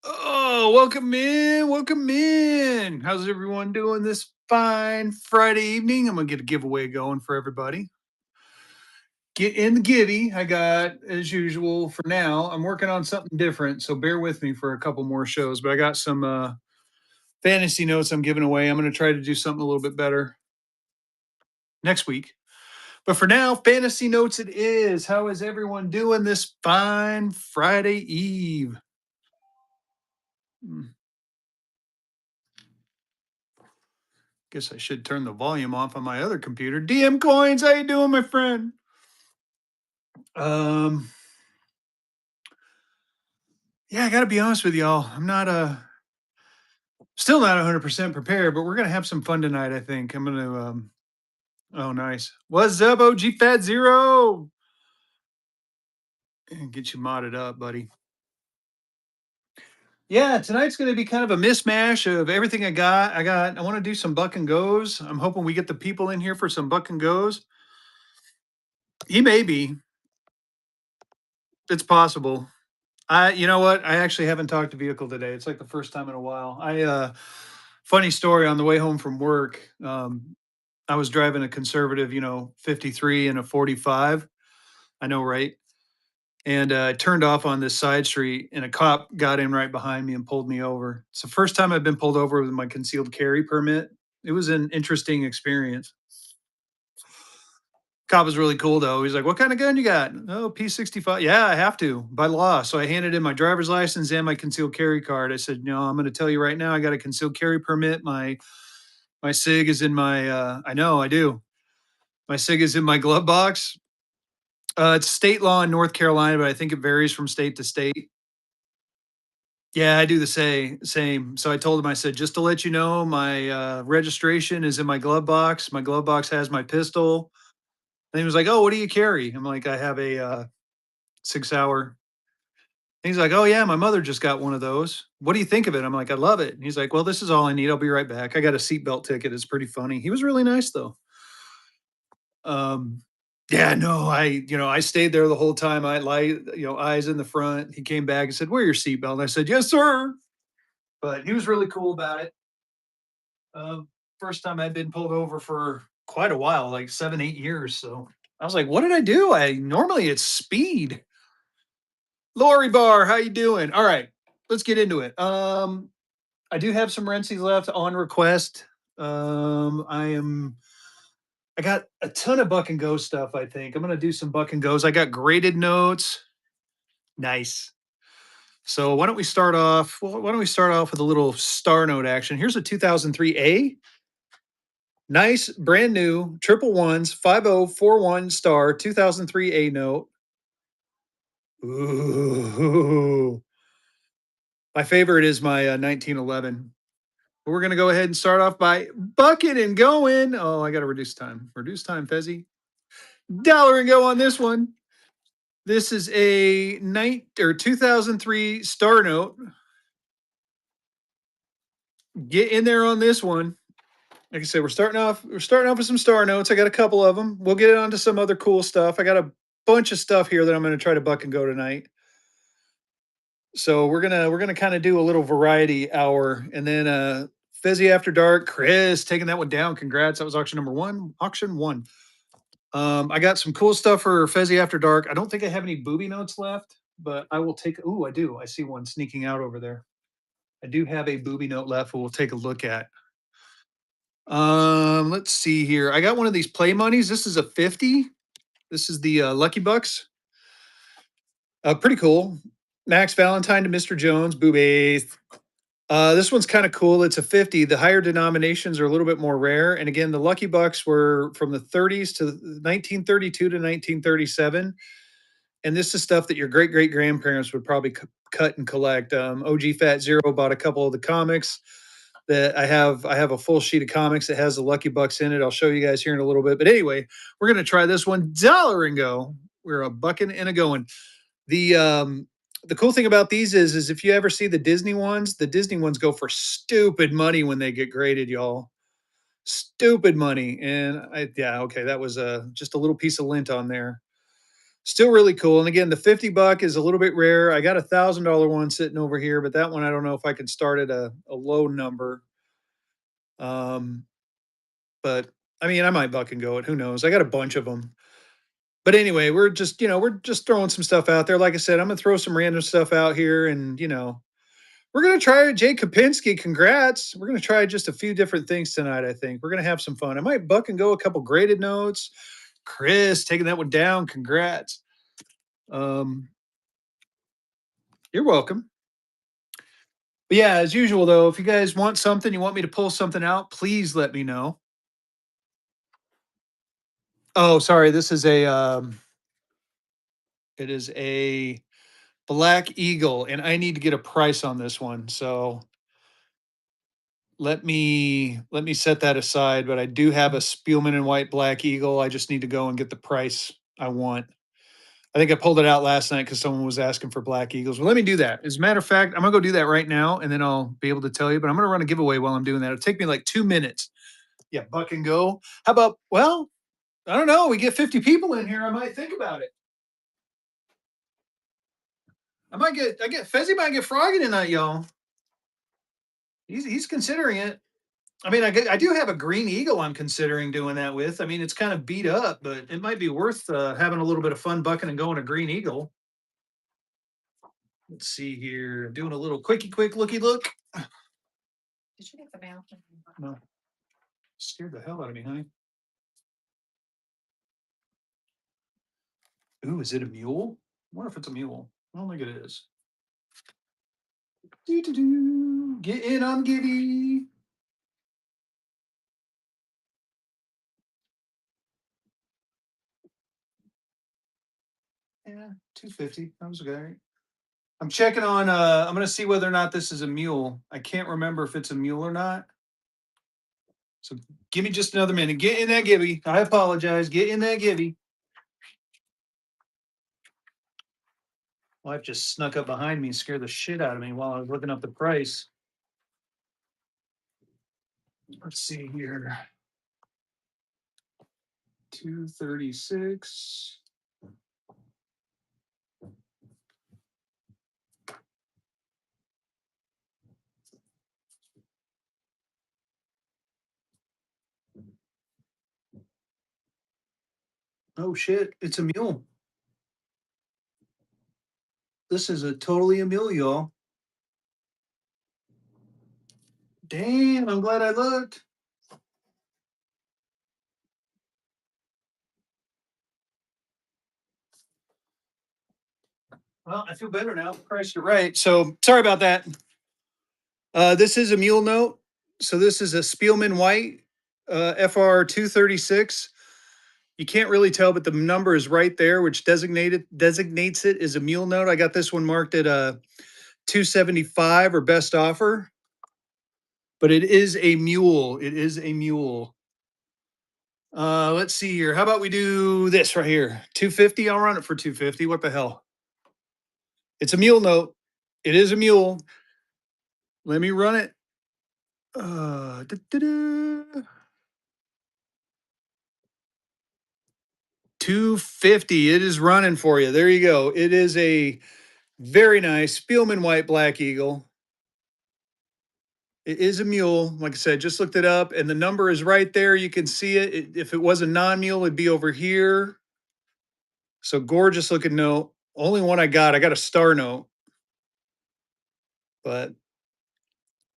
Oh, welcome in. Welcome in. How's everyone doing this fine Friday evening? I'm going to get a giveaway going for everybody. Get in the giddy. I got, as usual, for now. I'm working on something different, so bear with me for a couple more shows. But I got some fantasy notes I'm giving away. I'm going to try to do something a little bit better next week. But for now, fantasy notes it is. How is everyone doing this fine Friday Eve? Hmm. Guess I should turn the volume off on my other computer. DM Coins, how you doing, my friend? Um, yeah, I gotta be honest with y'all. I'm not still not 100% prepared, but we're gonna have some fun tonight. I think I'm gonna. Oh, nice. What's up, OG Fat Zero? Get you modded up, buddy. Yeah, tonight's gonna be kind of a mismatch of everything I got. I want to do some buck and goes. I'm hoping we get the people in here for some buck and goes. He may be. It's possible. You know what? I actually haven't talked to vehicle today. It's like the first time in a while. Funny story on the way home from work. I was driving a conservative, 53 and a 45. I know, right? And I turned off on this side street, and a cop got in right behind me and pulled me over. It's the first time I've been pulled over with my concealed carry permit. It was an interesting experience. Cop was really cool though. He's like, "What kind of gun you got?" "Oh, P65." "Yeah, I have to by law." So I handed in my driver's license and my concealed carry card. I said, "No, I'm going to tell you right now. I got a concealed carry permit. My sig is in my. I know I do. My sig is in my glove box. It's state law in North Carolina, but I think it varies from state to state. Yeah, I do the same. So I told him, I said, just to let you know, my registration is in my glove box. My glove box has my pistol. And he was like, "Oh, what do you carry?" I'm like, "I have a 6 hour." He's like, "Oh yeah, my mother just got one of those. What do you think of it?" I'm like, "I love it." And he's like, "Well, this is all I need. I'll be right back. I got a seatbelt ticket." It's pretty funny. He was really nice though. Um, yeah, no, I stayed there the whole time. I light, eyes in the front. He came back and said, "Wear your seatbelt." And I said, "Yes, sir." But he was really cool about it. First time I'd been pulled over for quite a while, like 7, 8 years. So I was like, "What did I do? I normally it's speed." Lori Bar, how you doing? All right, let's get into it. I do have some Rensies left on request. I got a ton of Buck and Go stuff. I think I'm gonna do some Buck and Goes. I got graded notes. Nice. So why don't we start off? Well, why don't we start off with a little star note action? Here's a 2003A. Nice, brand new, triple ones, 5041 star, 2003 A note. Ooh. My favorite is my 1911. But we're going to go ahead and start off by bucket and going. Oh, I got to reduce time. Reduce time, Fezzy. Dollar and go on this one. This is a 2003 star note. Get in there on this one. Like I said, we're starting off with some star notes. I got a couple of them. We'll get on to some other cool stuff. I got a bunch of stuff here that I'm going to try to buck and go tonight. So we're gonna kind of do a little variety hour, and then Fezzy After Dark, Chris taking that one down. Congrats, that was auction number one. Auction one. I got some cool stuff for Fezzy After Dark. I don't think I have any booby notes left, but I will take. Ooh, I do. I see one sneaking out over there. I do have a booby note left. We'll take a look at. Let's see here. I got one of these play monies. This is a 50. This is the Lucky Bucks. Pretty cool. Max Valentine to Mr. Jones, boobies. This one's kind of cool. It's a 50. The higher denominations are a little bit more rare. And again, the Lucky Bucks were from the 30s to 1932 to 1937. And this is stuff that your great great grandparents would probably cut and collect. OG Fat Zero bought a couple of the comics that I have. I have a full sheet of comics that has the Lucky Bucks in it. I'll show you guys here in a little bit. But anyway, we're going to try this $1 and go. We're a bucking and a going. The the cool thing about these is if you ever see the Disney ones go for stupid money when they get graded, y'all. Stupid money. And yeah, okay, that was just a little piece of lint on there. Still really cool. And again, the 50 buck is a little bit rare. I got $1,000 one sitting over here, but that one I don't know if I can start at a low number. Um, but I mean, I might buck and go it. Who knows? I got a bunch of them. But anyway, we're just throwing some stuff out there. Like I said, I'm gonna throw some random stuff out here, and we're gonna try Jay Kapinski. Congrats. We're gonna try just a few different things tonight. I think we're gonna have some fun. I might buck and go a couple graded notes. Chris taking that one down. Congrats. Um, you're welcome. But yeah, as usual though, if you guys want something, you want me to pull something out, please let me know. Oh, sorry, this is it is a Black Eagle, and I need to get a price on this one. So let me set that aside. But I do have a Spielman and White Black Eagle. I just need to go and get the price I want. I think I pulled it out last night because someone was asking for Black Eagles. Well, let me do that. As a matter of fact, I'm gonna go do that right now, and then I'll be able to tell you. But I'm gonna run a giveaway while I'm doing that. It'll take me like 2 minutes. Yeah, buck and go. How about? Well, I don't know. We get 50 people in here. I might think about it. I get Fezzy might get Froggy tonight, y'all. He's considering it. I mean, I do have a green eagle I'm considering doing that with. I mean, it's kind of beat up, but it might be worth having a little bit of fun bucking and going a green eagle. Let's see here. Doing a little quick looky look. Did you get the mail? No. Scared the hell out of me, honey. Ooh, is it a mule? I wonder if it's a mule. I don't think it is. Doo-doo-doo. Get in on giddy. Yeah, 250. That was okay. I'm checking on I'm gonna see whether or not this is a mule. I can't remember if it's a mule or not. So give me just another minute. Get in that gibby. I apologize. Get in that gibby. Wife just snuck up behind me and scared the shit out of me while I was looking up the price. Let's see here. 236. Oh shit, it's a mule. This is a totally a mule, y'all. Damn, I'm glad I looked. Well, I feel better now. Christ, you're right. So sorry about that. This is a mule note. So this is a Spielman White FR 236. You can't really tell, but the number is right there, which designates it as a mule note. I got this one marked at 275 or best offer, but it is a mule. It is a mule. Let's see here. How about we do this right here? 250. I'll run it for 250. What the hell? It's a mule note. It is a mule. Let me run it. Da-da-da. 250. It is running for you. There you go. It is a very nice Spielman White Black Eagle. It is a mule. Like I said, just looked it up, and the number is right there. You can see it. If it was a non-mule, it'd be over here. So gorgeous looking note. Only one I got. I got a star note. But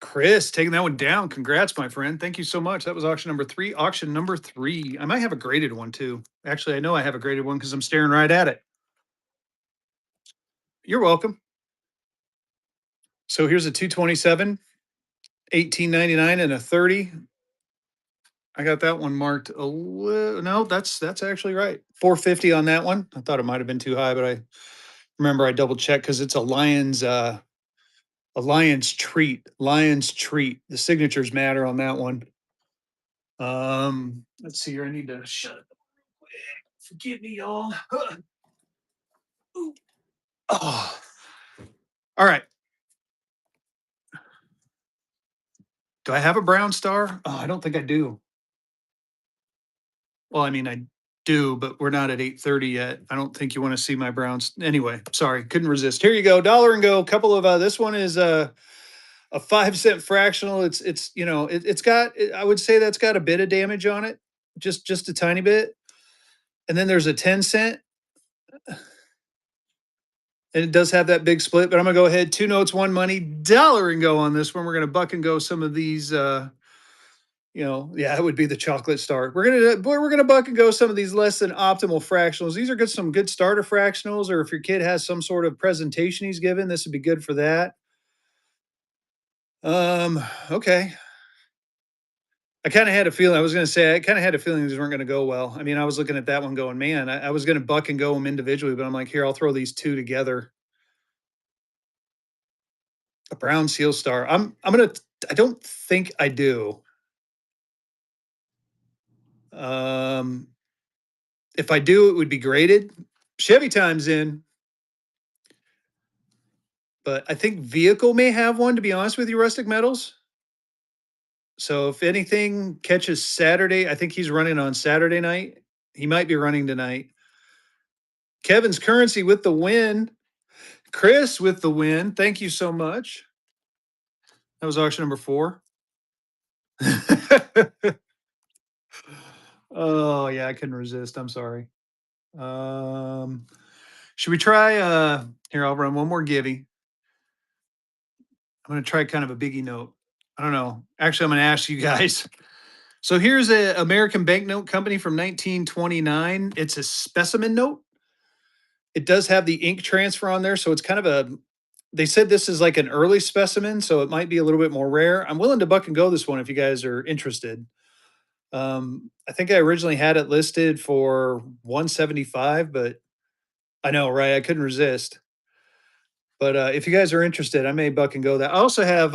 Chris taking that one down. Congrats, my friend. Thank you so much. That was auction number 3. Auction number 3. I might have a graded one too. Actually, I know I have a graded one because I'm staring right at it. You're welcome. So here's a 227, 1899, and a 30. I got that one marked no, that's actually right. 450 on that one. I thought it might have been too high, but I remember I double checked because it's a lion's treat. Lion's treat. The signatures matter on that one. Let's see here. I need to shut it. Forgive me, y'all. Oh, all right. Do I have a brown star? Oh, I don't think I do. Well, I mean, I do, but we're not at 8:30 yet. I don't think you want to see my Browns. Anyway, sorry, couldn't resist. Here you go, dollar and go. Couple of this one is a 5 cent fractional. It's it's got I would say that's got a bit of damage on it, just a tiny bit. And then there's a 10 cent, and it does have that big split. But I'm gonna go ahead, two notes, one money, dollar and go on this one. We're gonna buck and go some of these. Yeah, it would be the chocolate star. We're gonna buck and go some of these less than optimal fractionals. These are good, some good starter fractionals, or if your kid has some sort of presentation he's given, this would be good for that. Okay. I kind of had a feeling. I was going to say I kind of had a feeling these weren't going to go well. I mean, I was looking at that one going, man, I was going to buck and go them individually, but I'm like, here, I'll throw these two together. A brown seal star. I'm gonna. I don't think I do. Um, if I do, it would be graded. Chevy time's in, but I think vehicle may have one. To be honest with you, rustic metals. So if anything catches Saturday, I think he's running on Saturday night. He might be running tonight. Kevin's currency with the win. Chris with the win. Thank you so much. That was auction number 4. Oh yeah, I couldn't resist. I'm sorry. Um, should we try here, I'll run one more givey. I'm gonna try kind of a biggie note. I don't know. Actually, I'm gonna ask you guys. So here's a American banknote company from 1929. It's a specimen note. It does have the ink transfer on there, so it's kind of a. They said this is like an early specimen, so it might be a little bit more rare. I'm willing to buck and go this one if you guys are interested. I think I originally had it listed for 175, but I know, right? I couldn't resist. But if you guys are interested, I may buck and go that. I also have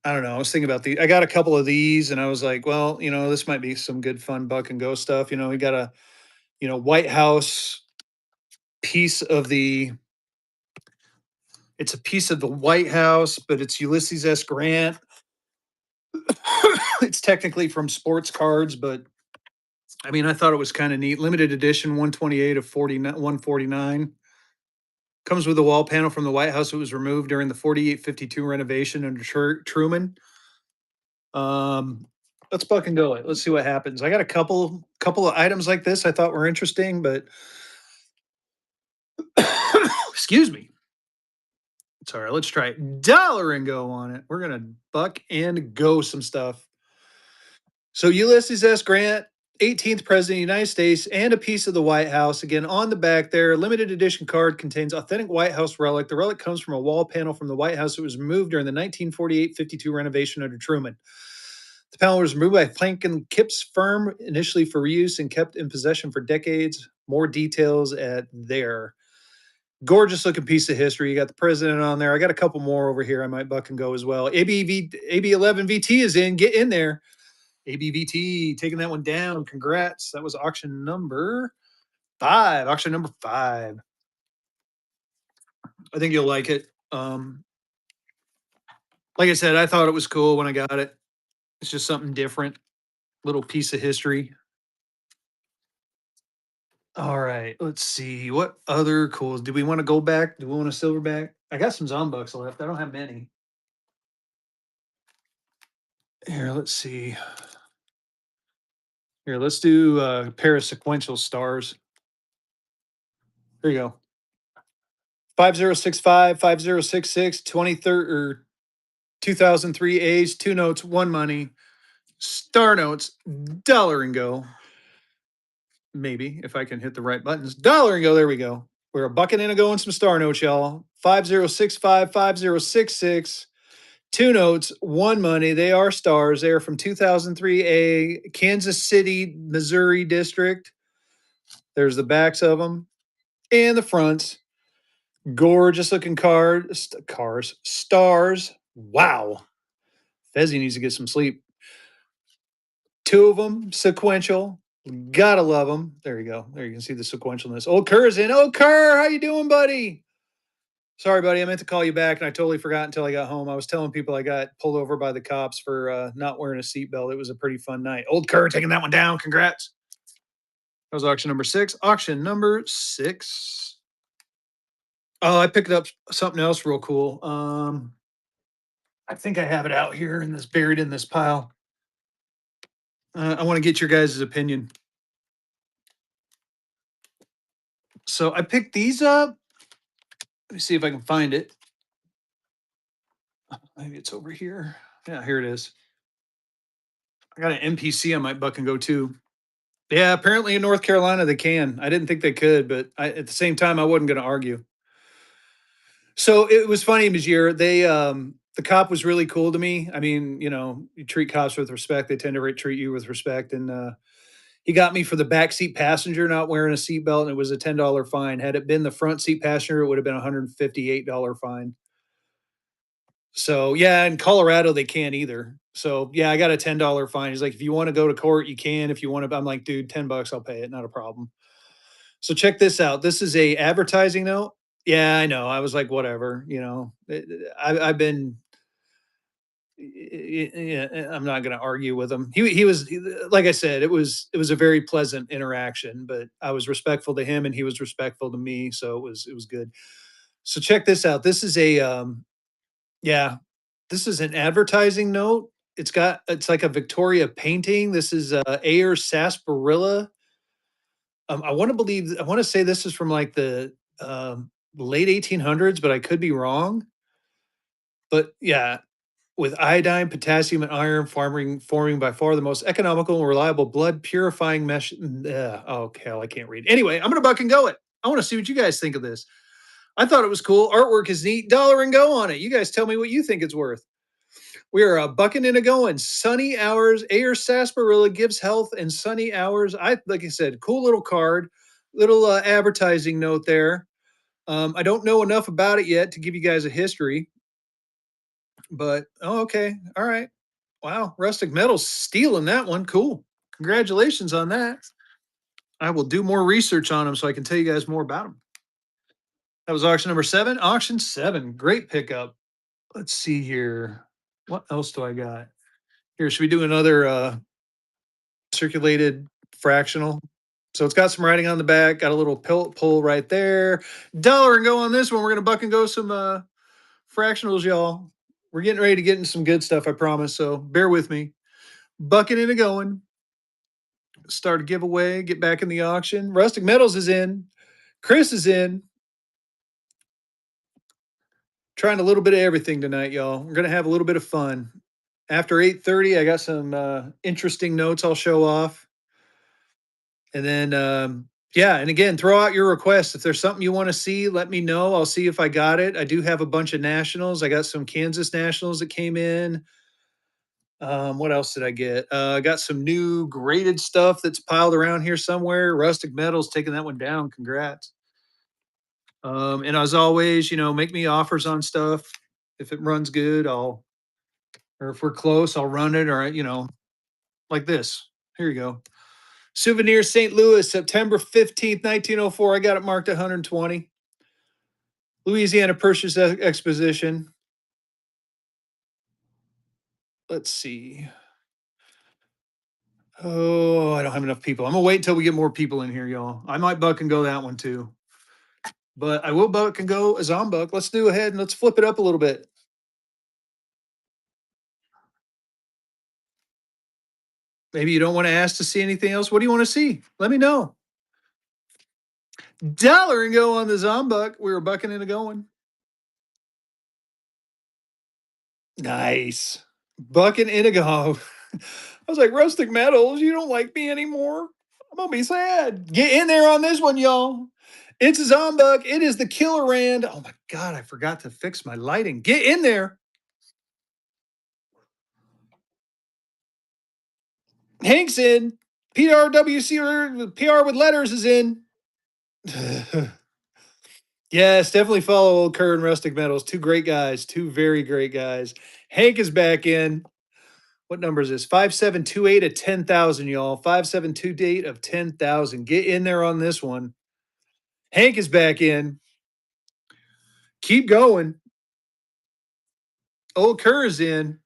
I don't know. I was thinking about the. I got a couple of these, and I was like, well, this might be some good fun buck and go stuff. We got a White House piece of the. It's a piece of the White House, but it's Ulysses S. Grant. It's technically from sports cards, but I mean, I thought it was kind of neat. Limited edition, 128 of 149. Comes with a wall panel from the White House. It was removed during the 48-52 renovation under Truman. Um, let's buck and go it. Let's see what happens. I got a couple of items like this I thought were interesting, but excuse me. It's all right. Let's try it. Dollar and go on it. We're gonna buck and go some stuff. So Ulysses S. Grant, 18th President of the United States, and a piece of the White House. Again, on the back there, limited edition card contains authentic White House relic. The relic comes from a wall panel from the White House. It was removed during the 1948-52 renovation under Truman. The panel was removed by Plank and Kip's firm initially for reuse and kept in possession for decades. More details at there. Gorgeous looking piece of history. You got the president on there. I got a couple more over here. I might buck and go as well. AB11 VT is in. Get in there. ABVT taking that one down. Congrats. That was auction number 5. Auction number 5. I think you'll like it. Like I said, I thought it was cool when I got it. It's just something different. Little piece of history. All right. Let's see. What other cool? Do we want to go back? Do we want a silverback? I got some Zombucks left. I don't have many. Here, let's see. Here, let's do a pair of sequential stars. Here you go. 5065, 5066, 23rd or 2003 A's, 2 notes, 1 money, star notes, dollar and go. Maybe if I can hit the right buttons. Dollar and go. There we go. We're a bucket and a go and some star notes, y'all. 5065, 5066, 2 notes, 1 money. They are stars. They are from 2003 A, Kansas City, Missouri district. There's the backs of them and the fronts. Gorgeous looking stars. Wow. Fezzy needs to get some sleep. 2 of them sequential. Gotta love them. There you go. There you can see the sequentialness. Old Kerr's in. Oh, Kerr, how you doing, buddy? Sorry, buddy. I meant to call you back, and I totally forgot until I got home. I was telling people I got pulled over by the cops for not wearing a seatbelt. It was a pretty fun night. Old Kerr taking that one down. Congrats. That was auction number 6. Auction number 6. Oh, I picked up something else real cool. I think I have it out here in this buried in this pile. I want to get your guys' opinion. So I picked these up. Let me see if I can find it. Maybe it's over here. Yeah, here it is. I got an NPC I might buck and go to. Yeah, apparently in North Carolina they can. I didn't think they could, but at the same time, I wasn't going to argue. So it was funny, Majir. The cop was really cool to me. I mean, you treat cops with respect; they tend to treat you with respect. And he got me for the backseat passenger not wearing a seatbelt, and it was a $10 fine. Had it been the front seat passenger, it would have been a $158 fine. So yeah, in Colorado they can't either. So yeah, I got a $10 fine. He's like, if you want to go to court, you can. If you want to, I'm like, dude, $10, I'll pay it, not a problem. So check this out. This is a advertising note. Yeah, I know. I was like, whatever. I've been. Yeah, I'm not going to argue with him. Like I said, it was a very pleasant interaction, but I was respectful to him and he was respectful to me, so it was good. So check this out. This is a yeah, this is an advertising note. It's like a Victoria painting. This is Ayer Sarsaparilla. I want to say this is from like the late 1800s, but I could be wrong. But yeah, with iodine, potassium, and iron forming by far the most economical and reliable blood purifying mesh. Oh hell, I can't read. Anyway, I'm gonna buck and go it. I want to see what you guys think of this. I thought it was cool. Artwork is neat. Dollar and go on it. You guys tell me what you think it's worth. We are bucking and a going. Sunny hours. Ayer Sarsaparilla gives health and sunny hours. Like I said, cool little card, little advertising note there. I don't know enough about it yet to give you guys a history, but oh, okay, all right. Wow, Rustic Metal's stealing that one. Cool. Congratulations on that. I will do more research on them so I can tell you guys more about them. That was auction number 7. Auction 7. Great pickup. Let's see here. What else do I got? Here, should we do another circulated fractional? So it's got some writing on the back, got a little pull right there. Dollar and go on this one. We're gonna buck and go some fractionals, y'all. We're getting ready to get into some good stuff, I promise. So bear with me. Bucking and a going. Start a giveaway, get back in the auction. Rustic Metals is in. Chris is in. Trying a little bit of everything tonight, y'all. We're gonna have a little bit of fun. After 8:30, I got some interesting notes I'll show off. And then yeah, and again, throw out your requests. If there's something you want to see, let me know. I'll see if I got it. I do have a bunch of nationals. I got some Kansas nationals that came in. What else did I get? I got some new graded stuff that's piled around here somewhere. Rustic Metals taking that one down. Congrats. And as always, make me offers on stuff. If it runs good, or if we're close, I'll run it. Or, like this. Here you go. Souvenir St. Louis, September 15th, 1904. I got it marked 120. Louisiana Purchase Exposition. Let's see. Oh, I don't have enough people. I'm gonna wait until we get more people in here, y'all. I might buck and go that one too. But I will buck and go a Zombuck. Let's do ahead and let's flip it up a little bit. Maybe you don't want to ask to see anything else. What do you want to see? Let me know. Dollar and go on the Zombuck. We were bucking and a going. Nice. Bucking and a go. I was like, Rustic Metals, you don't like me anymore. I'm gonna be sad. Get in there on this one, y'all. It's a Zombuck. It is the Killer Rand. Oh my god, I forgot to fix my lighting. Get in there. Hank's in. PRWC PR with letters is in. Yes, definitely follow old Kerr and Rustic Metals. Two great guys, two very great guys. Hank is back in. What number is this? 5728 of 10,000, y'all. 5728 of 10,000. Get in there on this one. Hank is back in. Keep going. Old Kerr is in.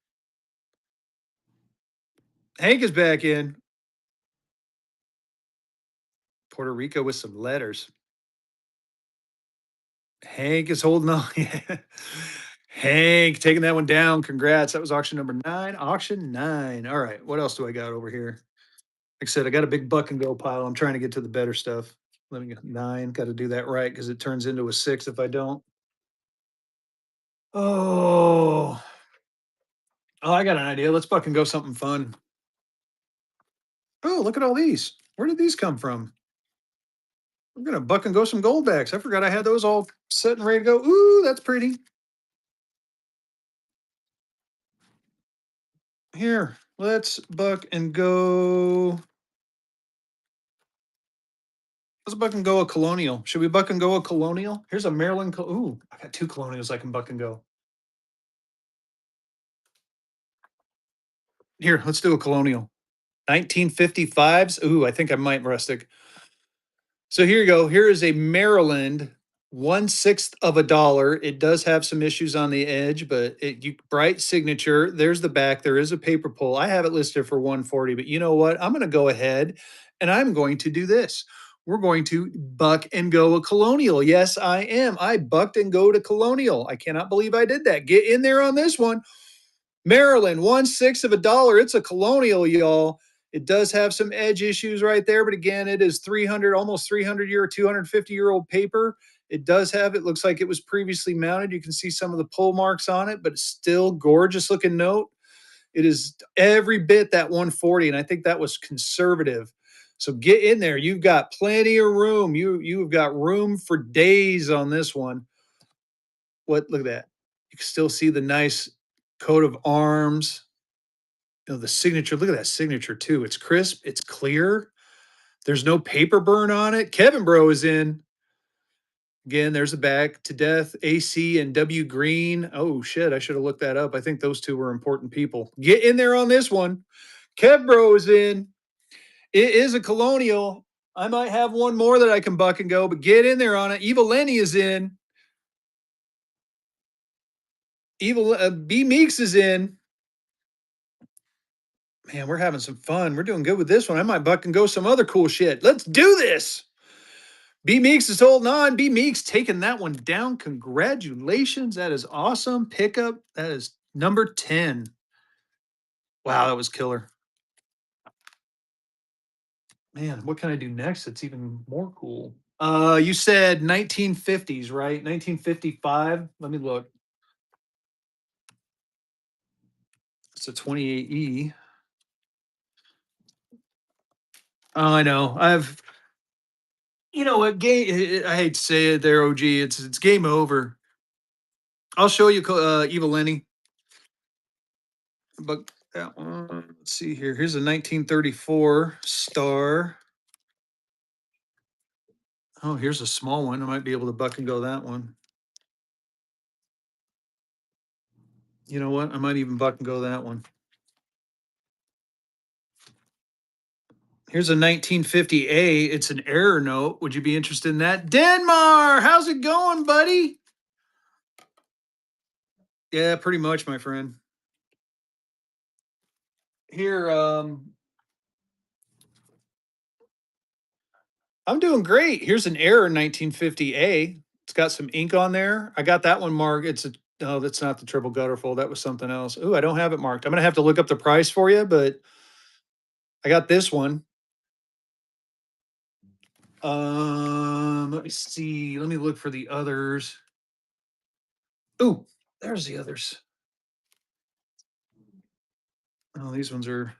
Hank is back in. Puerto Rico with some letters. Hank is holding on. Yeah. Hank taking that one down. Congrats. That was auction number 9. Auction 9. All right. What else do I got over here? Like I said, I got a big buck and go pile. I'm trying to get to the better stuff. Let me get 9. Got to do that right because it turns into a 6 if I don't. Oh, oh, I got an idea. Let's buck and go something fun. Oh, look at all these. Where did these come from? I'm gonna buck and go some goldbacks. I forgot I had those all set and ready to go. Ooh, that's pretty. Here, let's buck and go. Let's buck and go a colonial. Should we buck and go a colonial? Here's a Maryland. Ooh, I got 2 colonials I can buck and go. Here, let's do a colonial. 1955s. Ooh, I think I might rustic. So here you go. Here is a Maryland 1/6 of a dollar. It does have some issues on the edge, but bright signature. There's the back. There is a paper pull. I have it listed for 140, but you know what? I'm going to go ahead and I'm going to do this. We're going to buck and go a colonial. Yes, I am. I bucked and go to colonial. I cannot believe I did that. Get in there on this one. Maryland, 1/6 of a dollar. It's a colonial, y'all. It does have some edge issues right there, but again, it is 300, almost 300-year, 250-year-old paper. It does have, it looks like it was previously mounted. You can see some of the pull marks on it, but it's still gorgeous looking note. It is every bit that 140, and I think that was conservative. So get in there. You've got plenty of room. You've got room for days on this one. What? Look at that. You can still see the nice coat of arms. You know, the signature. Look at that signature too. It's crisp. It's clear. There's no paper burn on it. Kevin Bro is in. Again, there's a back to death. AC and W Green. Oh shit, I should have looked that up. I think those two were important people. Get in there on this one. Kev Bro is in. It is a colonial. I might have one more that I can buck and go, but get in there on it. Eva Lenny is in. Evil B Meeks is in. Man, we're having some fun. We're doing good with this one. I might buck and go some other cool shit. Let's do this. B Meeks is holding on. B Meeks taking that one down. Congratulations. That is awesome. Pickup. That is number 10. Wow, that was killer. Man, what can I do next? It's even more cool. You said 1950s, right? 1955. Let me look. It's a 28E. Oh, I know. You know what? I hate to say it there, OG. It's game over. I'll show you Eva Lenny. But that one, let's see here. Here's a 1934 star. Oh, here's a small one. I might be able to buck and go that one. You know what? I might even buck and go that one. Here's a 1950A. It's an error note. Would you be interested in that? Denmar, how's it going, buddy? Yeah, pretty much, my friend. Here, I'm doing great. Here's an error 1950A. It's got some ink on there. I got that one marked. No, that's not the triple gutterfold. That was something else. Ooh, I don't have it marked. I'm gonna have to look up the price for you, but I got this one. Let me see. Let me look for the others. Ooh, there's the others. Oh, these ones are.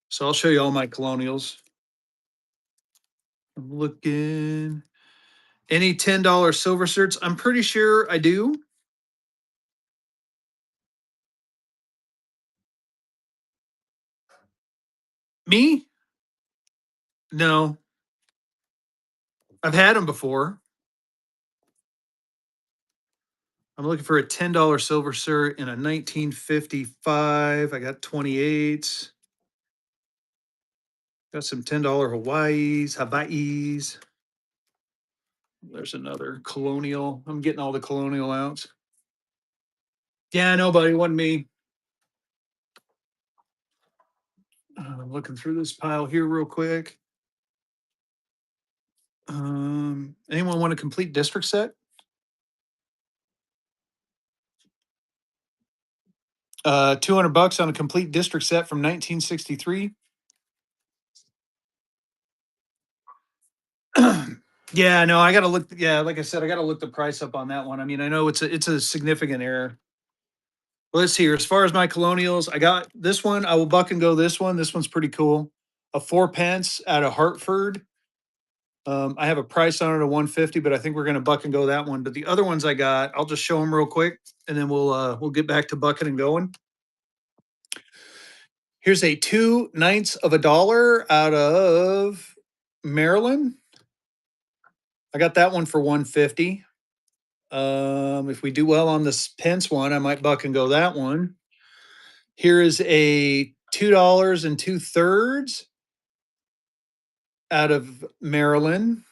So I'll show you all my colonials. I'm looking. Any $10 silver certs? I'm pretty sure I do. Me? No. I've had them before. I'm looking for a $10 silver cert in a 1955. I got 28s. Got some $10 Hawaii's. There's another colonial. I'm getting all the colonial outs. Yeah, nobody, wasn't me. I'm looking through this pile here real quick. Anyone want a complete district set? 200 bucks on a complete district set from 1963. Yeah, no, I gotta look. Yeah, like I said, I gotta look the price up on that one. I mean, I know it's a significant error. Let's see here. As far as my colonials, I got this one. I will buck and go this one. This one's pretty cool. A 4 pence out of Hartford. I have a price on it of 150, but I think we're gonna buck and go that one. But the other ones I got, I'll just show them real quick, and then we'll get back to bucking and going. Here's a 2 ninths of a dollar out of Maryland. I got that one for 150. If we do well on this pence one, I might buck and go that one. Here is a $2.02 out of Maryland.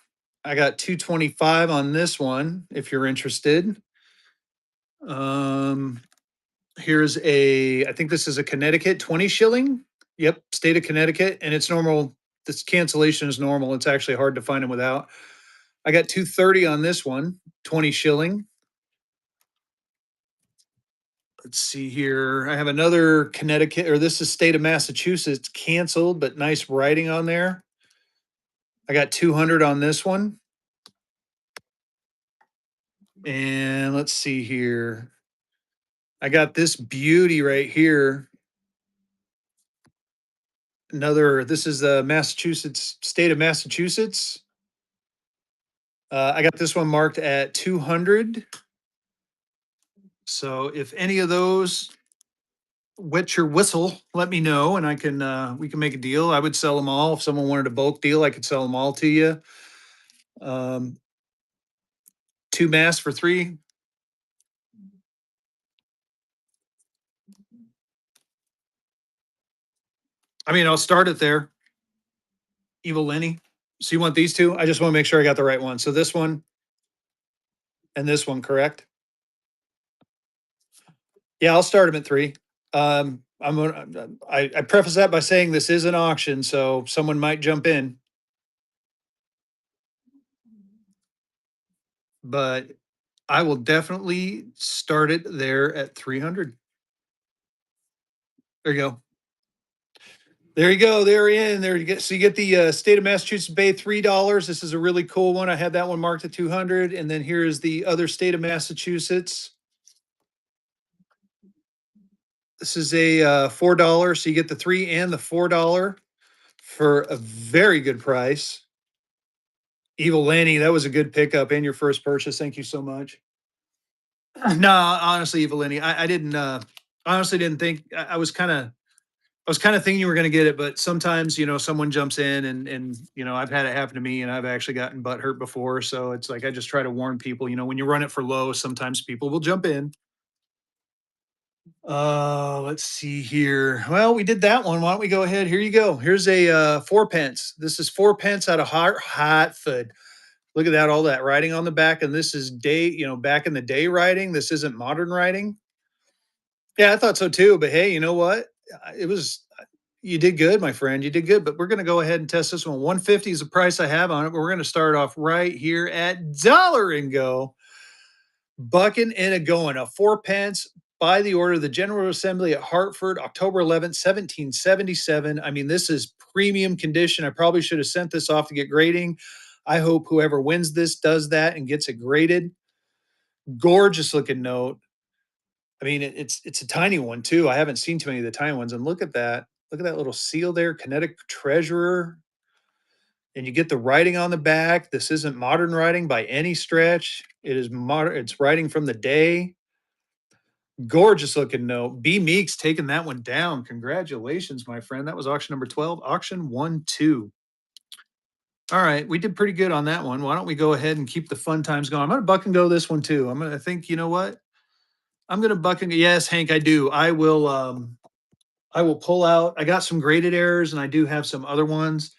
I got 225 on this one if you're interested. Um, here's I think this is a Connecticut 20 shilling. Yep, state of Connecticut, and it's normal. This cancellation is normal. It's actually hard to find them without. I got 230 on this one, 20 shilling. Let's see here. I have another Connecticut, or this is state of Massachusetts, canceled, but nice writing on there. I got 200 on this one. And let's see here. I got this beauty right here. This is the Massachusetts, state of Massachusetts. I got this one marked at 200. So if any of those wet your whistle, let me know and we can make a deal. I would sell them all. If someone wanted a bulk deal, I could sell them all to you. Um, two masks for three. I mean, I'll start it there. Evil Lenny. So you want these two? I just want to make sure I got the right one. So this one and this one, correct? Yeah, I'll start them at three. I preface that by saying this is an auction, so someone might jump in, but I will definitely start it there at 300. There you go. There you go. They're in. There you get. So you get the state of Massachusetts Bay $3. This is a really cool one. I had that one marked at 200, and then here is the other state of Massachusetts. This is a $4. So you get the three and the $4 for a very good price. Evil Lanny, that was a good pickup and your first purchase. Thank you so much. No, honestly, Evil Lanny, I didn't. Honestly, didn't think. I was kind of thinking you were going to get it, but sometimes someone jumps in and I've had it happen to me, and I've actually gotten butt hurt before. So it's like I just try to warn people. When you run it for low, sometimes people will jump in. Let's see here. Well, we did that one. Why don't we go ahead? Here you go. Here's a 4 pence. This is 4 pence out of Hartford. Look at that, all that writing on the back, and this is back in the day writing. This isn't modern writing. Yeah, I thought so too. But hey, you know what? It was You did good, my friend. You did good. But we're going to go ahead and test this one. 150 is the price I have on it. But we're going to start off right here at dollar and go. Bucking and a going. A 4 pence by the order of the General Assembly at Hartford, October 11th, 1777. I mean, this is premium condition. I probably should have sent this off to get grading. I hope whoever wins this does that and gets it graded. Gorgeous looking note. I mean, it's a tiny one too. I haven't seen too many of the tiny ones. And look at that. Look at that little seal there, Connecticut Treasurer. And you get the writing on the back. This isn't modern writing by any stretch. It is modern. It's writing from the day. Gorgeous looking note. B Meeks taking that one down. Congratulations, my friend. That was auction number 12. Auction 1-2. All right, we did pretty good on that one. Why don't we go ahead and keep the fun times going? I'm gonna buck and go this one too. I think, you know what? I'm gonna buck and yes, Hank, I do. I will pull out. I got some graded errors and I do have some other ones.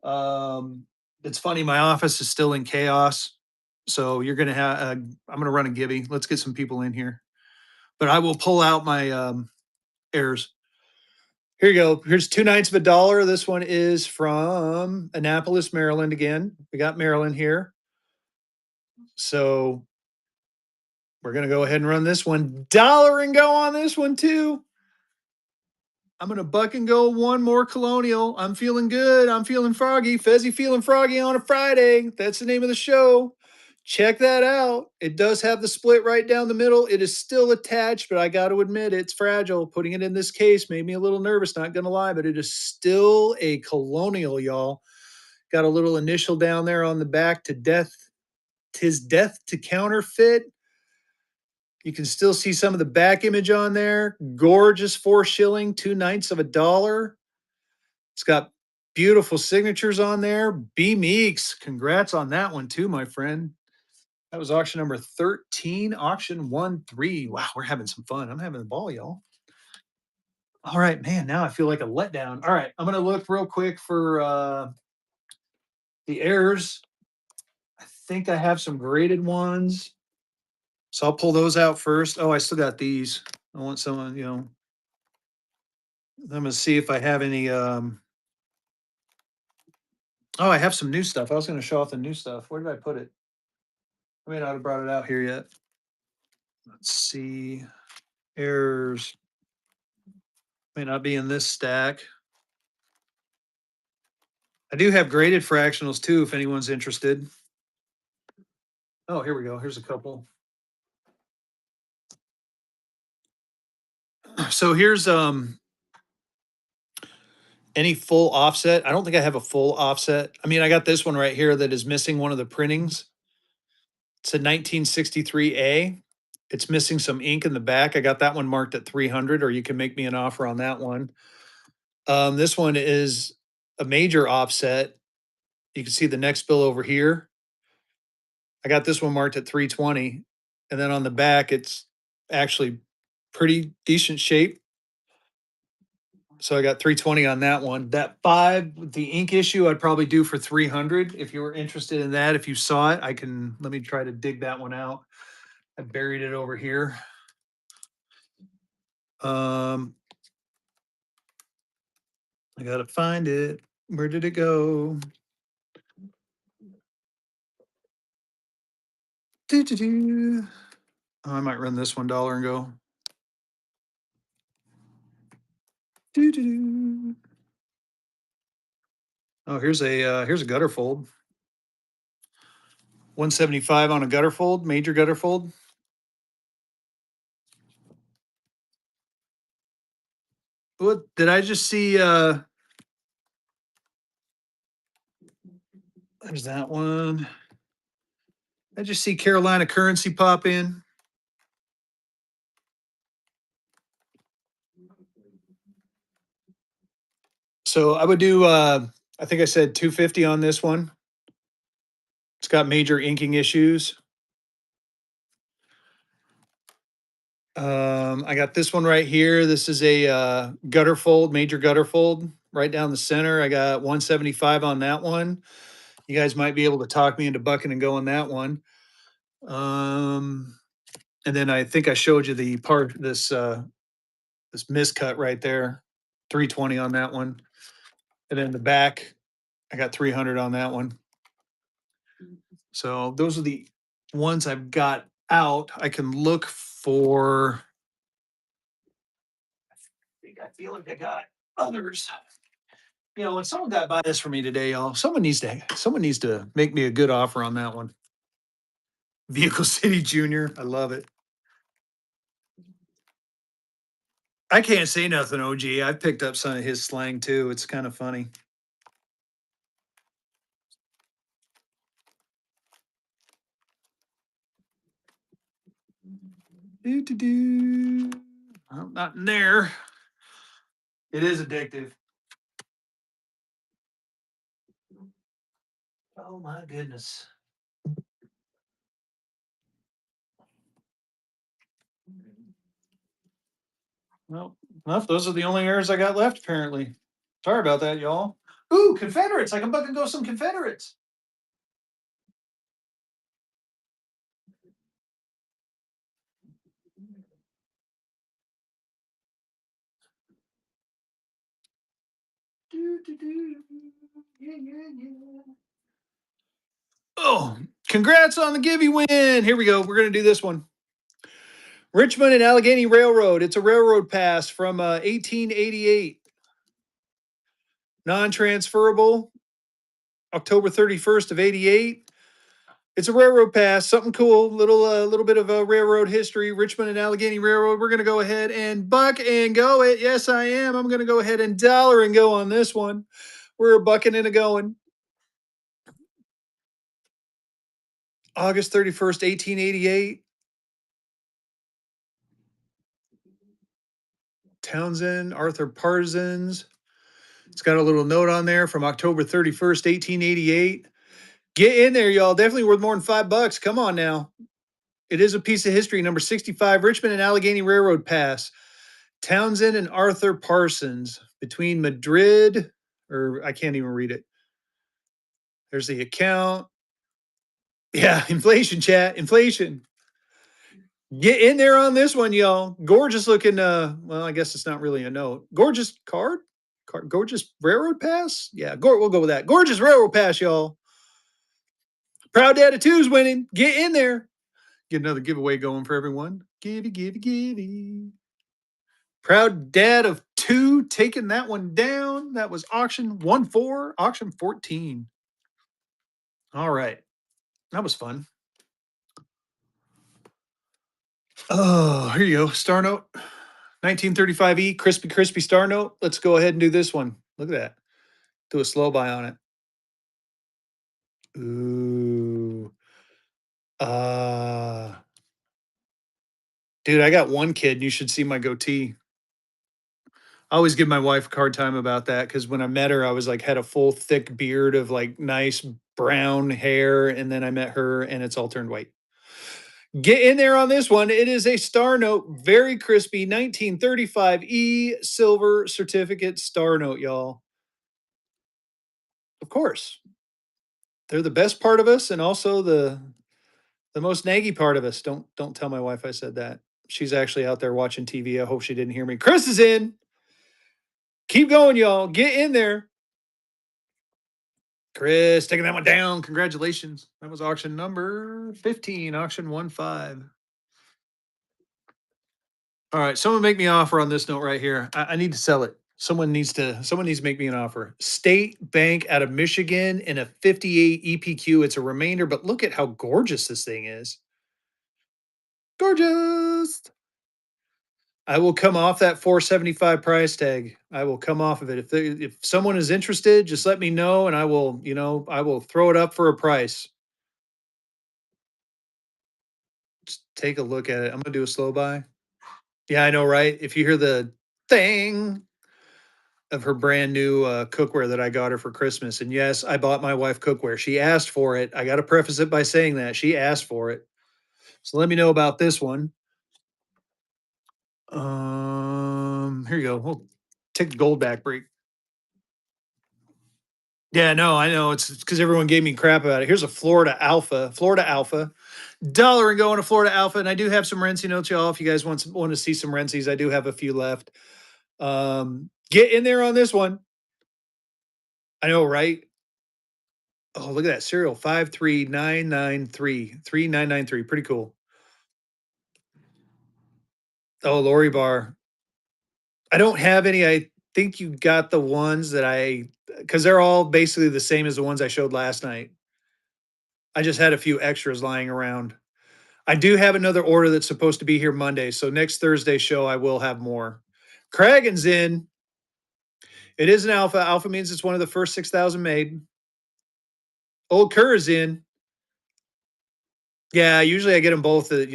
It's funny, my office is still in chaos. So you're gonna have I'm gonna run a Gibby. Let's get some people in here. But I will pull out my errors. Here you go. Here's 2 ninths of a dollar. This one is from Annapolis, Maryland again. We got Maryland here. So we're gonna go ahead and run this one. Dollar and go on this one too. I'm gonna buck and go one more colonial. I'm feeling good. I'm feeling froggy. Fezzy feeling froggy on a Friday. That's the name of the show. Check that out. It does have the split right down the middle. It is still attached, but I got to admit it's fragile. Putting it in this case made me a little nervous, not gonna lie, but it is still a colonial, y'all. Got a little initial down there on the back to death. Tis death to counterfeit. You can still see some of the back image on there. Gorgeous 4 shilling, 2 ninths of a dollar. It's got beautiful signatures on there. B Meeks, congrats on that one too, my friend. That was auction number 13, auction 1-3. Wow, we're having some fun. I'm having a ball, y'all. All right, man. Now I feel like a letdown. All right, I'm gonna look real quick for the errors. I think I have some graded ones. So I'll pull those out first. Oh, I still got these. I want someone, I'm gonna see if I have any oh, I have some new stuff. I was gonna show off the new stuff. Where did I put it? I may not have brought it out here yet. Let's see. Errors may not be in this stack. I do have graded fractionals too, if anyone's interested. Oh, here we go. Here's a couple. So here's any full offset. I don't think I have a full offset. I mean, I got this one right here that is missing one of the printings. It's a 1963A. It's missing some ink in the back. I got that one marked at 300, or you can make me an offer on that one. This one is a major offset. You can see the next bill over here. I got this one marked at 320. And then on the back, it's actually pretty decent shape. So I got 320 on that one. That 5, the ink issue, I'd probably do for 300. If you were interested in that, if you saw it, let me try to dig that one out. I buried it over here. Um, I gotta find it. Where did it go? Doo-doo-doo. Oh, I might run this $1 and go. Doo-doo-doo. Oh, here's a gutter fold. 175 on a gutter fold, major gutter fold. What did I just see? There's that one. I just see Carolina currency pop in. So I would do I think I said 250 on this one. It's got major inking issues. I got this one right here. This is a gutter fold, major gutter fold, right down the center. I got 175 on that one. You guys might be able to talk me into bucking and going that one. And then I think I showed you the part this miscut right there, 320 on that one. And then the back, I got 300 on that one. So those are the ones I've got out. I can look for. I feel like I got others. When someone got buy this for me today, y'all, someone needs to make me a good offer on that one. Vehicle City Junior, I love it. I can't say nothing, OG. I've picked up some of his slang too. It's kind of funny. Do, do, do. Well, not in there. It is addictive. Oh my goodness. Well, those are the only errors I got left, apparently. Sorry about that, y'all. Ooh, Confederates. I can buck and go some Confederates. Yeah, yeah, yeah. Oh, congrats on the Givey win. Here we go. We're going to do this one. Richmond and Allegheny Railroad. It's a railroad pass from 1888. Non-transferable. October 31st of 88. It's a railroad pass, something cool, little bit of a railroad history. Richmond and Allegheny Railroad. We're gonna go ahead and buck and go it. Yes, I am. I'm gonna go ahead and dollar and go on this one. We're bucking and a going. August 31st, 1888. Townsend, Arthur Parsons. It's got a little note on there from October 31st, 1888. Get in there, y'all. Definitely worth more than $5. Come on now. It is a piece of history. Number 65, Richmond and Allegheny Railroad Pass. Townsend and Arthur Parsons between Madrid, or I can't even read it. There's the account. Yeah, inflation chat, inflation. Get in there on this one, y'all. Gorgeous looking. Well, I guess it's not really a note. Gorgeous card, gorgeous railroad pass. Yeah, we'll go with that. Gorgeous railroad pass, y'all. Proud Dad of Two's winning. Get in there. Get another giveaway going for everyone. Givey, givey, givey. Proud Dad of Two taking that one down. That was auction 1-4, auction 14. All right. That was fun. Oh, here you go. Star Note 1935E, crispy Star Note. Let's go ahead and do this one. Look at that. Do a slow buy on it. Ooh. Uh, dude, I got one kid. You should see my goatee. I always give my wife a hard time about that because when I met her, I was like had a full thick beard of like nice brown hair, and then I met her and it's all turned white. Get in there on this one. It is a Star Note, very crispy 1935E silver certificate Star Note, y'all. Of course, they're the best part of us and also the most naggy part of us. Don't tell my wife I said that. She's actually out there watching TV. I hope she didn't hear me. Chris is in. Keep going, y'all. Get in there. Chris, taking that one down. Congratulations. That was auction number 15, auction 1-5. All right, someone make me an offer on this note right here. I need to sell it. Someone needs to make me an offer. State Bank out of Michigan in a 58 EPQ. It's a remainder, but look at how gorgeous this thing is. Gorgeous. I will come off that 475 price tag. I will come off of it. If someone is interested, just let me know and I will throw it up for a price. Just take a look at it. I'm gonna do a slow buy. Yeah, I know, right? If you hear the thing of her brand new cookware that I got her for Christmas, and yes, I bought my wife cookware. She asked for it. I got to preface it by saying that she asked for it. So let me know about this one. Here you go. We'll take the gold back break. Yeah, no, I know. It's because everyone gave me crap about it. Here's a Florida Alpha. Dollar and going to Florida Alpha. And I do have some Renzi notes, y'all. If you guys want to see some Renzis, I do have a few left. Get in there on this one. I know, right? Oh, look at that serial 53993 3993. Pretty cool. Oh, Lori Bar. I don't have any. I think you got the ones that because they're all basically the same as the ones I showed last night. I just had a few extras lying around. I do have another order that's supposed to be here Monday. So next Thursday show, I will have more. Kragan's in. It is an alpha. Alpha means it's one of the first 6,000 made. Old Kerr is in. Yeah, usually I get them both. I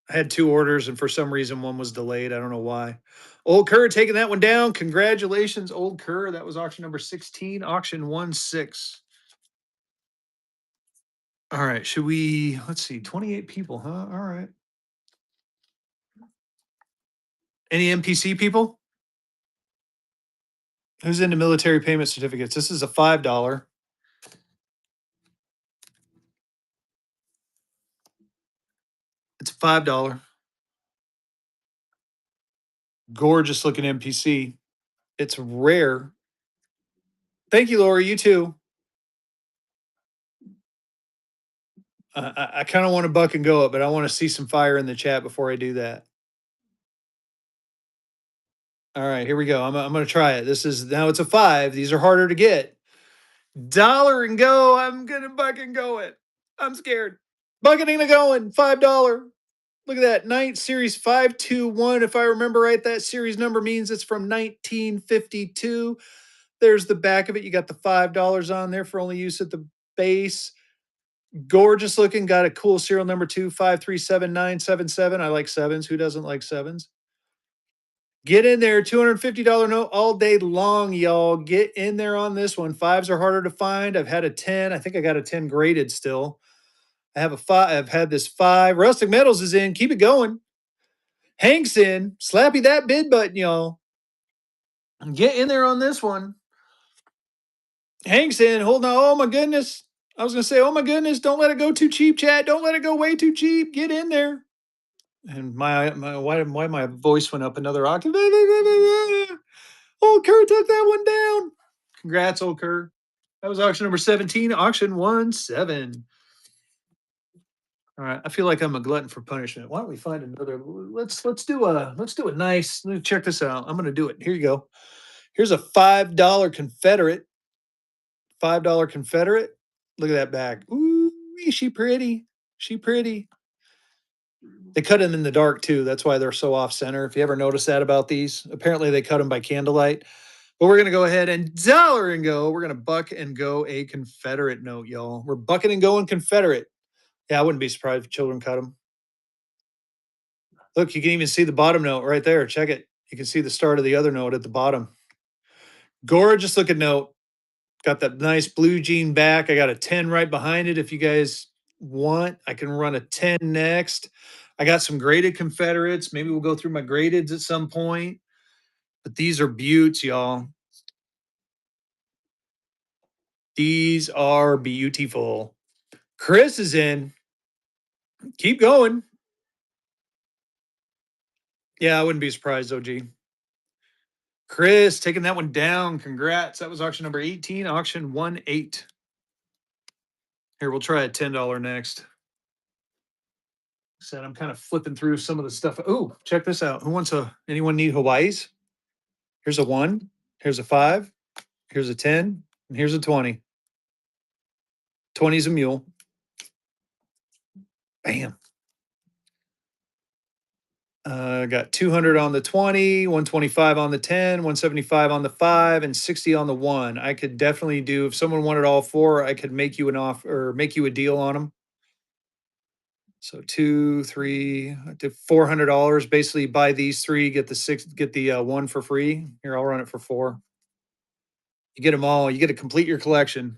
had two orders and for some reason one was delayed. I don't know why. Old Kerr taking that one down. Congratulations, Old Kerr. That was auction number 16, auction 1-6. All right. Let's see, 28 people, huh? All right. Any MPC people? Who's into military payment certificates? This is a $5. It's a $5. Gorgeous looking MPC. It's rare. Thank you, Lori. You too. I kind of want to buck and go it, but I want to see some fire in the chat before I do that. All right, here we go. I'm going to try it. This is now it's a 5. These are harder to get. Dollar and go. I'm going to buck and go it. I'm scared. Bucketing and going. $5. Look at that. Night series 521. If I remember right, that series number means it's from 1952. There's the back of it. You got the $5 on there for only use at the base. Gorgeous looking. Got a cool serial number 2537977. I like sevens. Who doesn't like sevens? Get in there. $250 note all day long, y'all. Get in there on this one. Fives are harder to find. I've had a 10. I think I got a 10 graded still. I have a 5. I've had this 5. Rustic Metals is in. Keep it going. Hank's in. Slappy that bid button, y'all. Get in there on this one. Hank's in. Hold on. Oh my goodness. I was gonna say, oh my goodness, don't let it go too cheap, Chad. Don't let it go way too cheap. Get in there. And my why my voice went up another octave. Old Kerr took that one down. Congrats, old Kerr. That was auction number 17, auction 1-7. All right. I feel like I'm a glutton for punishment. Why don't we find another? Let's do a nice. Check this out. I'm gonna do it. Here you go. Here's a $5 Confederate. $5 Confederate. Look at that bag. Ooh, she pretty. She pretty. They cut them in the dark too. That's why they're so off center. If you ever notice that about these, apparently they cut them by candlelight. But we're gonna go ahead and dollar and go. We're gonna buck and go a Confederate note, y'all. We're bucking and going Confederate. Yeah, I wouldn't be surprised if children cut them. Look, you can even see the bottom note right there. Check it. You can see the start of the other note at the bottom. Gorgeous looking note. Got that nice blue jean back. I got a 10 right behind it. If you guys want, I can run a 10 next. I got some graded Confederates. Maybe we'll go through my gradeds at some point. But these are beauts, y'all. These are beautiful. Chris is in. Keep going. Yeah, I wouldn't be surprised, OG. Chris taking that one down. Congrats. That was auction number 18, auction 1-8. Here, we'll try a $10 next. Said I'm kind of flipping through some of the stuff. Oh, check this out. Who wants anyone need Hawaii's? Here's a 1. Here's a 5. Here's a 10. And here's a 20. 20 is a mule. Bam. Got 200 on the 20, 125 on the 10, 175 on the 5, and 60 on the 1. I could definitely do, if someone wanted all 4, I could make you an offer or make you a deal on them. So 2, 3, to $400. Basically, buy these 3, get the 1 for free. Here, I'll run it for 4. You get them all. You get to complete your collection.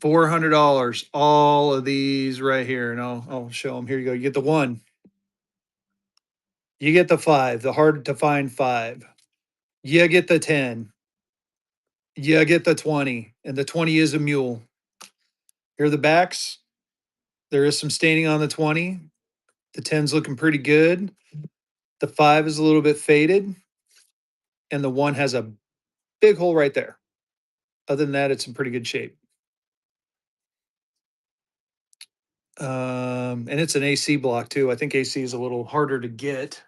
$400. All of these right here, and I'll show them. Here you go. You get the 1. You get the 5. The hard to find 5. You get the 10. You get the 20, and the 20 is a mule. Here are the backs. There is some staining on the 20. The 10's looking pretty good. The 5 is a little bit faded, and the 1 has a big hole right there. Other than that, it's in pretty good shape. And it's an AC block too. I think AC is a little harder to get.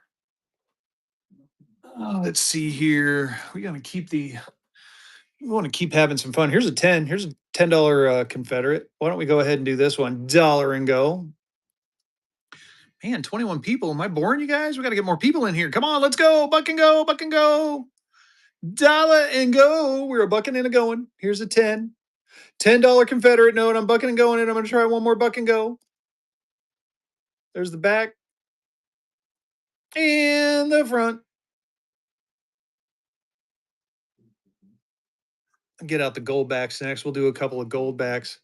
Let's see here. We want to keep having some fun. Here's a 10. Here's a $10 Confederate. Why don't we go ahead and do this one? Dollar and go. Man, 21 people. Am I boring you guys? We got to get more people in here. Come on, let's go. Buck and go, buck and go. Dollar and go. We're a bucking and a going. Here's a 10. $10 Confederate note. I'm bucking and going, and I'm going to try one more buck and go. There's the back and the front. Get out the gold backs next. We'll do a couple of gold backs.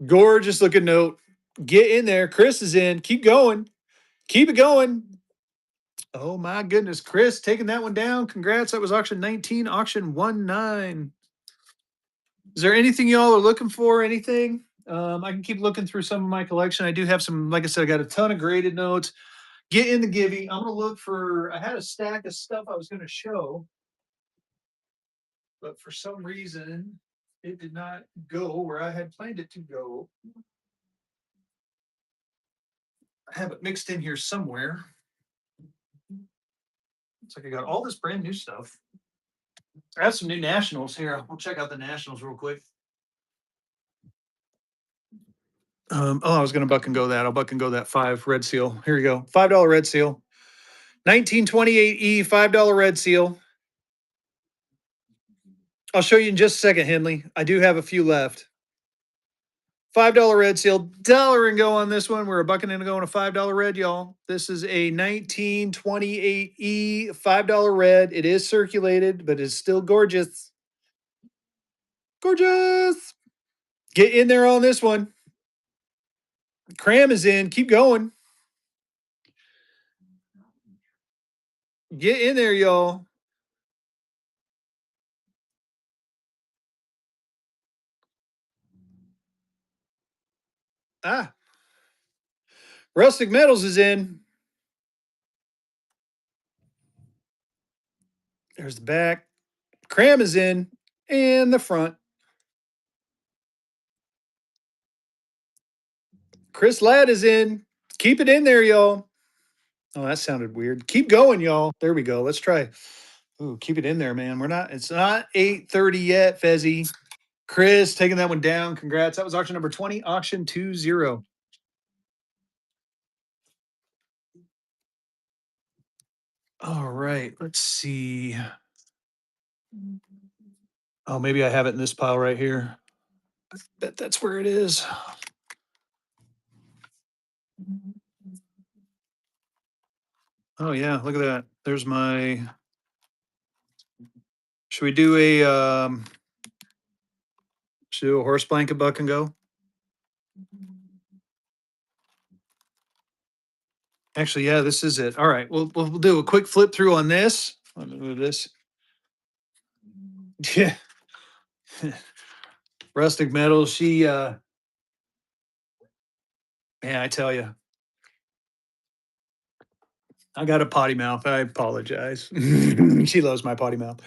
Gorgeous looking note. Get in there. Chris is in. Keep going. Keep it going. Oh my goodness. Chris taking that one down. Congrats. That was auction 19, auction 1-9. Is there anything y'all are looking for? Anything? I can keep looking through some of my collection. I do have some, like I said, I got a ton of graded notes. Get in the givey. I'm gonna look for. I had a stack of stuff I was gonna show, but for some reason it did not go where I had planned it to go. I have it mixed in here somewhere. It's like I got all this brand new stuff. I have some new nationals here. We'll check out the nationals real quick. Oh, I was gonna buck and go that. I'll buck and go that five red seal. Here you go. $5 red seal. 1928E, $5 red seal. I'll show you in just a second, Henley. I do have a few left. $5 red seal, dollar and go on this one. We're a bucking and going a $5 red, y'all. This is a 1928E $5 red. It is circulated, but it's still gorgeous. Gorgeous. Get in there on this one. Cram is in. Keep going. Get in there, y'all. Ah, Rustic Metals is in. There's the back. Cram is in. And the front. Chris Ladd is in. Keep it in there, y'all. Oh, that sounded weird. Keep going, y'all. There we go. Let's try. Ooh, keep it in there, man. It's not 8:30 yet, Fezzy. Chris taking that one down. Congrats. That was auction number 20, auction 20. All right. Let's see. Oh, maybe I have it in this pile right here. I bet that's where it is. Oh yeah, look at that. There's my. Should we do a should we do a horse blanket buck and go? Actually, yeah, this is it. All right, we'll do a quick flip through on this. Let me move this. Yeah. Rustic Metal. She man, I tell you, I got a potty mouth. I apologize. She loves my potty mouth.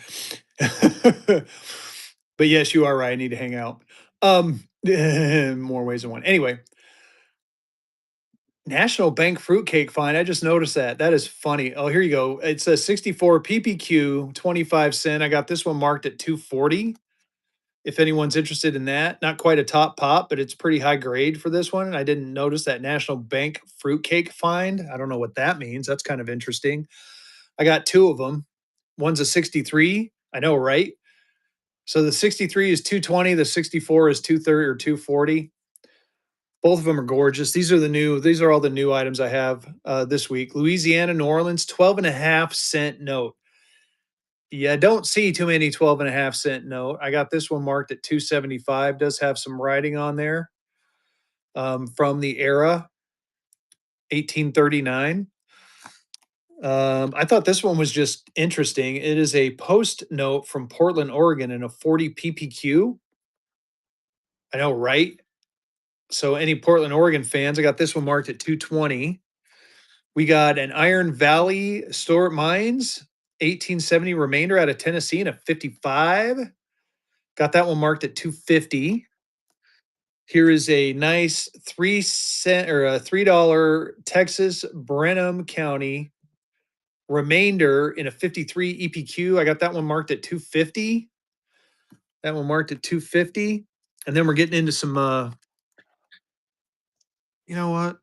But yes, you are right. I need to hang out. More ways than one. Anyway, National Bank fruitcake fine. I just noticed that. That is funny. Oh, here you go. It's a 64 PPQ, 25 cent. I got this one marked at 240. If anyone's interested in that, not quite a top pop, but it's pretty high grade for this one. I didn't notice that National Bank fruitcake find. I don't know what that means. That's kind of interesting. I got two of them. One's a 63. I know, right? So the 63 is 220, the 64 is 230 or 240. Both of them are gorgeous. These are all the new items I have this week. Louisiana, New Orleans, 12.5 cent note. Yeah, don't see too many 12.5 cent note. I got this one marked at 275. Does have some writing on there from the era 1839. I thought this one was just interesting. It is a post note from Portland, Oregon, in a 40 PPQ. I know, right? So, any Portland, Oregon fans, I got this one marked at 220. We got an Iron Valley Store Mines 1870 remainder out of Tennessee in a 55. Got that one marked at 250. Here is a nice 3 cent or a $3 Texas Brenham County remainder in a 53 EPQ. I got that one marked at 250. That one marked at 250. And then we're getting into some you know what?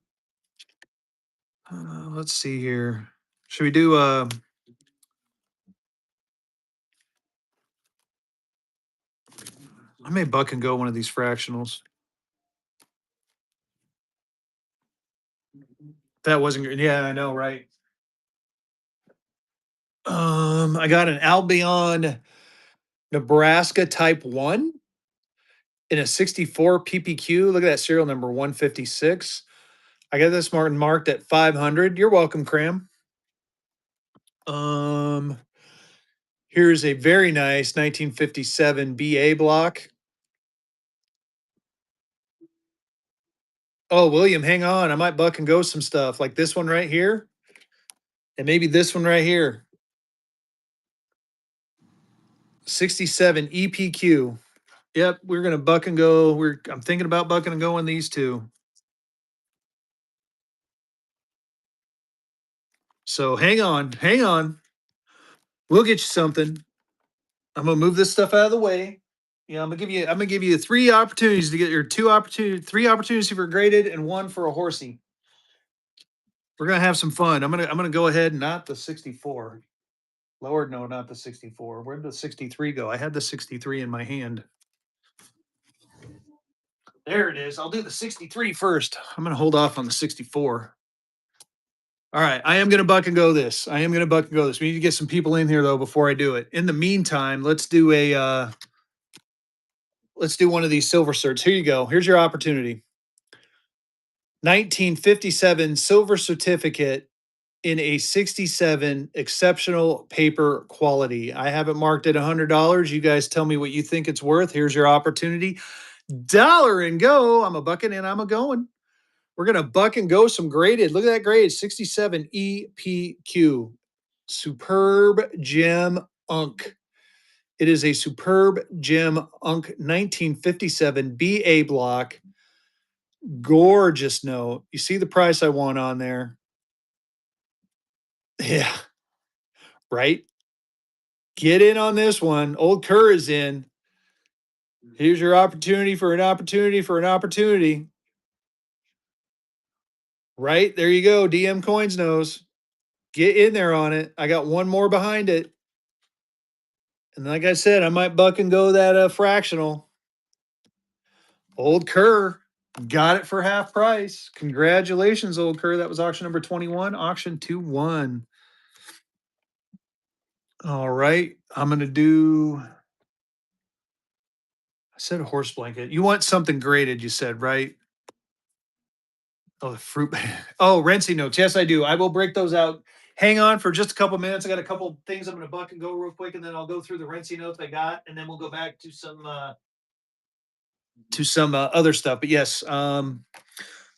Let's see here. Should we do I may buck and go one of these fractionals. That wasn't good. Yeah, I know, right? I got an Albion Nebraska Type 1 in a 64 PPQ. Look at that serial number 156. I got this marked at 500. You're welcome, Cram. Um, Here's a very nice 1957 BA block. Oh, William, hang on. I might buck and go some stuff like this one right here. And maybe this one right here, 67 EPQ. Yep, we're gonna buck and go. I'm thinking about bucking and going these two. So hang on, hang on. We'll get you something. I'm gonna move this stuff out of the way. Yeah, I'm gonna give you three opportunities to get your three opportunities for graded and one for a horsey. We're gonna have some fun. I'm gonna go ahead and not the 64. Lord, no, not the 64. Where did the 63 go? I had the 63 in my hand. There it is. I'll do the 63 first. I'm gonna hold off on the 64. All right, I am gonna buck and go this. I am gonna buck and go this. We need to get some people in here though before I do it. In the meantime, let's do one of these silver certs. Here you go. Here's your opportunity. 1957 silver certificate in a 67 exceptional paper quality. I have it marked at $100. You guys tell me what you think it's worth. Here's your opportunity. Dollar and go. I'm a bucking and I'm a going. We're going to buck and go some graded. Look at that grade, 67 EPQ. Superb gem unk. It is a superb gem unk 1957 BA block. Gorgeous note. You see the price I want on there? Yeah, right? Get in on this one. Old Kerr is in. Here's your opportunity for an opportunity for an opportunity. Right? There you go. DM Coins knows. Get in there on it. I got one more behind it. And like I said, I might buck and go that fractional. Old Kerr got it for half price. Congratulations, Old Kerr. That was auction number 21, auction 2-1. All right. I'm going to do, I said a horse blanket. You want something graded, you said, right? Oh, the fruit. Oh, Renzi notes. Yes, I do. I will break those out. Hang on for just a couple minutes. I got a couple things I'm going to buck and go real quick, and then I'll go through the Renzi notes I got, and then we'll go back to some other stuff. But yes, let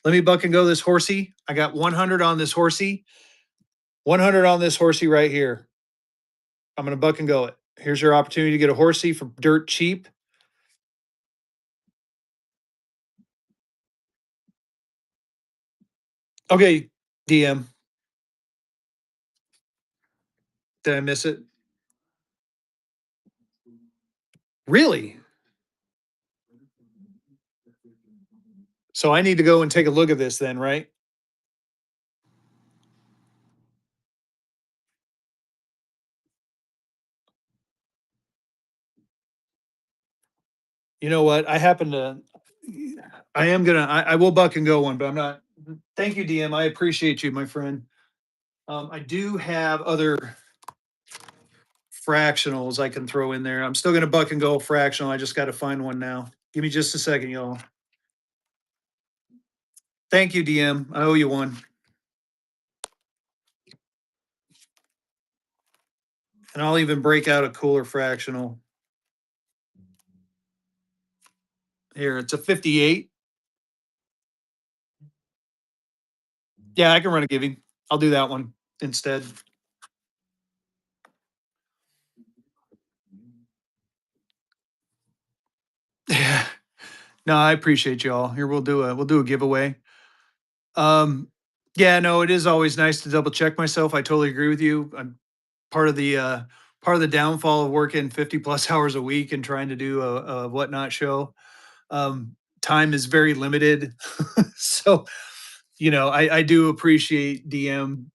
me buck and go this horsey. I got 100 on this horsey. 100 on this horsey right here. I'm going to buck and go it. Here's your opportunity to get a horsey for dirt cheap. Okay, DM. Did I miss it? Really? So I need to go and take a look at this then, right? You know what? I will buck and go one, but I'm not. Thank you, DM. I appreciate you, my friend. I do have other fractionals I can throw in there. I'm still going to buck and go fractional. I just got to find one now. Give me just a second, y'all. Thank you, DM. I owe you one. And I'll even break out a cooler fractional. Here, it's a 58. Yeah, I can run a giving. I'll do that one instead. Yeah. No, I appreciate y'all. Here we'll do a giveaway. Um yeah, no, it is always nice to double check myself. I totally agree with you. I'm part of the downfall of working 50 plus hours a week and trying to do a whatnot show. Time is very limited. So, I do appreciate DM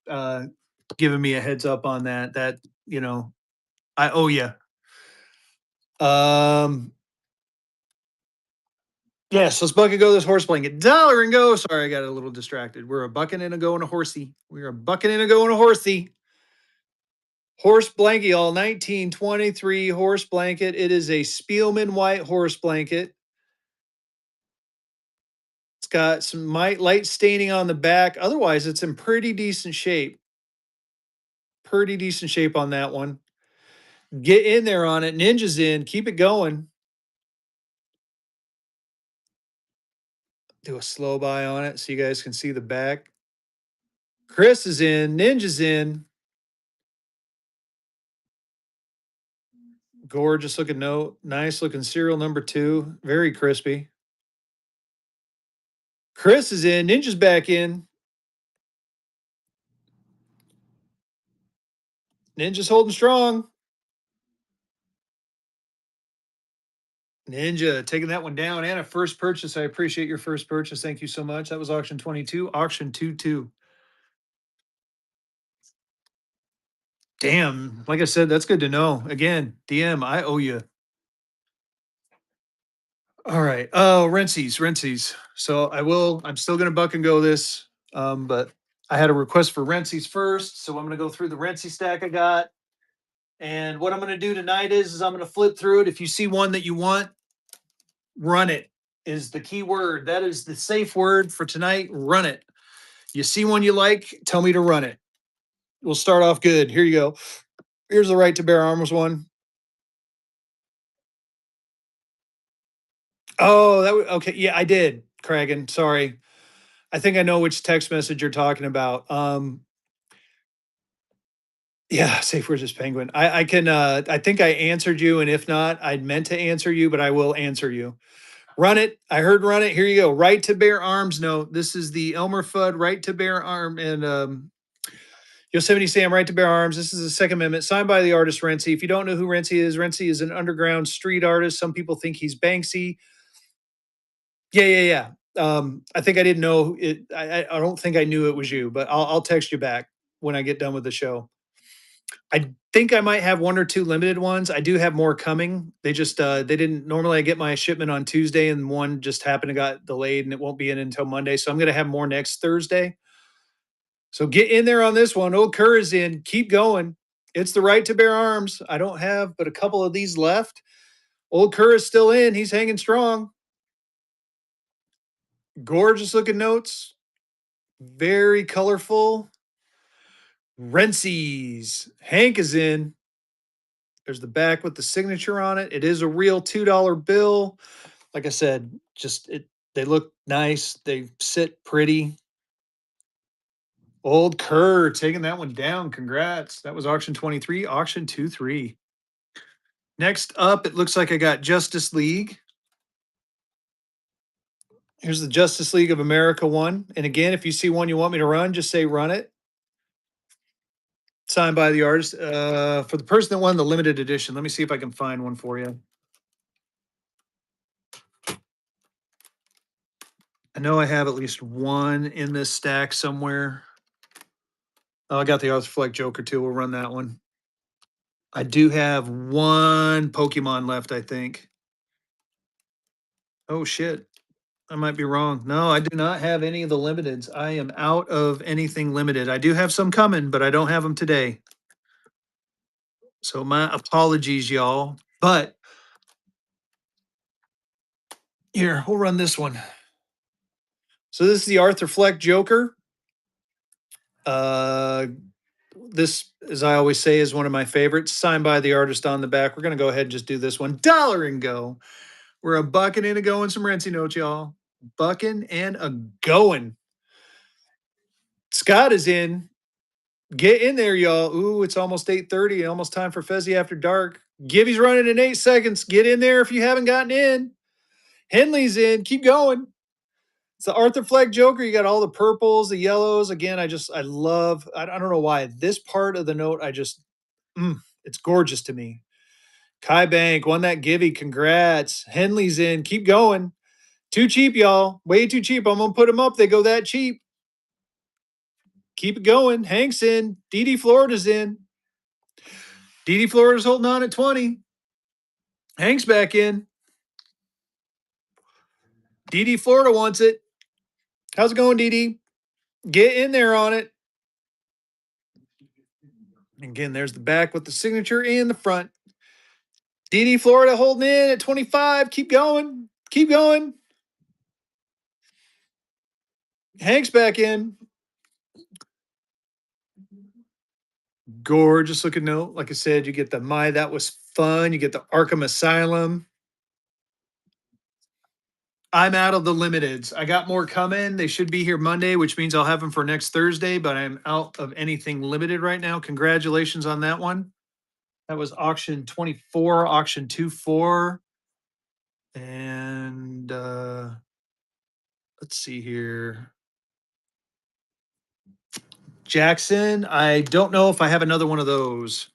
giving me a heads up on that. I owe you. Um, yes, let's buck and go this horse blanket. Dollar and go. Sorry, I got a little distracted. We're a bucking and a go and a horsey. We're a bucking and a go and a horsey. Horse blanket, y'all. 1923 horse blanket. It is a Spielman white horse blanket. It's got some light staining on the back. Otherwise, it's in pretty decent shape. Pretty decent shape on that one. Get in there on it. Ninja's in. Keep it going. Do a slow by on it so you guys can see the back. Chris is in. Ninja's in. Gorgeous looking note. Nice looking serial number two. Very crispy. Chris is in. Ninja's back in. Ninja's holding strong. Ninja taking that one down and a first purchase. I appreciate your first purchase. Thank you so much. That was auction 22, auction 22. Damn. Like I said, that's good to know. Again, DM, I owe you. All right. Oh, Rensies. So I'm still going to buck and go this. But I had a request for Rensies first. So I'm going to go through the Rensie stack I got. And what I'm going to do tonight is I'm going to flip through it. If you see one that you want, run it is the key word. That is the safe word for tonight. Run it. You see one you like, tell me to run it. We'll start off good. Here you go. Here's the right to bear arms one. Oh, okay. Yeah, I did, Kragan. Sorry. I think I know which text message you're talking about. Yeah, safe word is penguin. I can I think I answered you, and if not, I'd meant to answer you, but I will answer you. Run it. I heard run it. Here you go. Right to bear arms note. This is the Elmer Fudd right to bear arm and Yosemite Sam right to bear arms. This is the Second Amendment signed by the artist Rensie. If you don't know who Rensie is an underground street artist. Some people think he's Banksy. Yeah. I think I didn't know it. I don't think I knew it was you, but I'll text you back when I get done with the show. I think I might have one or two limited ones. I do have more coming. They just they didn't normally I get my shipment on Tuesday and one just happened to got delayed and it won't be in until Monday. So I'm gonna have more next Thursday. So get in there on this one. Old Kerr is in. Keep going. It's the right to bear arms. I don't have but a couple of these left. Old Kerr is still in. He's hanging strong. Gorgeous looking notes. Very colorful. Rensies. Hank is in. There's the back with the signature on it. It is a real $2 bill. Like I said, they look nice. They sit pretty. Old Kerr taking that one down. Congrats. That was auction 23, auction 23. Next up, it looks like I got Justice League. Here's the Justice League of America one. And again, if you see one you want me to run, just say run it. Signed by the artist. For the person that won the limited edition, let me see if I can find one for you. I know I have at least one in this stack somewhere. Oh, I got the Arthur Fleck Joker too. We'll run that one. I do have one Pokemon left, I think. Oh shit. I might be wrong. No, I do not have any of the limiteds. I am out of anything limited. I do have some coming, but I don't have them today. So my apologies, y'all. But here, we'll run this one. So this is the Arthur Fleck Joker. This, as I always say, is one of my favorites. Signed by the artist on the back. We're gonna go ahead and just do this one. $1 and go. We're a bucking and a going some Rensie notes, y'all. Bucking and a going. Scott is in. Get in there, y'all. Ooh, it's almost 8:30. Almost time for Fezzy After Dark. Gibby's running in 8 seconds. Get in there if you haven't gotten in. Henley's in. Keep going. It's the Arthur Fleck Joker. You got all the purples, the yellows. Again, I love, I don't know why. This part of the note, it's gorgeous to me. Kai Bank won that Gibby. Congrats. Henley's in. Keep going. Too cheap, y'all. Way too cheap. I'm going to put them up. They go that cheap. Keep it going. Hank's in. DD Florida's in. DD Florida's holding on at 20. Hank's back in. DD Florida wants it. How's it going, DD? Get in there on it. Again, there's the back with the signature and the front. DD Florida holding in at 25. Keep going. Keep going. Hank's back in. Gorgeous looking note. Like I said, you get the My That Was Fun. You get the Arkham Asylum. I'm out of the limiteds. I got more coming. They should be here Monday, which means I'll have them for next Thursday, but I'm out of anything limited right now. Congratulations on that one. That was auction 24, auction 24. And let's see here. Jackson, I don't know if I have another one of those.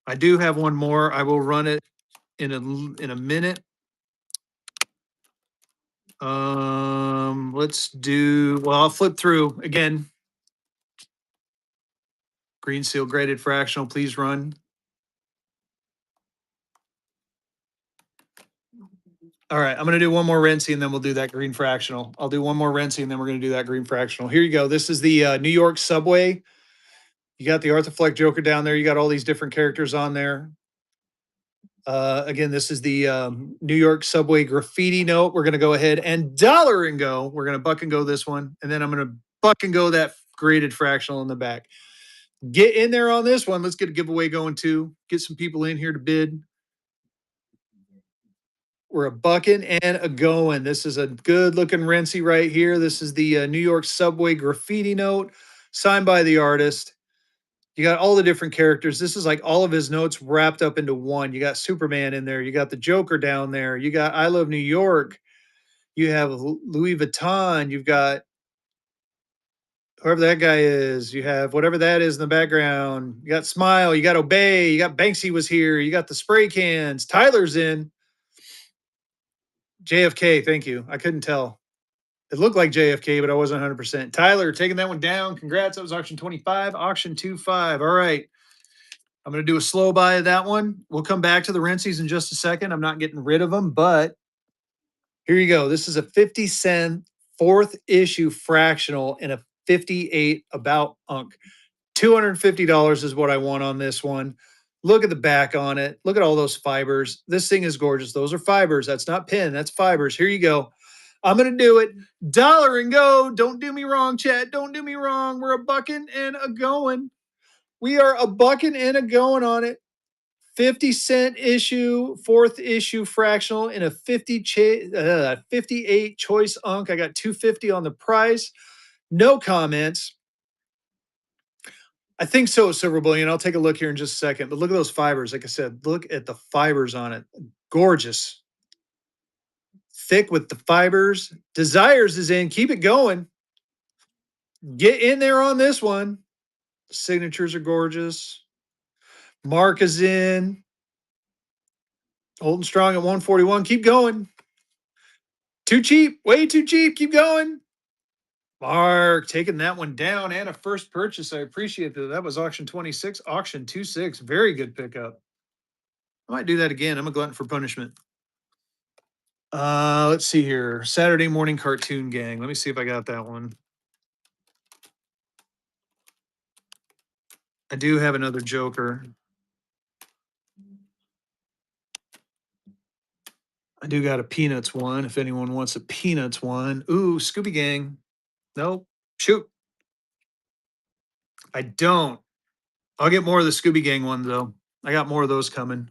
I do have one more. I will run it in a minute. Let's do, well, I'll flip through again. Green seal graded fractional, please run. All right, I'm going to do one more Renzi and then we'll do that green fractional. I'll do one more Renzi and then we're going to do that green fractional. Here you go. This is the New York subway. You got the Arthafleck Joker down there. You got all these different characters on there. Again, this is the New York subway graffiti note. We're going to go ahead and dollar and go. We're going to buck and go this one. And then I'm going to buck and go that graded fractional in the back. Get in there on this one. Let's get a giveaway going too. Get some people in here to bid. We're a bucking and a going. This is a good looking Renzi right here. This is the New York subway graffiti note signed by the artist. You got all the different characters. This is like all of his notes wrapped up into one. You got Superman in there. You got the Joker down there. You got I Love New York. You have Louis Vuitton. You've got whoever that guy is. You have whatever that is in the background. You got Smile. You got Obey. You got Banksy was here. You got the spray cans. Tyler's in. JFK, thank you. I couldn't tell. It looked like JFK, but I wasn't 100%. Tyler, taking that one down. Congrats. That was auction 25, auction 25. All right. I'm going to do a slow buy of that one. We'll come back to the Renzies in just a second. I'm not getting rid of them, but here you go. This is a 50-cent fourth issue fractional in a 58 about Unk. $250 is what I want on this one. Look at the back on it. Look at all those fibers. This thing is gorgeous. Those are fibers. That's not pin. That's fibers. Here you go. I'm going to do it. Dollar and go. Don't do me wrong, Chad. Don't do me wrong. We're a bucking and a going. We are a bucking and a going on it. 50-cent issue, fourth issue fractional in a 58 choice Unk. I got 250 on the price. No comments. I think so, Silver Bullion. I'll take a look here in just a second. But look at those fibers. Like I said, look at the fibers on it. Gorgeous. Thick with the fibers. Desires is in. Keep it going. Get in there on this one. Signatures are gorgeous. Mark is in. Holding strong at 141. Keep going. Too cheap. Way too cheap. Keep going. Mark taking that one down and a first purchase. I appreciate that. That was auction 26, auction 26. Very good pickup. I might do that again. I'm a glutton for punishment. Let's see here. Saturday morning cartoon gang. Let me see if I got that one. I do have another Joker. I do got a Peanuts one. If anyone wants a Peanuts one. Ooh, Scooby Gang. Nope. Shoot. I don't. I'll get more of the Scooby Gang one though. I got more of those coming.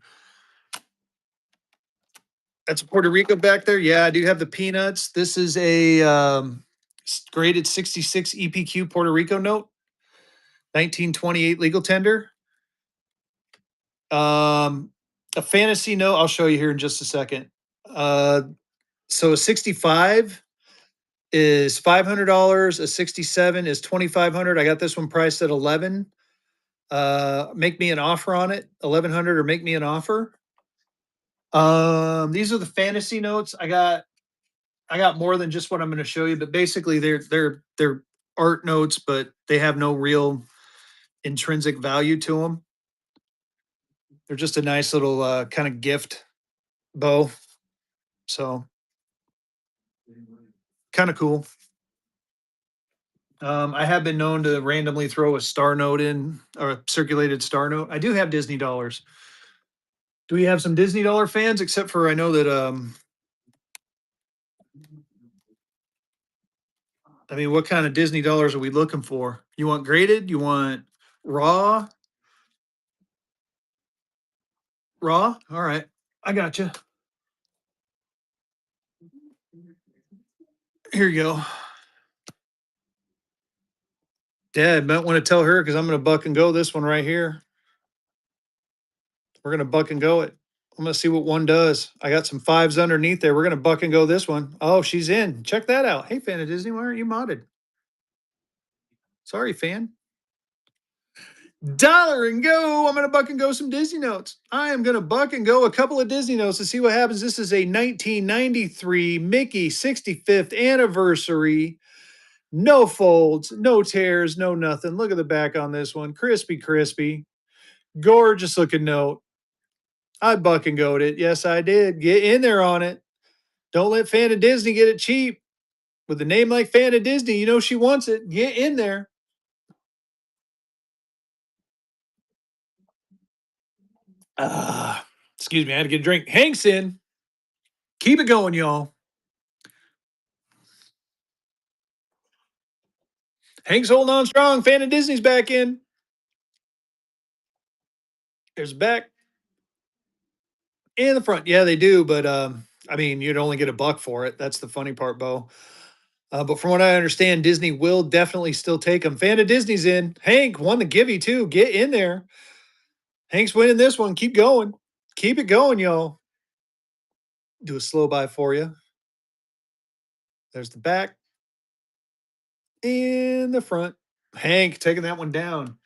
That's Puerto Rico back there. Yeah, I do have the Peanuts. This is a graded 66 EPQ Puerto Rico note, 1928 legal tender. A fantasy note. I'll show you here in just a second. So a 65 is $500. A 67 is $2,500. I got this one priced at 11. Make me an offer on it, 1,100, or make me an offer. These are the fantasy notes. I got more than just what I'm going to show you, but basically they're art notes, but they have no real intrinsic value to them. They're just a nice little kind of gift bow. So kind of cool. I have been known to randomly throw a star note in or a circulated star note. I do have Disney dollars. Do we have some Disney dollar fans? Except for I know that I mean, what kind of Disney dollars are we looking for? You want graded? You want raw? Raw? All right. I got you. Here you go. Dad, might want to tell her because I'm going to buck and go this one right here. We're gonna buck and go it. I'm gonna see what one does. I got some fives underneath there. We're gonna buck and go this one. Oh, she's in. Check that out. Hey, fan of Disney, why aren't you modded? Sorry, fan. Dollar and go. I'm gonna buck and go some Disney notes. I am gonna buck and go a couple of Disney notes to see what happens. This is a 1993 Mickey 65th anniversary. No folds, no tears, no nothing. Look at the back on this one. Crispy, crispy. Gorgeous looking note. I buck and goed it. Yes, I did. Get in there on it. Don't let Fan of Disney get it cheap. With a name like Fan of Disney, you know she wants it. Get in there. Excuse me, I had to get a drink. Hank's in. Keep it going, y'all. Hank's holding on strong. Fan of Disney's back in. There's back in the front. Yeah, they do, but I mean, you'd only get a buck for it. That's the funny part, Bo. But from what I understand, Disney will definitely still take him. Fan of Disney's in. Hank won the givey too. Get in there. Hank's winning this one. Keep going. Keep it going, y'all. Do a slow buy for you. There's the back and the front. Hank taking that one down.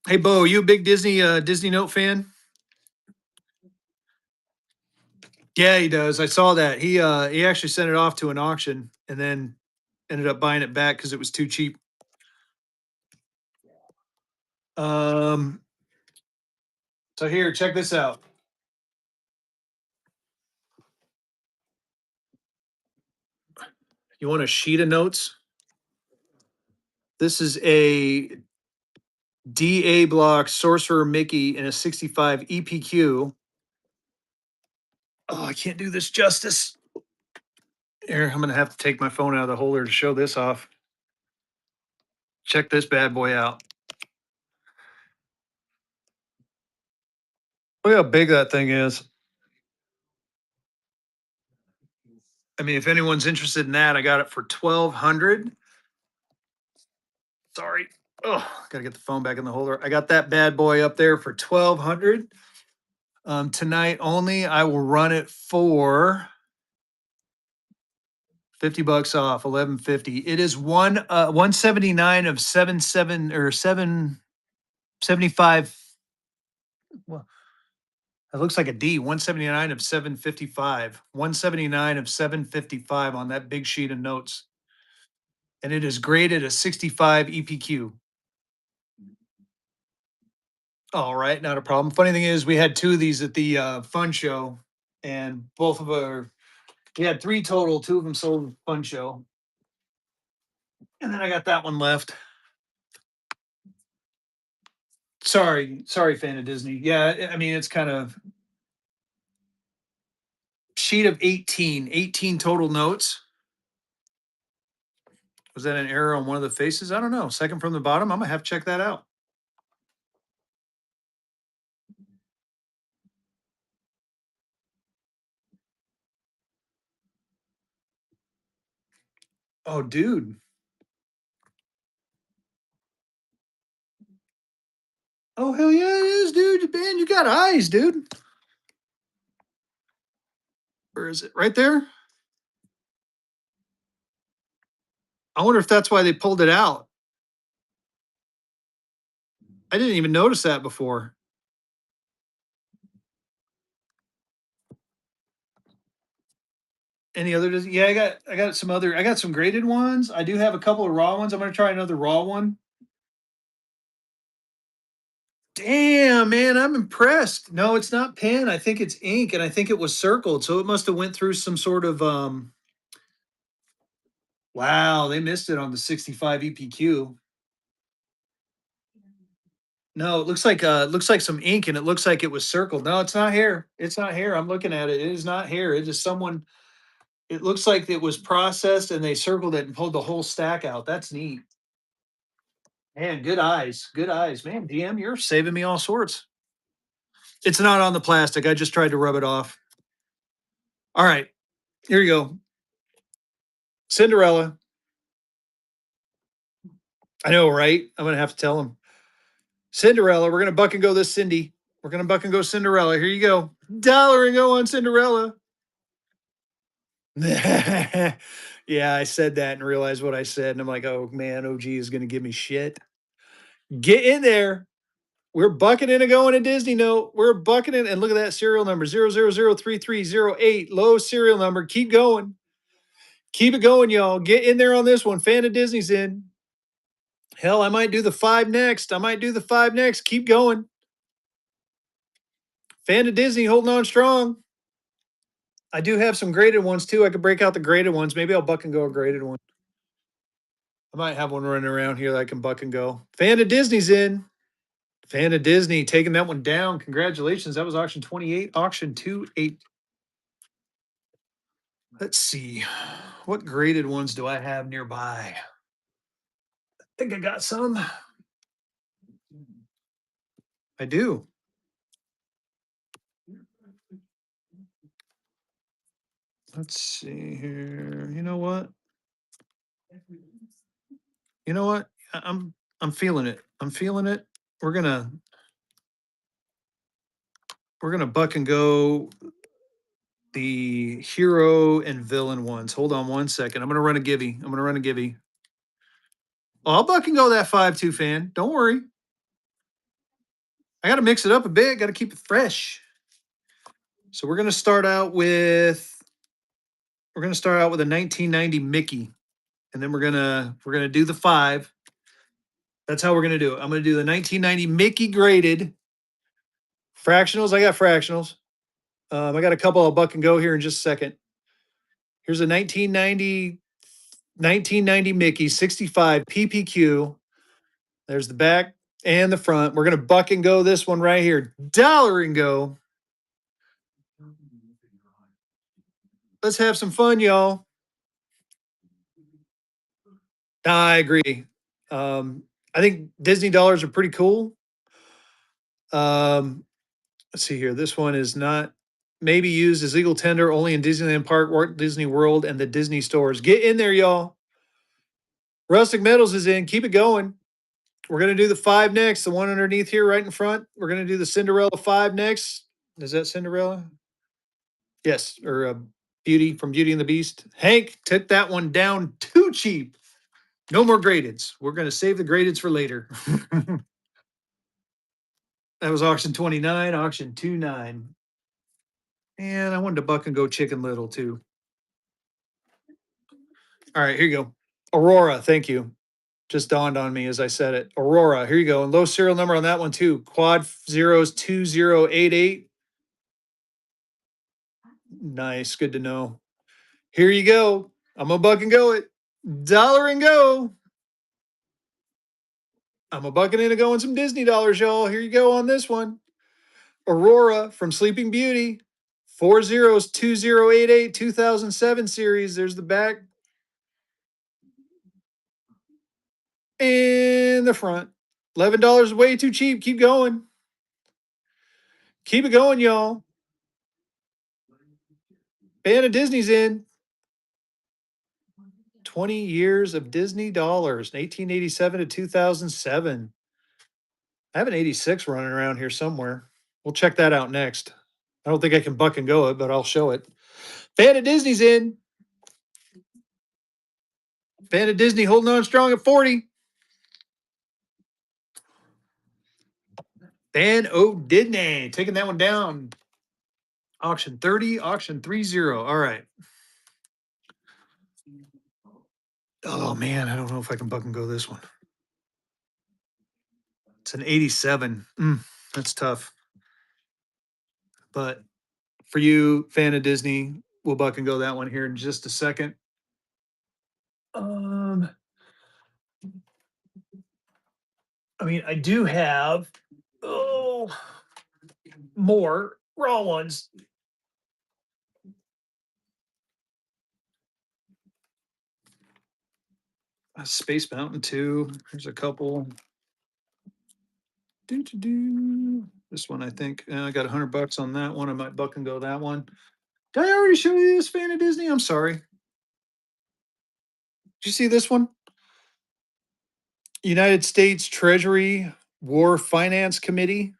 Hey, Bo, you a big Disney Note fan? Yeah, he does. I saw that. He actually sent it off to an auction and then ended up buying it back because it was too cheap. Um, so here, check this out. You want a sheet of notes? This is a DA block Sorcerer Mickey in a 65 EPQ. Oh, I can't do this justice. Here, I'm gonna have to take my phone out of the holder to show this off. Check this bad boy out. Look how big that thing is. I mean, if anyone's interested in that, I got it for 1,200. Sorry. Oh, gotta get the phone back in the holder. I got that bad boy up there for 1,200. Tonight only, I will run it for 50 bucks off, 1150. It is 179 of 77 or 775. Well, it looks like a D. 179 of 755. 179 of 755 on that big sheet of notes. And it is graded a 65 EPQ. All right, not a problem. Funny thing is, we had two of these at the fun show, and both of our we had three total. Two of them sold at the fun show, and then I got that one left. Sorry, fan of Disney. Yeah, I mean it's kind of sheet of 18 total notes. Was that an error on one of the faces? I don't know. Second from the bottom. I'm gonna have to check that out. Oh, dude. Oh hell yeah, it is, dude. Man, you got eyes, dude. Where is it? Right there. I wonder if that's why they pulled it out. I didn't even notice that before. Any other? Yeah, I got some graded ones. I do have a couple of raw ones. I'm gonna try another raw one. Damn, man, I'm impressed. No, it's not pen. I think it's ink, and I think it was circled. So it must have went through some sort of Wow, they missed it on the 65 EPQ. No, it looks like some ink, and it looks like it was circled. No, it's not here. It's not here. I'm looking at it. It is not here. It is someone. It looks like it was processed, and they circled it and pulled the whole stack out. That's neat. Man, good eyes. Good eyes. Man, DM, you're saving me all sorts. It's not on the plastic. I just tried to rub it off. All right, here you go. Cinderella. I know, right? I'm gonna have to tell him. Cinderella, we're gonna buck and go this Cindy. We're gonna buck and go Cinderella. Here you go. Dollar and go on Cinderella. Yeah, I said that and realized what I said, and I'm like, oh man, OG is gonna give me shit. Get in there. We're bucking in and going to Disney note. We're bucking in, and look at that serial number 00033008. Low serial number. Keep going. Keep it going, y'all. Get in there on this one. Fan of Disney's in. Hell, I might do the five next. I might do the five next. Keep going. Fan of Disney holding on strong. I do have some graded ones too. I could break out the graded ones. Maybe I'll buck and go a graded one. I might have one running around here that I can buck and go. Fan of Disney's in. Fan of Disney taking that one down. Congratulations. That was auction 28, auction 28. Let's see. What graded ones do I have nearby? I think I got some. I do. Let's see here. You know what? You know what? I'm feeling it. I'm feeling it. We're gonna we're gonna buck and go the hero and villain ones. Hold on one second. I'm gonna run a givey. I'm gonna run a givey. Oh, I'll buck and go that 5-2 fan. Don't worry. I gotta mix it up a bit, gotta keep it fresh. So we're gonna start out with a 1990 Mickey, and then we're gonna do the five. That's how we're gonna do it. I'm gonna do the 1990 Mickey graded fractionals. I got fractionals. I got a couple I'll buck and go here in just a second. Here's a 1990 Mickey 65 PPQ. There's the back and the front. We're gonna buck and go this one right here. Dollar and go. Let's have some fun, y'all. I agree. I think Disney dollars are pretty cool. Um, let's see here. This one is not maybe used as legal tender only in Disneyland Park, Walt Disney World, and the Disney stores. Get in there, y'all. Rustic Metals is in. Keep it going. We're gonna do the five next. The one underneath here, right in front. We're gonna do the Cinderella five next. Is that Cinderella? Yes, or Beauty from Beauty and the Beast. Hank took that one down too cheap. No more gradeds. We're gonna save the gradeds for later. That was auction 29, auction 29. And I wanted to buck and go Chicken Little too. All right, here you go. Aurora, thank you. Just dawned on me as I said it. Aurora, here you go. And low serial number on that one too. Quad zeros 2088. Nice, good to know. Here you go. I'm gonna buck and go it. Dollar and go. I'm a bucking in and going some Disney dollars, y'all. Here you go on this one. Aurora from Sleeping Beauty. 402088 2007 series. There's the back and the front. $11 is way too cheap. Keep going. Keep it going, y'all. Fan of Disney's in. 20 years of Disney dollars, 1887 to 2007. I have an 86 running around here somewhere. We'll check that out next. I don't think I can buck and go it, but I'll show it. Fan of Disney's in. Fan of Disney holding on strong at 40. Fan of Disney taking that one down. Auction 30, auction 30. All right. Oh man, I don't know if I can buck and go this one. It's an 87. That's tough. But for you, fan of Disney, we'll buck and go that one here in just a second. Um, I mean, I do have more raw ones. Space Mountain 2. There's a couple. This one, I think. I got $100 on that one. I might buck and go that one. Did I already show you this fan of Disney? I'm sorry. Did you see this one? United States Treasury War Finance Committee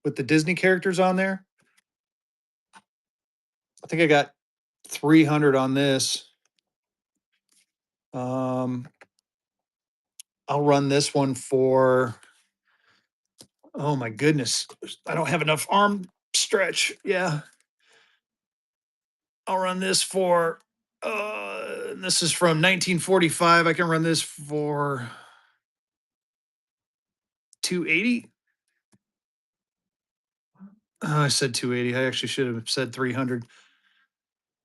with the Disney characters on there. I think I got 300 on this. Um, I'll run this one for, oh my goodness. I don't have enough arm stretch. Yeah. I'll run this for, this is from 1945. I can run this for 280. I said 280. I actually should have said 300.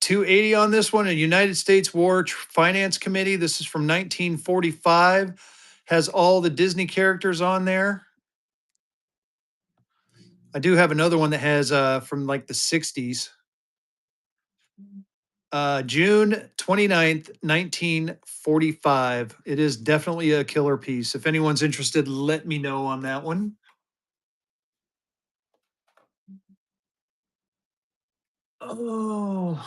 280 on this one. A United States War Finance Committee. This is from 1945. Has all the Disney characters on there. I do have another one that has from like the 60s. June 29th, 1945. It is definitely a killer piece. If anyone's interested, let me know on that one. Oh,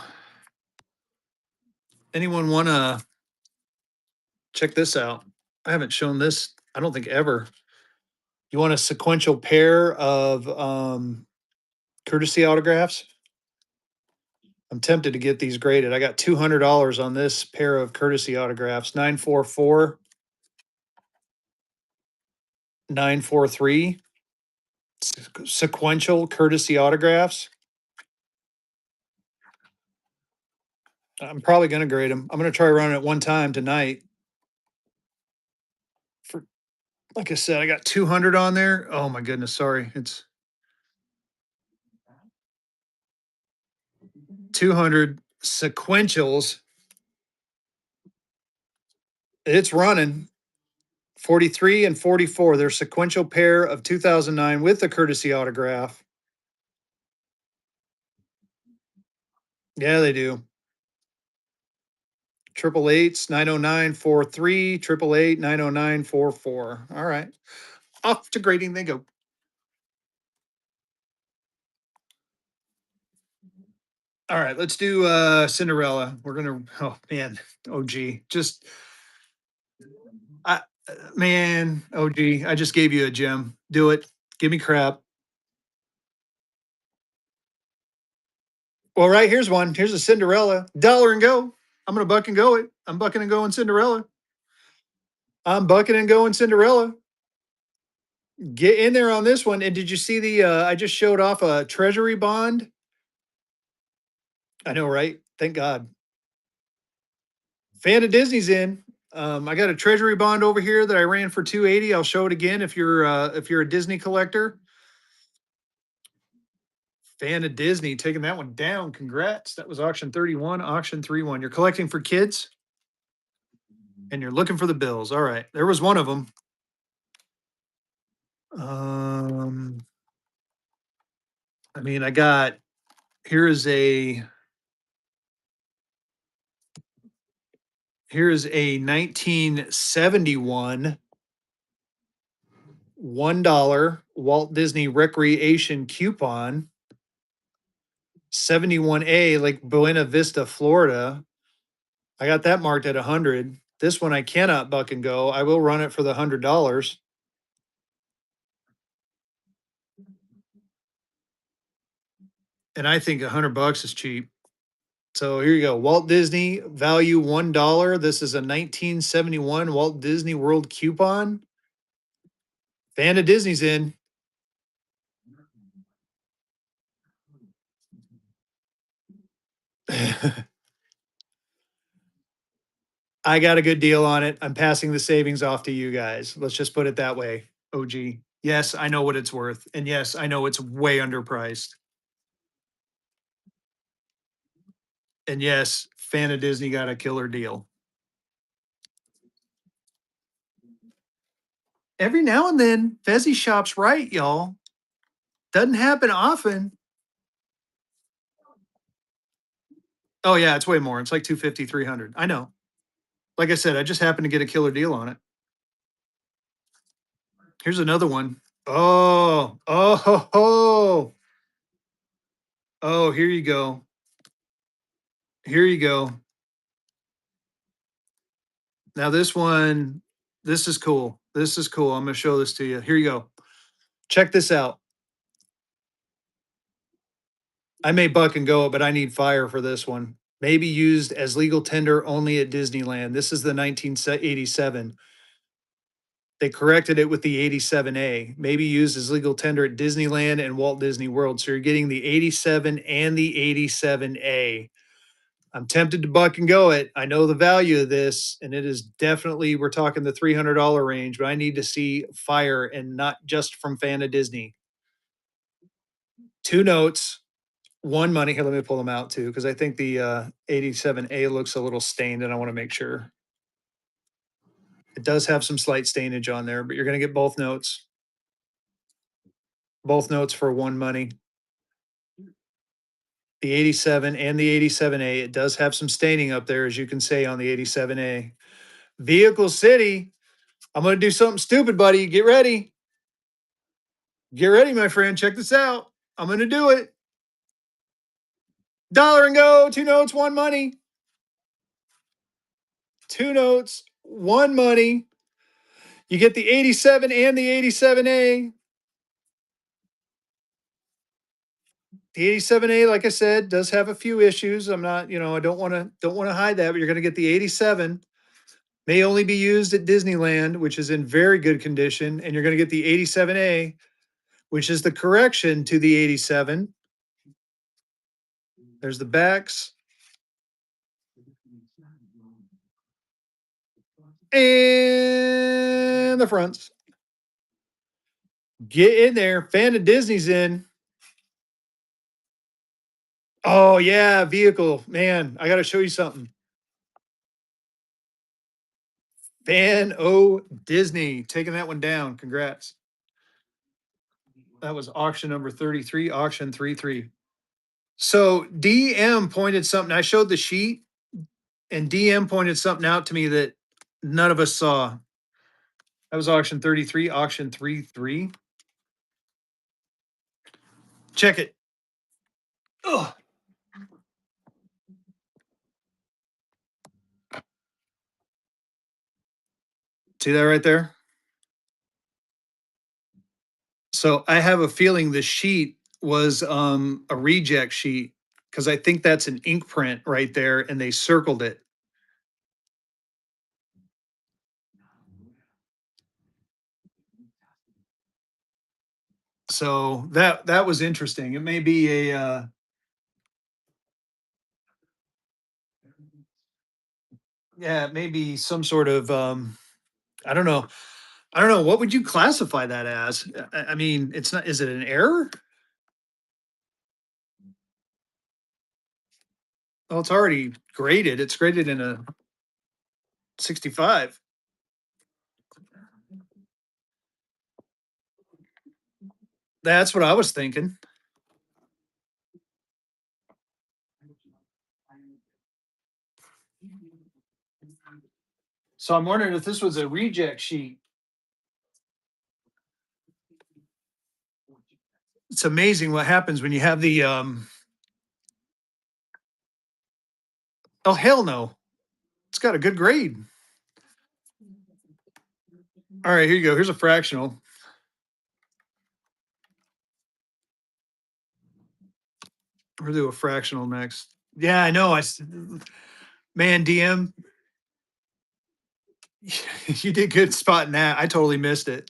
anyone want to check this out? I haven't shown this, I don't think ever. You want a sequential pair of courtesy autographs? I'm tempted to get these graded. I got $200 on this pair of courtesy autographs. 944, 943. Sequential courtesy autographs. I'm probably going to grade them. I'm going to try running it one time tonight. For, like I said, I got 200 on there. Oh my goodness, sorry. It's 200 sequentials. It's running 43 and 44. They're sequential pair of 2009 with the courtesy autograph. Yeah, they do. 888s 90943, 888 90944. All right. Off to grading they go. All right, let's do Cinderella. We're gonna, oh man, OG. Just I man, OG, I just gave you a gem. Do it. Give me crap. Well, right, here's one. Here's a Cinderella. Dollar and go. I'm gonna buck and go it. I'm bucking and going Cinderella. I'm bucking and going Cinderella. Get in there on this one. And did you see the I just showed off a treasury bond? I know, right? Thank God. Fan of Disney's in. I got a treasury bond over here that I ran for 280. I'll show it again if you're a Disney collector. Fan of Disney taking that one down. Congrats. That was auction 31, auction 31. You're collecting for kids and you're looking for the bills. All right. There was one of them. Um I mean, I got here is a here's a 1971 $1 Walt Disney Recreation coupon, 71A, like Buena Vista, Florida. I got that marked at 100. This one I cannot buck and go. I will run it for the $100. And I think $100 is cheap. So here you go. Walt Disney value $1. This is a 1971 Walt Disney World coupon. Fan of Disney's in. I got a good deal on it. I'm passing the savings off to you guys. Let's just put it that way. OG. Yes, I know what it's worth. And yes, I know it's way underpriced. And yes, fan of Disney got a killer deal. Every now and then, Fezzy shops right, y'all. Doesn't happen often. Oh yeah, it's way more. It's like 250, 300. I know. Like I said, I just happened to get a killer deal on it. Here's another one. Oh, oh, ho, ho. Oh, here you go. Here you go. Now this one, this is cool. This is cool. I'm going to show this to you. Here you go. Check this out. I may buck and go, but I need fire for this one. Maybe used as legal tender only at Disneyland. This is the 1987. They corrected it with the 87A. Maybe used as legal tender at Disneyland and Walt Disney World. So you're getting the 87 and the 87A. I'm tempted to buck and go it. I know the value of this, and it is definitely, we're talking the $300 range, but I need to see fire and not just from Fan of Disney. Two notes, one money. Here, let me pull them out too, because I think the 87A looks a little stained, and I want to make sure. It does have some slight stainage on there, but you're going to get both notes. Both notes for one money. The 87 and the 87A. It does have some staining up there, as you can say on the 87A. Vehicle City. I'm going to do something stupid, buddy. Get ready. Get ready, my friend. Check this out. I'm going to do it. Dollar and go. Two notes, one money. Two notes, one money. You get the 87 and the 87A. The 87A, like I said, does have a few issues. I'm not, I don't want to hide that, but you're going to get the 87. May only be used at Disneyland, which is in very good condition, and you're going to get the 87A, which is the correction to the 87. There's the backs. And the fronts. Get in there. Fan of Disney's in. Oh, yeah. Vehicle. Man, I got to show you something. Fan O Disney. Taking that one down. Congrats. That was auction number 33, auction 33. So DM pointed something. I showed the sheet, and DM pointed something out to me that none of us saw. That was auction 33, auction 33. Check it. Ugh. See that right there? So I have a feeling the sheet was a reject sheet, because I think that's an ink print right there, and they circled it. So that was interesting. It may be a yeah, it may be some sort of I don't know. I don't know. What would you classify that as? I mean, it's not. Is it an error? Well, it's already graded. It's graded in a 65. That's what I was thinking. So I'm wondering if this was a reject sheet. It's amazing what happens when you have the oh, hell no. It's got a good grade. All right, here you go. Here's a fractional. We'll do a fractional next. Yeah, I know. Man, DM, you did good spotting that. I totally missed it.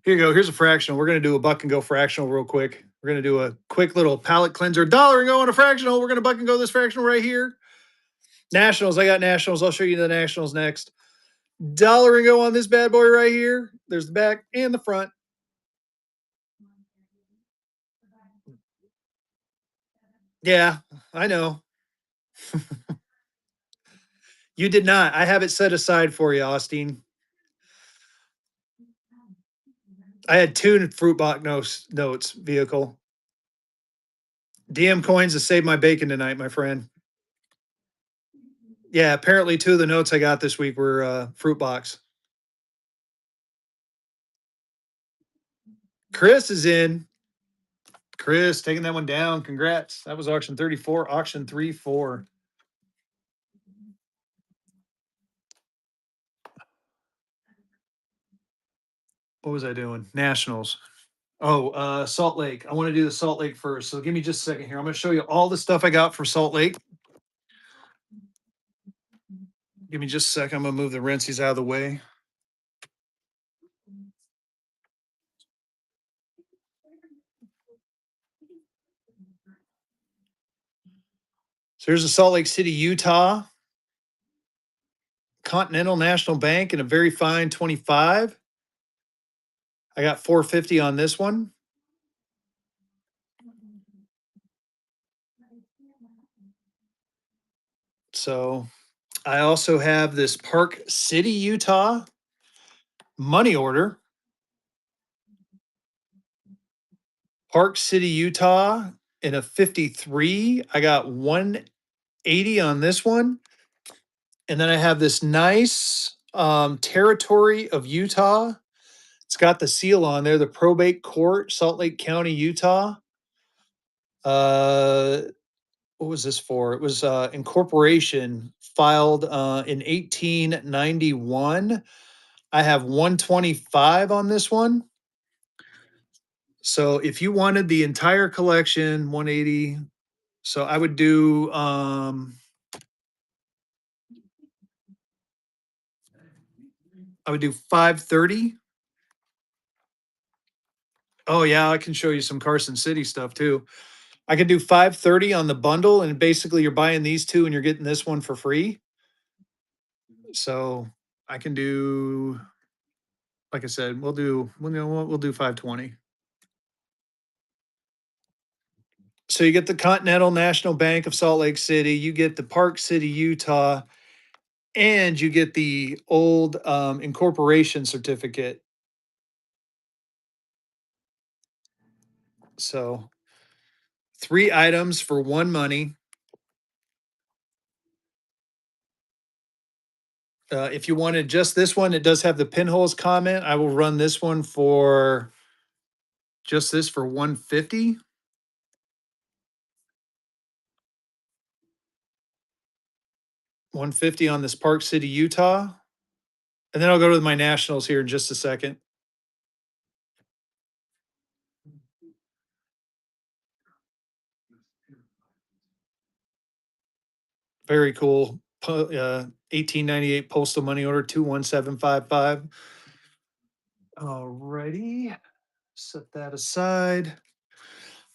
Here you go. Here's a fractional. We're going to do a buck and go fractional real quick. We're going to do a quick little palate cleanser. Dollar and go on a fractional. We're going to buck and go this fractional right here. Nationals. I got nationals. I'll show you the nationals next. Dollar and go on this bad boy right here. There's the back and the front. Yeah, I know. You did not. I have it set aside for you, Austin. I had two fruit box notes vehicle. DM coins to save my bacon tonight, my friend. Yeah, apparently two of the notes I got this week were fruit box. Chris is in. Chris taking that one down. Congrats. That was auction 34, auction 3-4. What was I doing? Nationals. Oh, Salt Lake. I want to do the Salt Lake first. So give me just a second here. I'm going to show you all the stuff I got for Salt Lake. Give me just a second. I'm going to move the rinsies out of the way. So here's the Salt Lake City, Utah Continental National Bank in a very fine 25. I got 450 on this one. So I also have this Park City, Utah money order. Park City, Utah in a 53. I got 180 on this one. And then I have this nice territory of Utah. It's got the seal on there, the probate court, Salt Lake County, Utah. Uh, what was this for? It was incorporation filed in 1891. I have 125 on this one. So if you wanted the entire collection, 180. So I would do 530. Oh yeah, I can show you some Carson City stuff too. I could do 530 on the bundle, and basically you're buying these two and you're getting this one for free. So I can do, like I said, we'll do 520. So you get the Continental National Bank of Salt Lake City, you get the Park City, Utah, and you get the old incorporation certificate. So 3 items for one money. If you wanted just this one, it does have the pinholes comment. I will run this one for just this for 150. 150 on this Park City, Utah. And then I'll go to my nationals here in just a second. Very cool. 1898 postal money order 21755. All righty. Set that aside.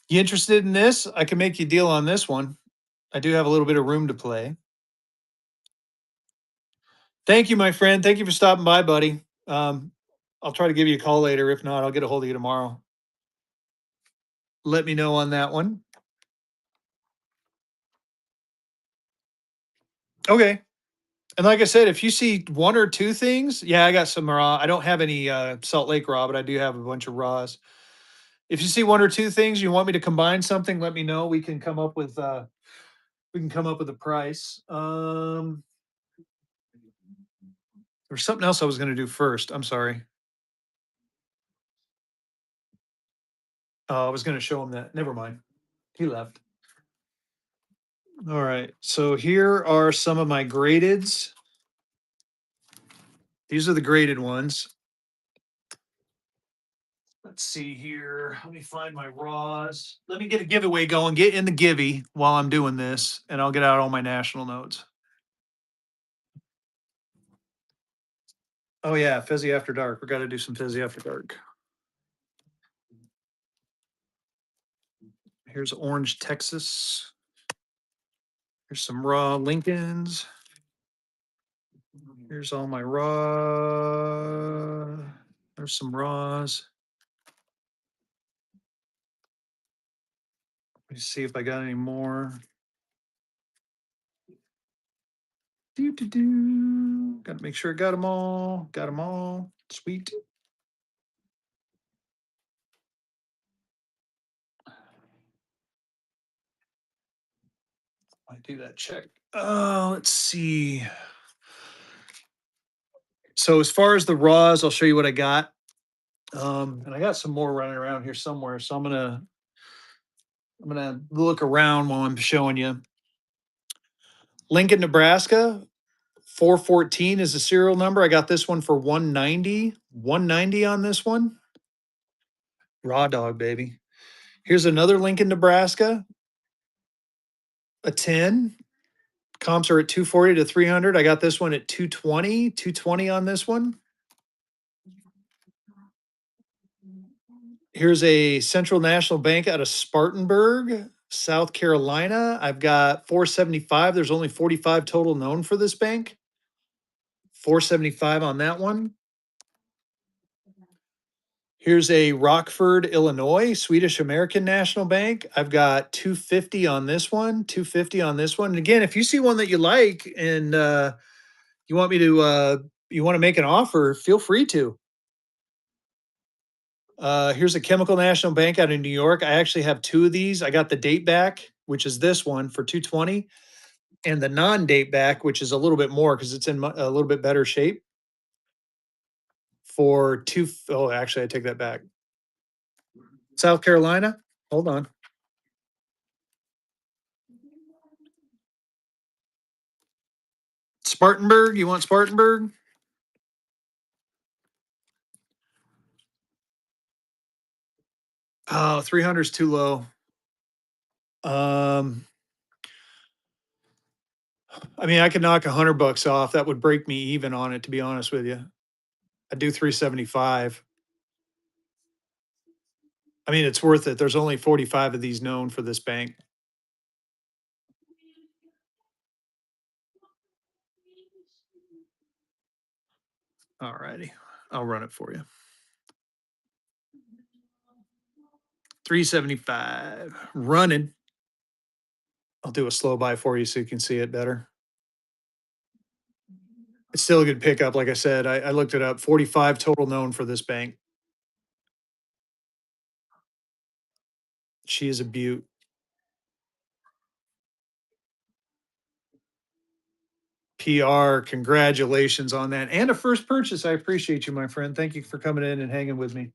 You interested in this? I can make you a deal on this one. I do have a little bit of room to play. Thank you, my friend. Thank you for stopping by, buddy. I'll try to give you a call later. If not, I'll get a hold of you tomorrow. Let me know on that one. Okay. And like I said, if you see one or two things, yeah, I got some raw. I don't have any Salt Lake raw, but I do have a bunch of raws. If you see one or two things you want me to combine something, let me know. We can come up with a price. There's something else I was going to do first. I'm sorry. I was going to show him that. Never mind. He left. All right. So here are some of my gradeds. These are the graded ones. Let's see here. Let me find my raws. Let me get a giveaway going. Get in the givey while I'm doing this, and I'll get out all my national notes. Oh yeah, Fezzy After Dark. We got to do some Fezzy After Dark. Here's Orange, Texas. Here's some raw Lincolns. Here's all my raw. There's some raws. Let me see if I got any more. Got to make sure I got them all. Got them all. Sweet. I do that check. Let's see. So as far as the raws, I'll show you what I got. And I got some more running around here somewhere. So I'm gonna look around while I'm showing you. Lincoln, Nebraska, 414 is the serial number. I got this one for 190. 190 on this one. Raw dog, baby. Here's another Lincoln, Nebraska, a 10. Comps are at 240 to 300. I got this one at 220, 220 on this one. Here's a Central National Bank out of Spartanburg, South Carolina. I've got 475. There's only 45 total known for this bank. 475 on that one. Here's a Rockford, Illinois, Swedish American National Bank. I've got 250 on this one, 250 on this one. And again, if you see one that you like and you want me to you want to make an offer, feel free to. Here's a Chemical National Bank out of New York. I actually have two of these. I got the date back, which is this one for 220, and the non-date back, which is a little bit more because it's in a little bit better shape for two. Oh, actually, I take that back. South Carolina. Hold on. Spartanburg. You want Spartanburg? Oh, 300 is too low. Um, I mean, I could knock $100 off. That would break me even on it, to be honest with you. I do 375. I mean, it's worth it. There's only 45 of these known for this bank. All righty. I'll run it for you. 375. Running. I'll do a slow buy for you so you can see it better. It's still a good pickup. Like I said, I looked it up. 45 total known for this bank. She is a beaut. PR, congratulations on that. And a first purchase. I appreciate you, my friend. Thank you for coming in and hanging with me.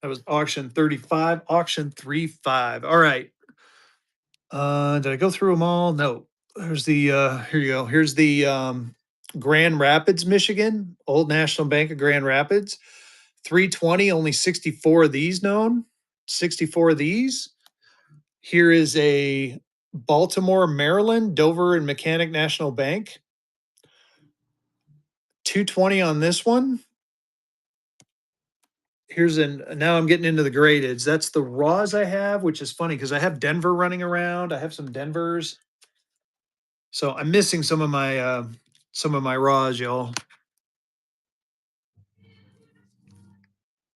That was auction 35, auction 35. All right. Did I go through them all? No. There's the here you go. Here's the Grand Rapids, Michigan, Old National Bank of Grand Rapids. 320, only 64 of these known. 64 of these. Here is a Baltimore, Maryland, Dover and Mechanic National Bank. 220 on this one. Here's an now I'm getting into the gradeds. That's the raws I have, which is funny because I have Denver running around. I have some Denvers. So I'm missing some of my raws, y'all.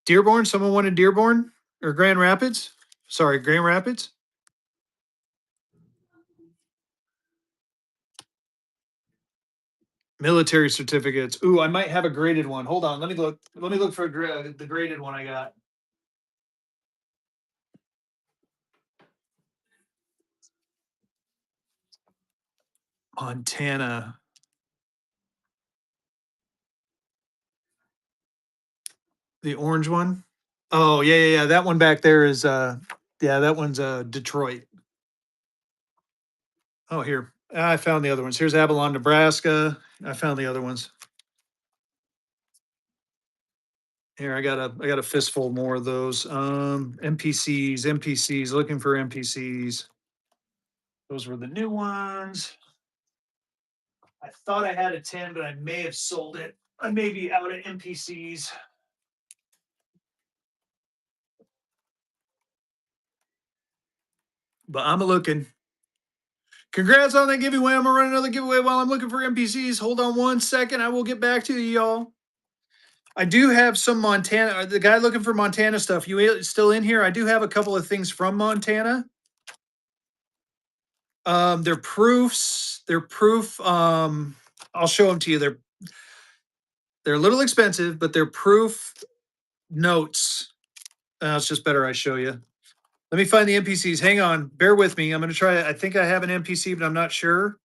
Dearborn, someone wanted Dearborn or Grand Rapids? Sorry, Grand Rapids. Military certificates. Ooh, I might have a graded one. Hold on, let me look. Let me look for the graded one I got. Montana. The orange one. Oh, yeah, yeah, yeah. That one back there is yeah, that one's Detroit. Oh, here. I found the other ones. Here's Avalon, Nebraska. I found the other ones. Here, I got a fistful more of those. NPCs, looking for NPCs. Those were the new ones. I thought I had a 10, but I may have sold it. I may be out of NPCs. But I'm a looking. Congrats on that giveaway. I'm gonna run another giveaway while I'm looking for NPCs. Hold on one second. I will get back to you, y'all. I do have some Montana. The guy looking for Montana stuff. You still in here? I do have a couple of things from Montana. They're proofs. They're proof. I'll show them to you. They're a little expensive, but they're proof notes. It's just better I show you. Let me find the NPCs. Hang on. Bear with me. I'm going to try. I think I have an NPC, but I'm not sure.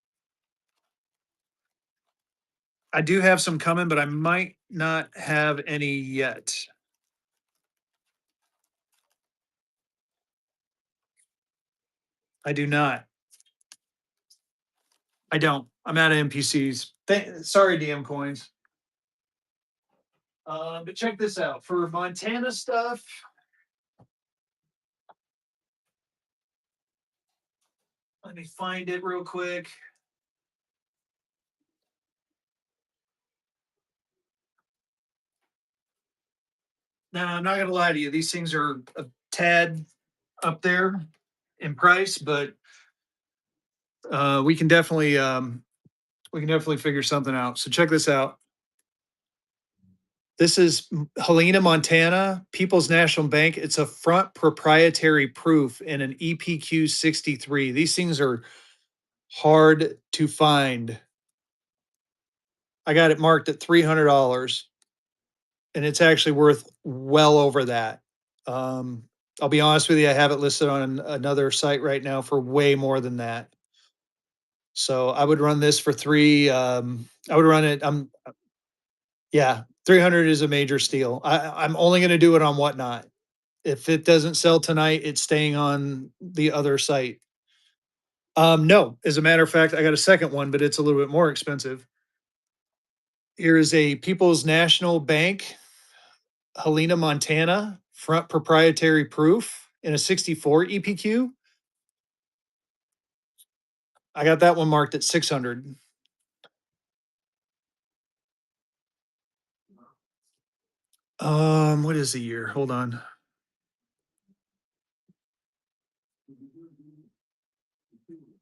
I do have some coming, but I might not have any yet. I do not. I don't. I'm out of NPCs. Sorry, DM coins. But check this out. For Montana stuff, Let me find it real quick. Now, I'm not gonna lie to you, these things are a tad up there in price, but we can definitely figure something out. So check this out. This is Helena, Montana, People's National Bank. It's a front proprietary proof and an EPQ 63. These things are hard to find. I got it marked at $300 and it's actually worth well over that. Um, I'll be honest with you, I have it listed on another site right now for way more than that. So I would run this for I would run it. Yeah, 300 is a major steal. I'm only going to do it on Whatnot. If it doesn't sell tonight, it's staying on the other site. No, as a matter of fact, I got a second one, but it's a little bit more expensive. Here is a People's National Bank, Helena, Montana, front proprietary proof in a 64 EPQ. I got that one marked at 600. What is the year? Hold on.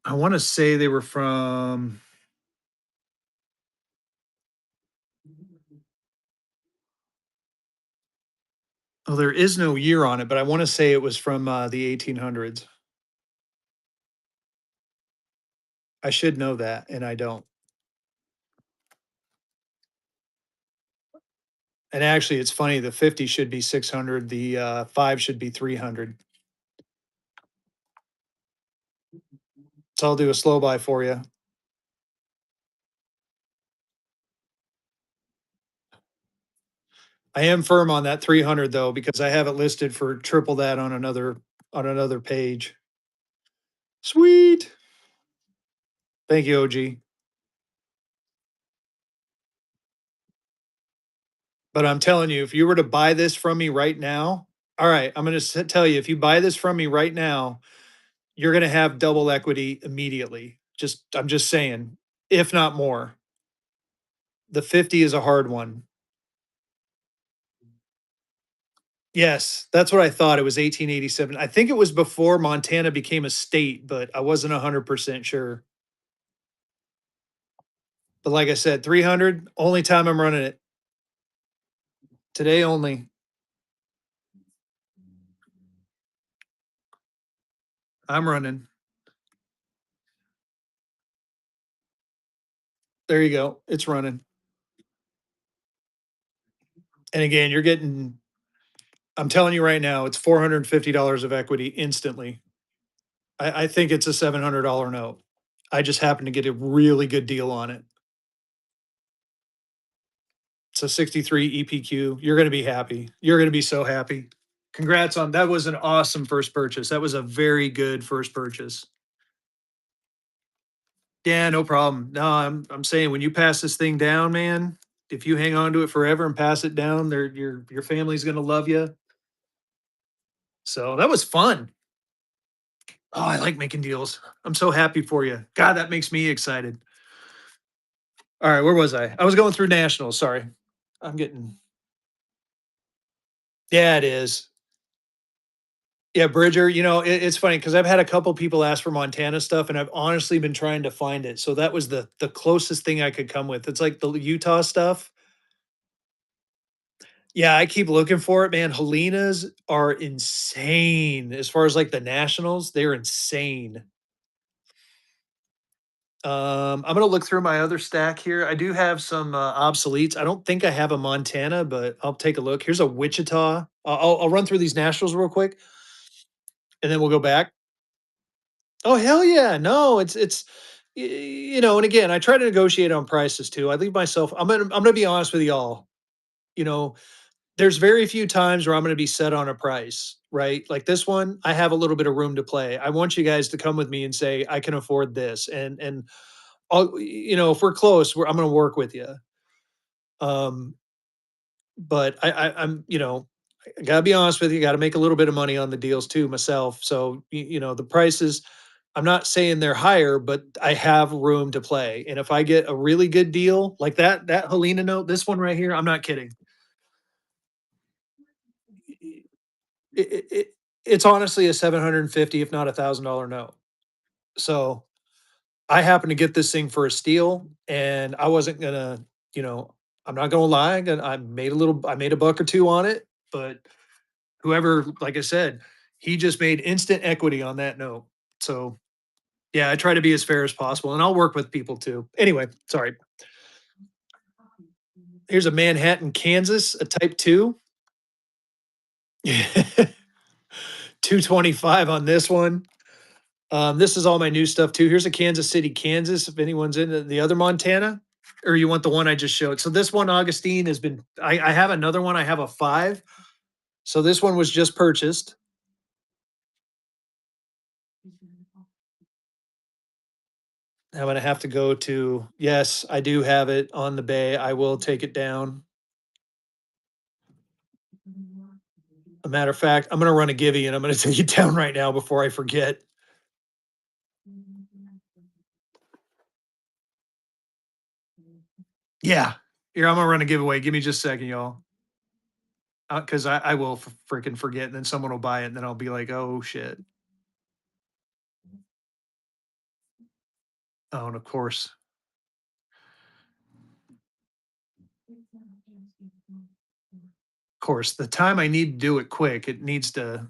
I want to say they were from. Oh, there is no year on it, but I want to say it was from the 1800s. I should know that, and I don't. And actually, it's funny. The 50 should be 600. The five should be 300. So I'll do a slow buy for you. I am firm on that 300 though, because I have it listed for triple that on another page. Sweet. Thank you, OG. But I'm telling you, if you were to buy this from me right now, all right, I'm going to tell you, if you buy this from me right now, you're going to have double equity immediately. I'm just saying, if not more. The 50 is a hard one. Yes, that's what I thought. It was 1887. I think it was before Montana became a state, but I wasn't 100% sure. But like I said, 300, only time I'm running it. Today only. I'm running. There you go. It's running. And again, I'm telling you right now, it's $450 of equity instantly. I think it's a $700 note. I just happen to get a really good deal on it. It's a 63 EPQ. You're going to be happy. You're going to be so happy. Congrats on that. Was an awesome first purchase. That was a very good first purchase. Yeah, no problem. No, I'm saying when you pass this thing down, man, if you hang on to it forever and pass it down, your family's gonna love you. So that was fun. Oh, I like making deals. I'm so happy for you. God, that makes me excited. All right, where was I? I was going through nationals. Sorry. I'm getting Yeah, it is. Yeah, Bridger, it's funny because I've had a couple people ask for Montana stuff and I've honestly been trying to find it. So that was the closest thing I could come with. It's like the Utah stuff. Yeah, I keep looking for it, man. Helenas are insane as far as like the nationals, they're insane. I'm gonna look through my other stack here. I do have some obsoletes. I don't think I have a Montana, but I'll take a look. Here's a Wichita. I'll run through these nationals real quick, and then we'll go back. Oh hell yeah! No, and again, I try to negotiate on prices too. I leave myself. I'm gonna be honest with y'all. You know, there's very few times where I'm going to be set on a price, right? Like this one, I have a little bit of room to play. I want you guys to come with me and say I can afford this, and if we're close, I'm going to work with you. Um, but I gotta be honest with you. Got to make a little bit of money on the deals too myself. So the prices. I'm not saying they're higher, but I have room to play. And if I get a really good deal like that Helena note, this one right here, I'm not kidding. It it's honestly a 750, if not $1,000 note. So I happened to get this thing for a steal, and I wasn't gonna, you know, I'm not gonna lie, I made a buck or two on it, but whoever, like I said, he just made instant equity on that note. So yeah, I try to be as fair as possible, and I'll work with people too. Anyway, sorry. Here's a Manhattan, Kansas, a Type 2. 225 on this one. This is all my new stuff too. Here's a Kansas City, Kansas. If anyone's in the other Montana, or you want the one I just showed. So this one, Augustine, has been. I have another one. I have a 5. So this one was just purchased. I'm gonna have to go to. Yes, I do have it on the bay. I will take it down. A matter of fact, I'm gonna run a givey and I'm gonna take it down right now before I forget. Yeah. Here, I'm gonna run a giveaway. Give me just a second, y'all. Because I will freaking forget, and then someone will buy it, and then I'll be like, "Oh shit!" Oh, and of course, the time I need to do it quick, it needs to.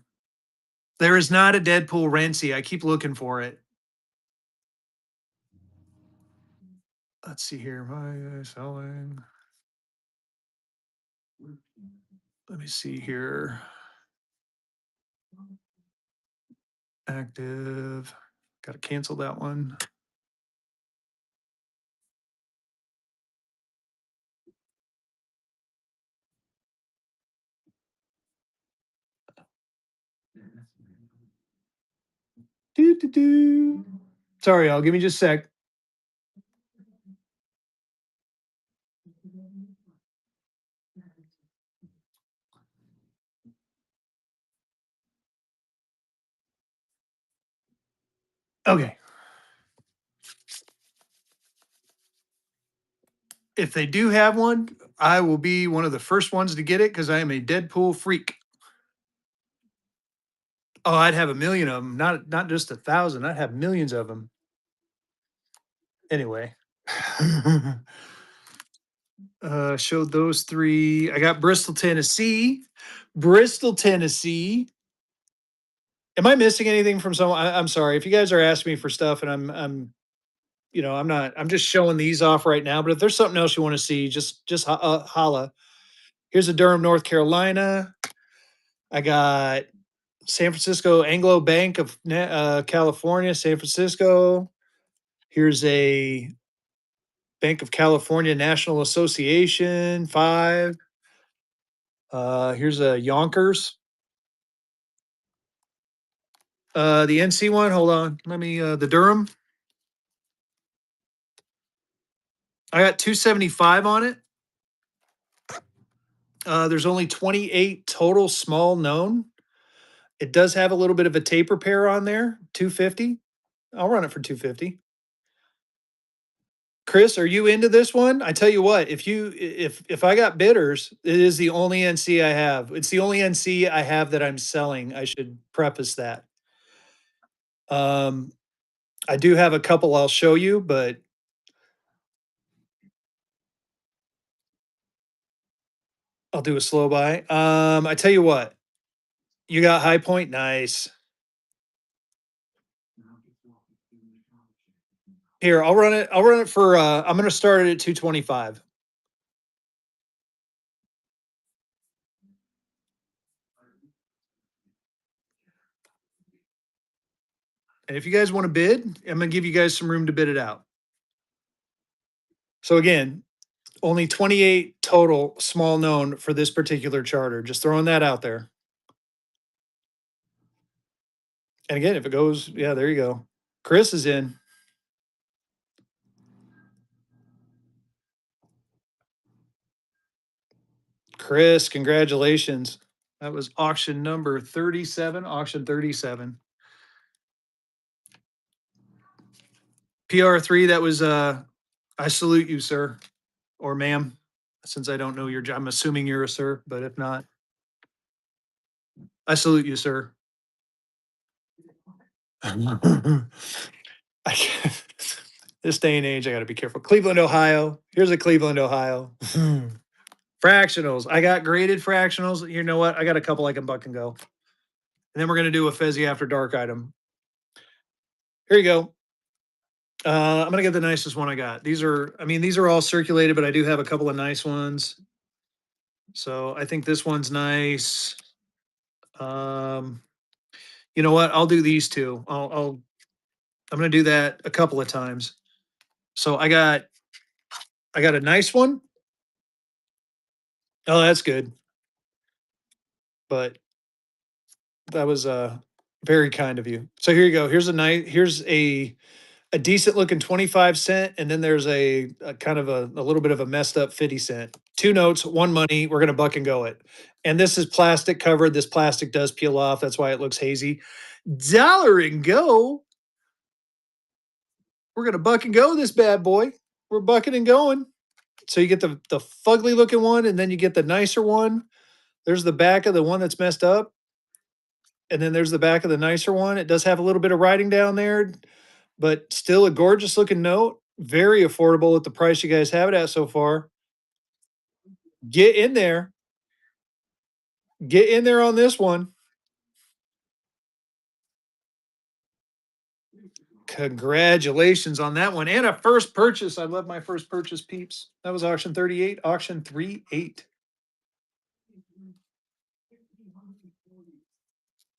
There is not a Deadpool Renzi. I keep looking for it. Let's see here. Am I selling? Let me see here. Active. Got to cancel that one. Do do do. Sorry, y'all. Give me just a sec. Okay. If they do have one, I will be one of the first ones to get it because I am a Deadpool freak. Oh, I'd have a million of them, not just 1,000. I'd have millions of them. Anyway, showed those 3. I got Bristol, Tennessee. Bristol, Tennessee. Am I missing anything from someone? I'm sorry if you guys are asking me for stuff, and I'm not. I'm just showing these off right now. But if there's something else you want to see, just holla. Here's a Durham, North Carolina. I got San Francisco Anglo Bank of California, San Francisco. Here's a Bank of California National Association 5. Here's a Yonkers. The NC one. Hold on. Let me. The Durham. I got 275 on it. There's only 28 total small known. It does have a little bit of a taper pair on there. 250. I'll run it for 250. Chris, are you into this one? I tell you what, if I got bidders, it is the only NC I have. It's the only NC I have that I'm selling. I should preface that. Um, I do have a couple I'll show you, but I'll do a slow buy. I tell you what, you got High Point, nice. Here, I'll run it. I'll run it for. I'm going to start it at 225. And if you guys want to bid, I'm going to give you guys some room to bid it out. So again, only 28 total small known for this particular charter. Just throwing that out there. And again, if it goes, yeah, there you go. Chris is in. Chris, congratulations. That was auction number 37, auction 37. PR3, that was I salute you, sir or ma'am, since I don't know your job. I'm assuming you're a sir, but if not, I salute you, sir. I can't- this day and age, I got to be careful. Cleveland, Ohio. Here's a Cleveland, Ohio. Fractionals. I got graded fractionals. You know what? I got a couple I can buck and go. And then we're going to do a Fezzy after dark item. Here you go. I'm going to get the nicest one I got. These are, I mean, these are all circulated, but I do have a couple of nice ones. So I think this one's nice. Um, you know what? I'll do these two. I'm going to do that a couple of times. So I got a nice one. Oh, that's good. But that was very kind of you. So here you go. Here's a decent looking 25 cent, and then there's a kind of a little bit of a messed up 50 cent. Two notes, one money. We're gonna buck and go it. And this is plastic covered. This plastic does peel off. That's why it looks hazy. Dollar and go. We're gonna buck and go this bad boy. We're bucking and going. So you get the fugly looking one, and then you get the nicer one. There's the back of the one that's messed up, and then there's the back of the nicer one. It does have a little bit of writing down there, but still a gorgeous looking note. Very affordable at the price you guys have it at so far. Get in there. Get in there on this one. Congratulations on that one. And a first purchase. I love my first purchase, peeps. That was auction 38, auction 38.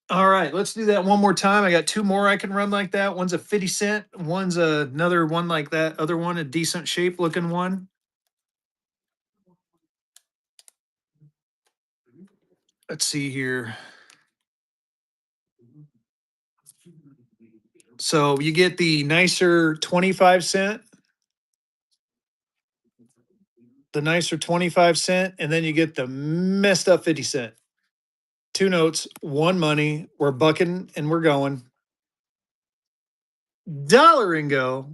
All right, let's do that one more time. I got two more I can run like that. One's a 50 cent, one's another one like that. Other one, a decent shape looking one. Let's see here. So you get the nicer 25 cent, the nicer 25 cent, and then you get the messed up 50 cent. Two notes, one money. We're bucking and we're going. Dollar and go.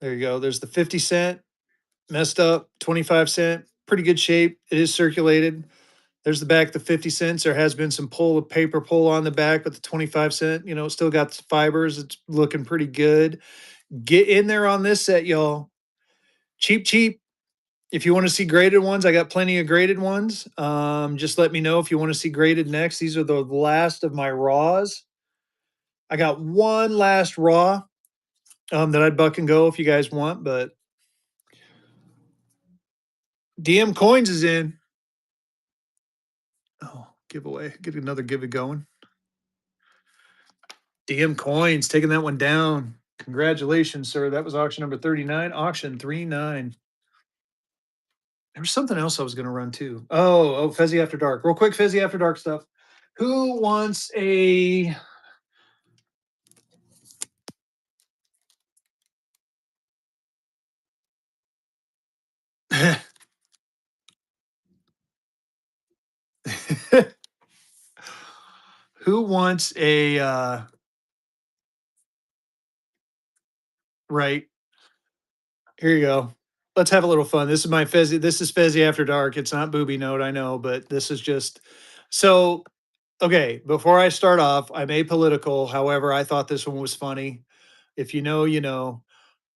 There you go. There's the 50 cent, messed up, 25 cent, pretty good shape. It is circulated. There's the back, the 50 cents. There has been some pull of paper pull on the back, but the 25 cent, still got the fibers. It's looking pretty good. Get in there on this set, y'all. Cheap, cheap. If you want to see graded ones, I got plenty of graded ones. Just let me know if you want to see graded next. These are the last of my raws. I got one last raw that I'd buck and go if you guys want, but DM Coins is in. Oh, giveaway. Get another give it going. DM Coins taking that one down. Congratulations, sir. That was auction number 39, auction 39. There was something else I was going to run too. Oh, Fezzy After Dark. Real quick, Fezzy After Dark stuff. Who wants a who wants a right? Here you go. Let's have a little fun. This is my Fezzy. This is Fezzy After Dark. It's not booby note, I know, but this is just so okay. Before I start off, I'm apolitical. However, I thought this one was funny. If you know, you know.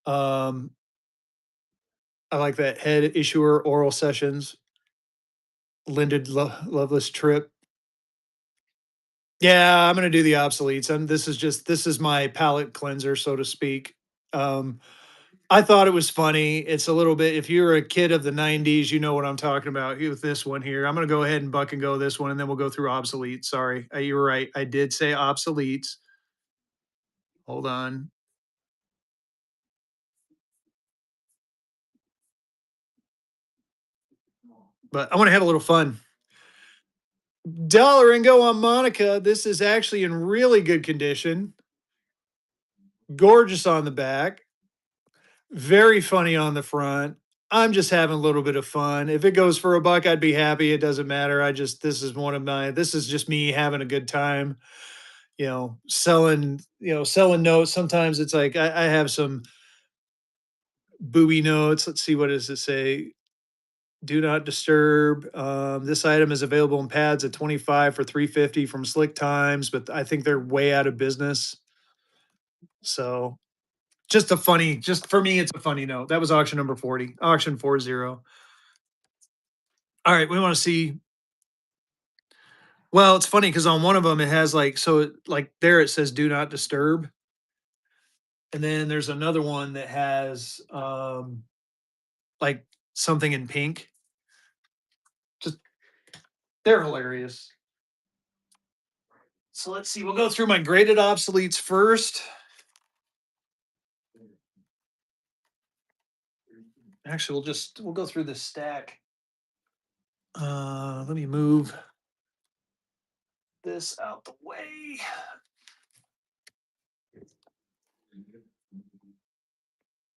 Um, I like that head issuer oral sessions, Loveless trip. Yeah, I'm gonna do the obsoletes. And this is my palate cleanser, so to speak. Um, I thought it was funny. It's a little bit, if you're a kid of the 90s, you know what I'm talking about with this one here. I'm going to go ahead and buck and go this one, and then we'll go through obsolete. Sorry. You were right. I did say obsoletes. Hold on. But I want to have a little fun. Dollar and go on Monica. This is actually in really good condition. Gorgeous on the back. Very funny on the front. I'm just having a little bit of fun. If it goes for a buck, I'd be happy. It doesn't matter. This is just me having a good time. selling notes. Sometimes it's like I have some booby notes. Let's see, what does it say? Do not disturb. This item is available in pads at 25 for 350 from Slick Times, but I think they're way out of business. So just for me, it's a funny note. That was auction number 40, auction 40. All right, we want to see. Well, it's funny because on one of them it has like there it says do not disturb. And then there's another one that has like something in pink. Just they're hilarious. So let's see. We'll go through my graded obsoletes first. Actually, we'll go through this stack. Let me move this out the way.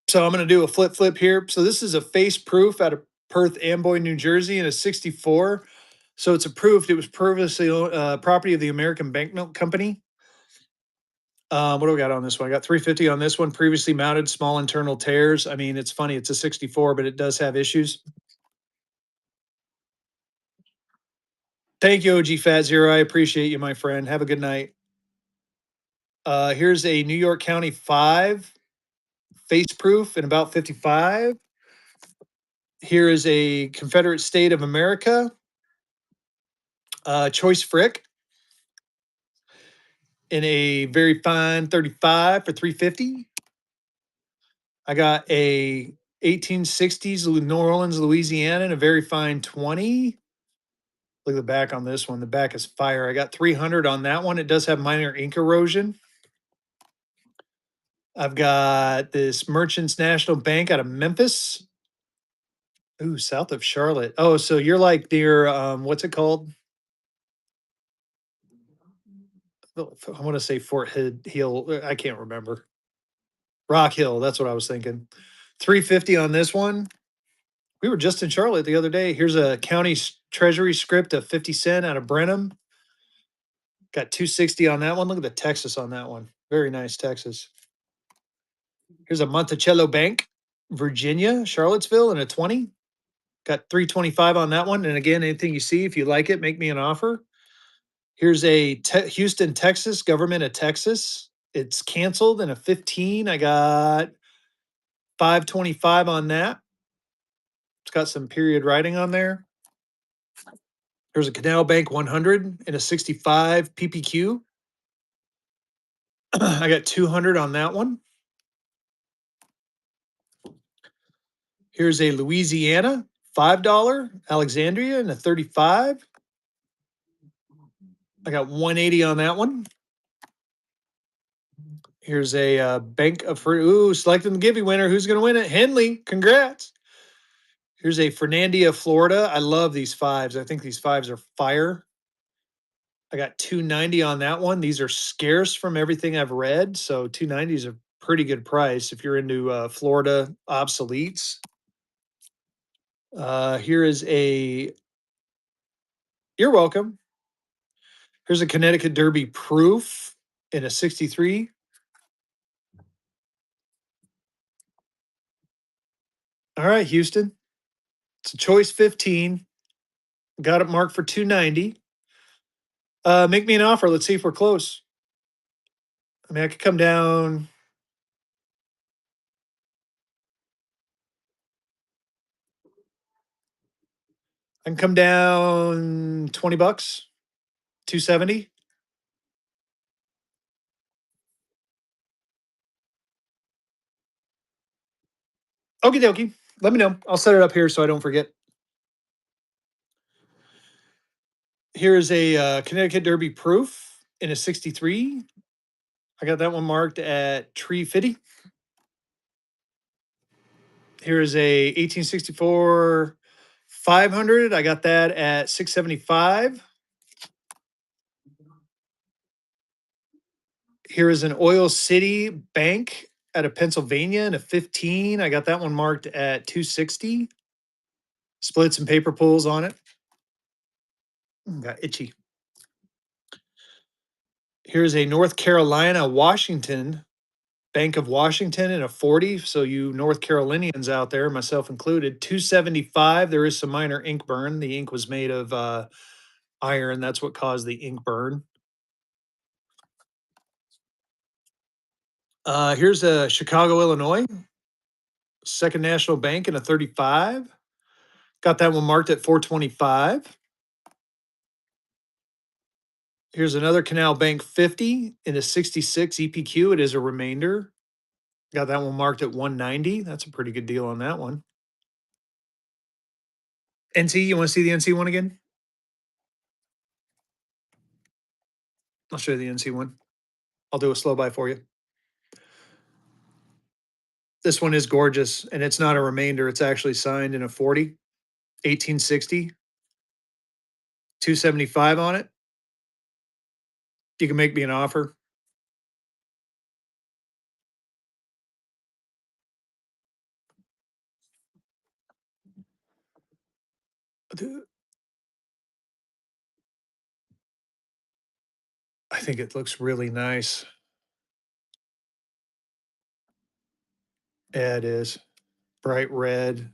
So I'm going to do a flip here. So this is a face proof out of Perth Amboy, New Jersey, and a 64. So it's approved. It was previously property of the American Banknote Company. What do we got on this one? I got 350 on this one. Previously mounted, small internal tears. I mean, it's funny. It's a 64, but it does have issues. Thank you, OG Fat Zero. I appreciate you, my friend. Have a good night. Here's a New York County 5 face proof in about 55. Here is a Confederate State of America choice frick in a very fine 35 for 350. I got a 1860s New Orleans, Louisiana in a very fine 20. Look at the back on this one. The back is fire. I got 300 on that one. It does have minor ink erosion. I've got this Merchants National Bank out of Memphis. Ooh, south of Charlotte. Oh, so you're like near what's it called? I want to say Fort Hill. I can't remember. Rock Hill. That's what I was thinking. 350 on this one. We were just in Charlotte the other day. Here's a county treasury script of 50 cent out of Brenham. Got 260 on that one. Look at the Texas on that one. Very nice Texas. Here's a Monticello Bank, Virginia, Charlottesville, and a 20. Got 325 on that one. And again, anything you see, if you like it, make me an offer. Here's a Houston, Texas, government of Texas. It's canceled in a 15. I got 525 on that. It's got some period writing on there. There's a Canal Bank 100 and a 65 PPQ. I got 200 on that one. Here's a Louisiana $5 Alexandria and a 35. I got 180 on that one. Here's a Bank of selecting the Gibby winner. Who's going to win it? Henley. Congrats. Here's a Fernandina, Florida. I love these fives. I think these fives are fire. I got 290 on that one. These are scarce from everything I've read. So 290 is a pretty good price if you're into Florida obsoletes. Here is a, you're welcome. Here's a Connecticut Derby proof in a 63. All right, Houston. It's a choice 15. Got it marked for 290. Make me an offer. Let's see if we're close. I mean, I could come down. I can come down 20 bucks, 270. Okie dokie. Let me know. I'll set it up here so I don't forget. Here is a Connecticut Derby proof in a 63. I got that one marked at tree 50. Here is a 1864 500. I got that at 675. Here is an Oil City Bank out of Pennsylvania in a 15. I got that one marked at 260. Split some paper pulls on it. Got itchy. Here's a North Carolina, Washington, Bank of Washington in a 40. So you North Carolinians out there, myself included, 275. There is some minor ink burn. The ink was made of iron. That's what caused the ink burn. Here's a Chicago, Illinois, Second National Bank in a 35. Got that one marked at 425. Here's another Canal Bank 50 in a 66 EPQ. It is a remainder. Got that one marked at 190. That's a pretty good deal on that one. NC, you want to see the NC one again? I'll show you the NC one. I'll do a slow buy for you. This one is gorgeous, and it's not a remainder. It's actually signed in a 40, 1860, 275 on it. You can make me an offer. I think it looks really nice. Yeah, it is. Bright red.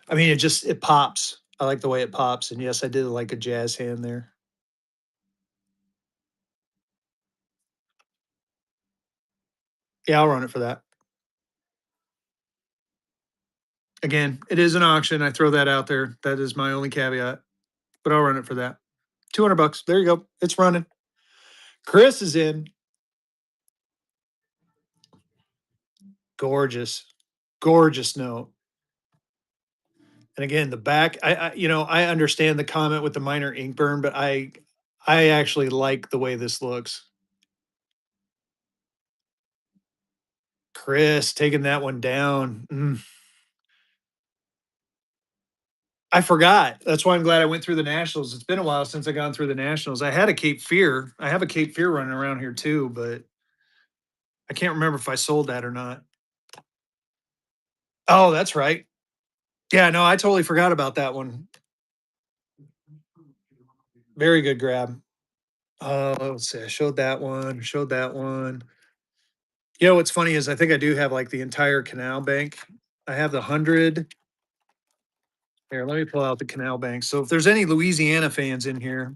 I mean, it pops. I like the way it pops. And yes, I did like a jazz hand there. Yeah, I'll run it for that. Again, it is an auction. I throw that out there. That is my only caveat, but I'll run it for that. 200 bucks. There you go. It's running. Chris is in. Gorgeous. Gorgeous note. And again, the back, I understand the comment with the minor ink burn, but I actually like the way this looks. Chris taking that one down. I forgot. That's why I'm glad I went through the nationals. It's been a while since I gone through the nationals. I had a Cape Fear. I have a Cape Fear running around here too, but I can't remember if I sold that or not. Oh, that's right. Yeah, no, I totally forgot about that one. Very good grab. Let's see. I showed that one. Showed that one. You know what's funny is I think I do have like the entire Canal Bank. I have the 100. Here, let me pull out the Canal Bank. So if there's any Louisiana fans in here,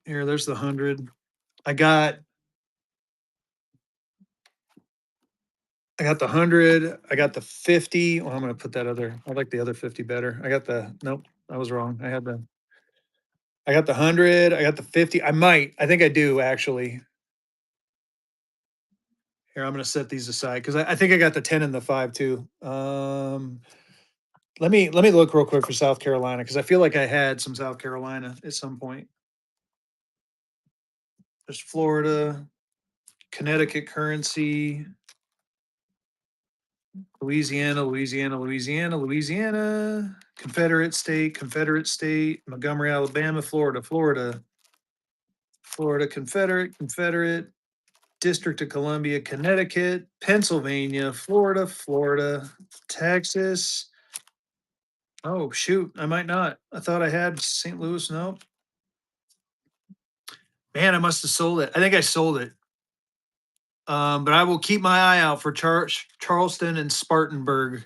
there's the 100. I got I got the 100. I got the 50. Well, I'm gonna put that other. I like the other 50 better. I got the nope. I was wrong. I got the 100. I got the 50. I might. I think I do actually. Here, I'm gonna set these aside because I think I got the 10 and the 5 too. Let me look real quick for South Carolina because I feel like I had some South Carolina at some point. There's Florida, Connecticut currency, Louisiana, Louisiana, Louisiana, Louisiana, Confederate state, Montgomery, Alabama, Florida, Florida, Florida, Confederate, Confederate, District of Columbia, Connecticut, Pennsylvania, Florida, Florida, Texas. Oh, shoot. I might not. I thought I had St. Louis. No. Man, I must have sold it. I think I sold it. But I will keep my eye out for Charleston and Spartanburg.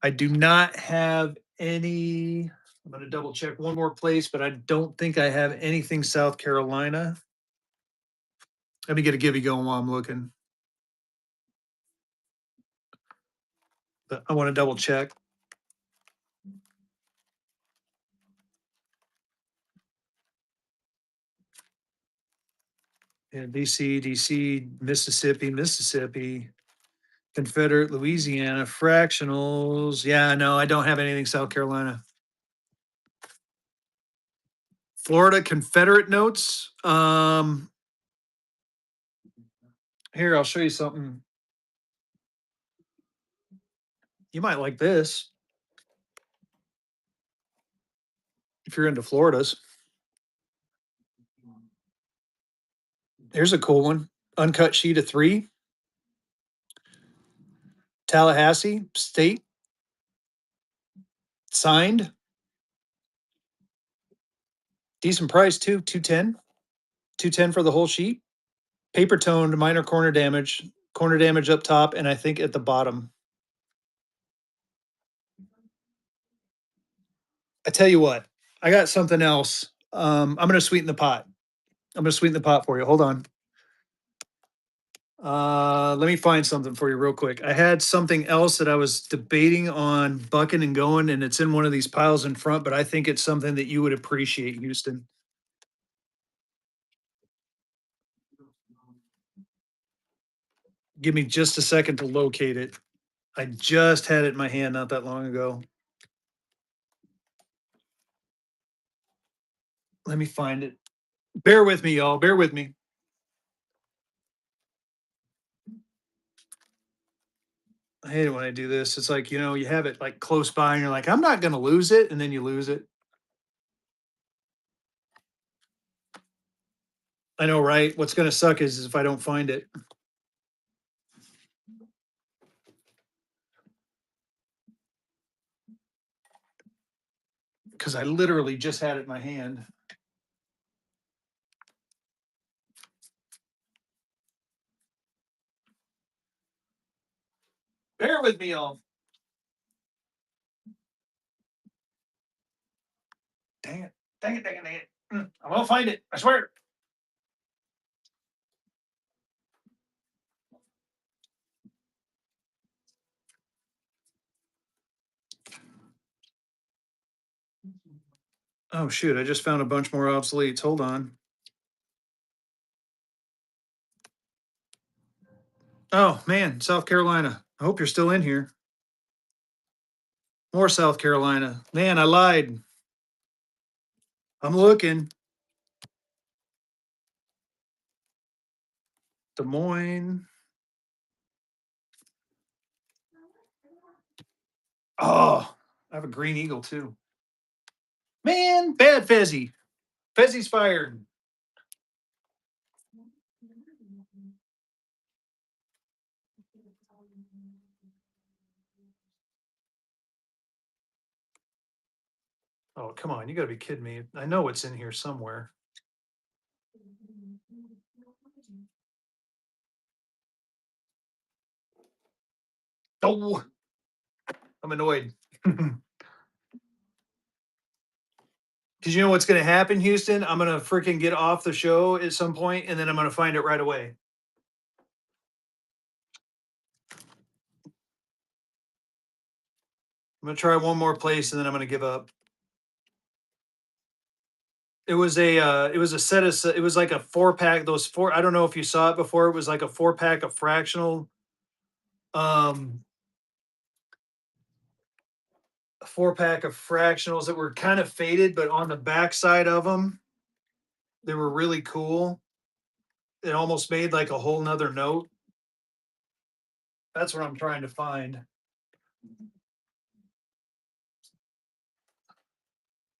I do not have any. I'm going to double check one more place, but I don't think I have anything South Carolina. Let me get a gibby going while I'm looking. But I want to double check. Yeah, DC, Mississippi, Mississippi, Confederate, Louisiana, fractionals. Yeah, no, I don't have anything South Carolina. Florida Confederate notes. Here, I'll show you something. You might like this if you're into Floridas. Here's a cool one. Uncut sheet of 3. Tallahassee State. Signed. Decent price too, 210. 210 for the whole sheet. Paper toned, minor corner damage up top, and I think at the bottom. I tell you what, I got something else. I'm gonna sweeten the pot. I'm gonna sweeten the pot for you. Hold on. Let me find something for you real quick. I had something else that I was debating on bucking and going, and it's in one of these piles in front, but I think it's something that you would appreciate, Houston. Give me just a second to locate it. I just had it in my hand not that long ago. Let me find it. Bear with me, y'all. Bear with me. I hate it when I do this. It's like, you have it like close by and you're like, I'm not going to lose it. And then you lose it. I know, right? What's going to suck is if I don't find it because I literally just had it in my hand. Bear with me, y'all. Dang it. Dang it. Dang it. Dang it. I won't find it. I swear. Oh, shoot. I just found a bunch more obsoletes. Hold on. Oh, man. South Carolina. I hope you're still in here. More South Carolina. Man, I lied. I'm looking. Des Moines. Oh, I have a green eagle too. Man, bad Fezzy. Fezzy's fired. Oh, come on. You got to be kidding me. I know it's in here somewhere. Oh, I'm annoyed. Because you know what's going to happen, Houston? I'm going to freaking get off the show at some point and then I'm going to find it right away. I'm going to try one more place and then I'm going to give up. It was a set of, it was like a 4-pack, those four, I don't know if you saw it before. It was like a 4-pack of fractional, um, a 4-pack of fractionals that were kind of faded, but on the backside of them, they were really cool. It almost made like a whole nother note. That's what I'm trying to find.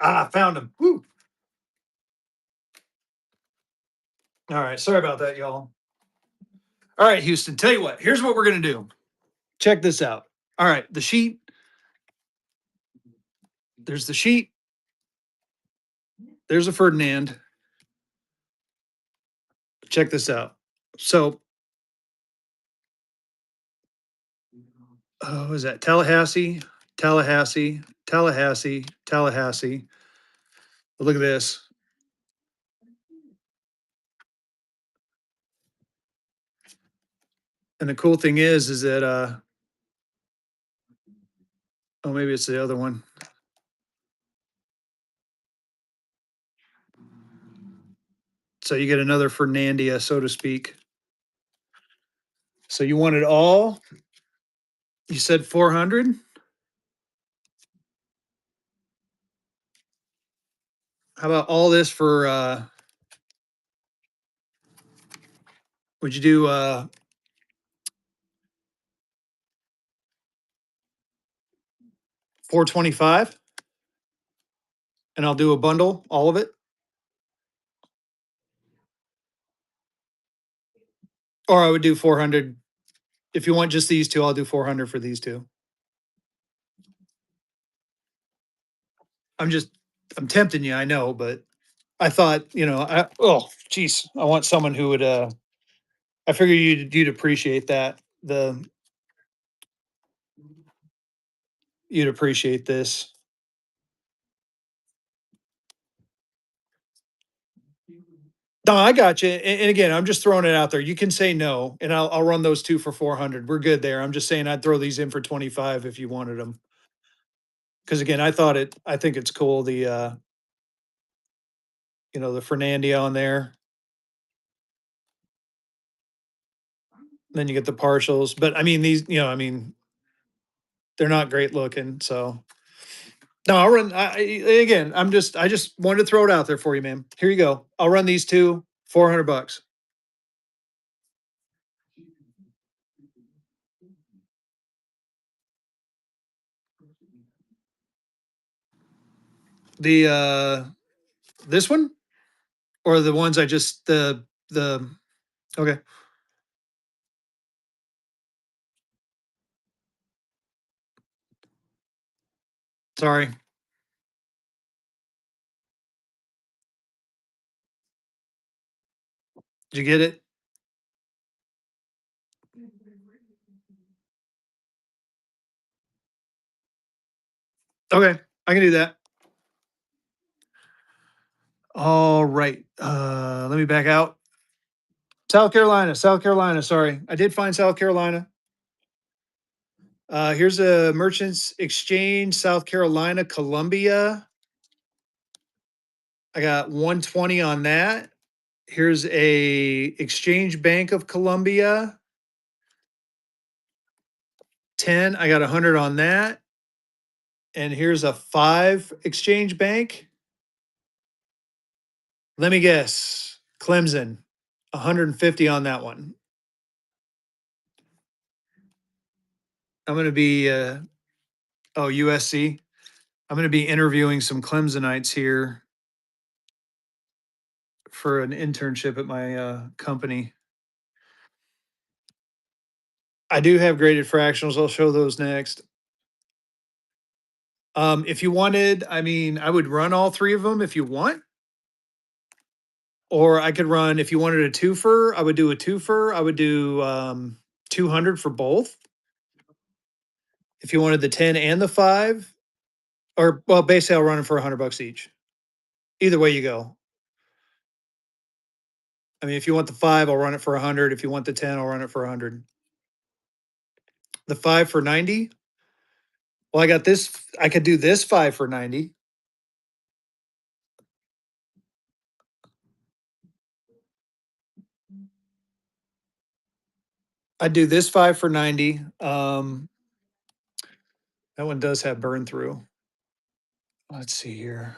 Ah, found him. Woo. All right. Sorry about that, y'all. All right, Houston. Tell you what, here's what we're going to do. Check this out. All right. The sheet. There's the sheet. There's a Ferdinand. Check this out. So, what was that? Tallahassee, Tallahassee, Tallahassee, Tallahassee. Look at this. And the cool thing is that, oh, maybe it's the other one. So you get another Fernandia, so to speak. So you want it all? You said 400? How about all this for would you do 425? And I'll do a bundle, all of it? Or I would do 400. If you want just these two, I'll do 400 for these two. I'm tempting you, I know, but I thought, oh, geez, I want someone who would, I figure you'd appreciate that. You'd appreciate this. No, I got you. And again, I'm just throwing it out there. You can say no, and I'll run those 2 for 400. We're good there. I'm just saying I'd throw these in for 25 if you wanted them. Because again, I think it's cool, the Fernandia on there. Then you get the partials. But I mean, they're not great looking. So no, I'll run. Again, I just wanted to throw it out there for you, man. Here you go. I'll run these two, $400. The this one or the ones I just the okay. Sorry. Did you get it? Okay, I can do that. All right. Let me back out. South Carolina, South Carolina. Sorry, I did find South Carolina. Here's a Merchants Exchange, South Carolina, Columbia. I got 120 on that. Here's a Exchange Bank of Columbia, 10. I got 100 on that. And here's a 5 Exchange Bank. Let me guess. Clemson, 150 on that one. I'm going to be USC. I'm going to be interviewing some Clemsonites here for an internship at my company. I do have graded fractionals. I'll show those next. If you wanted, I mean, I would run all three of them if you want. Or I could run, if you wanted a twofer, I would do a twofer. I would do 200 for both. If you wanted the 10 and the 5, or well, basically I'll run them for $100 each. Either way you go. I mean, if you want the 5, I'll run it for 100. If you want the 10, I'll run it for 100. The 5 for 90. Well, I got this. I could do this 5 for 90. I'd do this 5 for 90. That one does have burn through. Let's see here.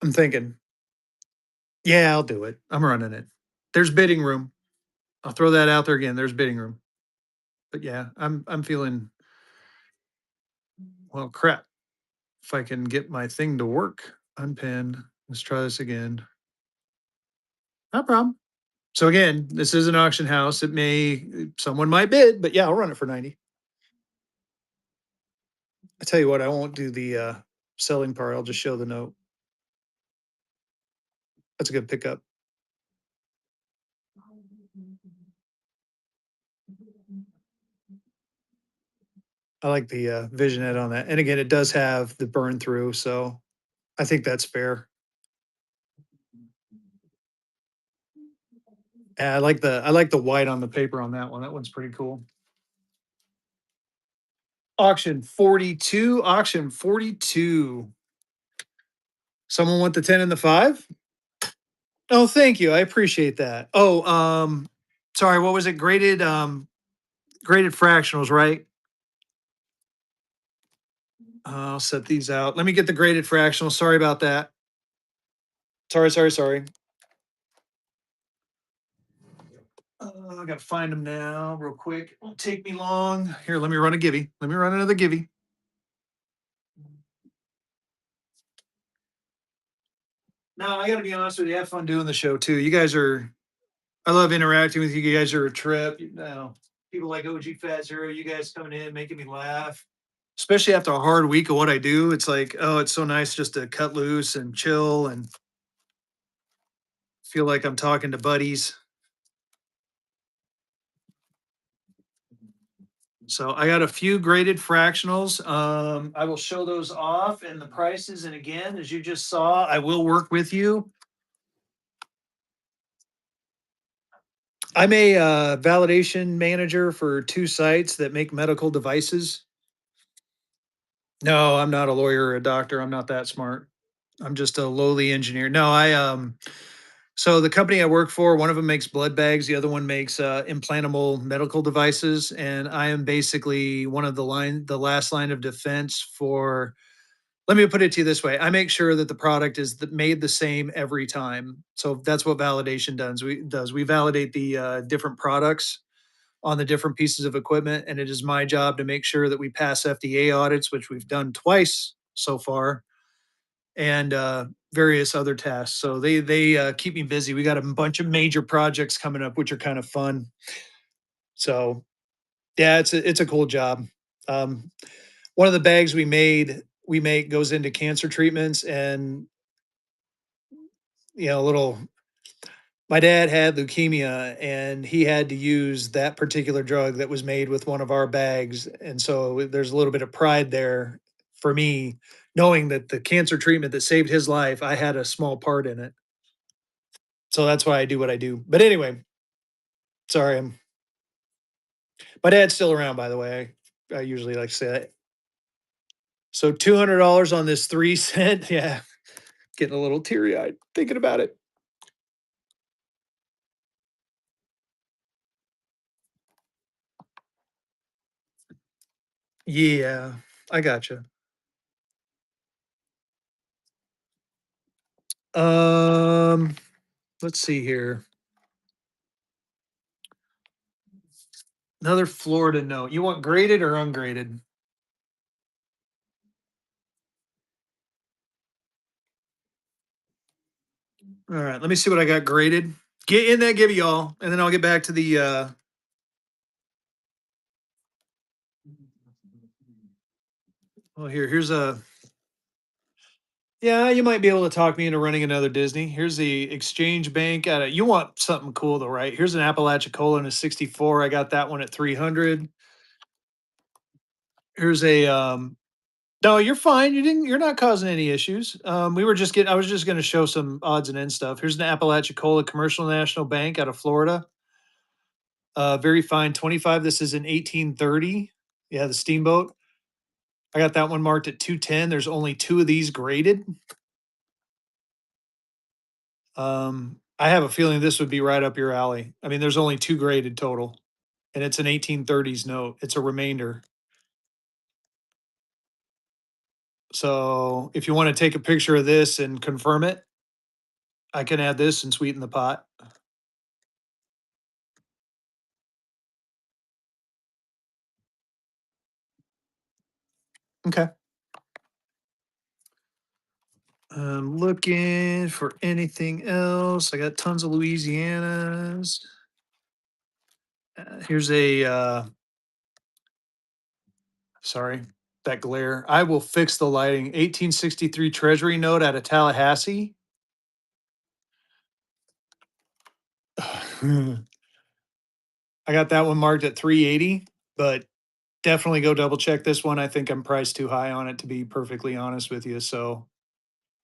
I'm thinking, yeah, I'll do it. I'm running it. There's bidding room. I'll throw that out there again. There's bidding room. But yeah, I'm feeling, well, crap. If I can get my thing to work, unpin. Let's try this again. No problem. So again, this is an auction house. Someone might bid, but yeah, I'll run it for 90. I tell you what, I won't do the selling part. I'll just show the note. That's a good pickup. I like the visionette on that. And again, it does have the burn through, so I think that's fair. Yeah, I like the white on the paper on that one. That one's pretty cool. Auction 42, auction 42. Someone want the 10 and the 5? Oh, thank you. I appreciate that. Oh, sorry, what was it? Graded fractionals, right? I'll set these out. Let me get the graded fractionals. Sorry about that. Sorry, sorry, sorry. I gotta find them now, real quick. Won't take me long. Here, let me run a givey. Let me run another givey. No, I gotta be honest with you. Have fun doing the show too. You guys are I love interacting with you. You guys are a trip. You know, people like OG Fat Zero, you guys coming in, making me laugh. Especially after a hard week of what I do. It's like, oh, it's so nice just to cut loose and chill and feel like I'm talking to buddies. So I got a few graded fractionals. I will show those off and the prices. And again, as you just saw, I will work with you. I'm a validation manager for two sites that make medical devices. No, I'm not a lawyer or a doctor. I'm not that smart. I'm just a lowly engineer. No, so the company I work for, one of them makes blood bags, the other one makes implantable medical devices, and I am basically one of the last line of defense for. Let me put it to you this way: I make sure that the product is made the same every time. So that's what validation does. We validate the different products on the different pieces of equipment, and it is my job to make sure that we pass FDA audits, which we've done twice so far, and various other tasks. So they keep me busy. We got a bunch of major projects coming up, which are kind of fun. So yeah, it's a cool job. Um, One of the bags we make goes into cancer treatments, and a little. My dad had leukemia, and he had to use that particular drug that was made with one of our bags, and so there's a little bit of pride there for me, knowing that the cancer treatment that saved his life, I had a small part in it. So that's why I do what I do. But anyway, sorry, my dad's still around, by the way. I usually like to say that. So $200 on this 3 cent. Yeah, getting a little teary eyed thinking about it. Yeah, I gotcha. Um, let's see here. Another Florida note. You want graded or ungraded? All right, let me see what I got graded. Get in that, give y'all, and then I'll get back to the. Well, here's a. Yeah, you might be able to talk me into running another Disney. Here's the Exchange Bank. You want something cool though, right? Here's an Apalachicola in a 64. I got that one at 300. Here's a. No, you're fine. You're not causing any issues. We were just getting. I was just going to show some odds and ends stuff. Here's an Apalachicola Commercial National Bank out of Florida. Very fine 25. This is an 1830. Yeah, the Steamboat. I got that one marked at 210. There's only two of these graded. I have a feeling this would be right up your alley. I mean, there's only two graded total, and it's an 1830s note. It's a remainder. So if you want to take a picture of this and confirm it, I can add this and sweeten the pot. Okay. I'm looking for anything else. I got tons of Louisianas. Here's a sorry, that glare. I will fix the lighting. 1863 Treasury note out of Tallahassee. I got that one marked at 380, but definitely go double check this one. I think I'm priced too high on it, to be perfectly honest with you. So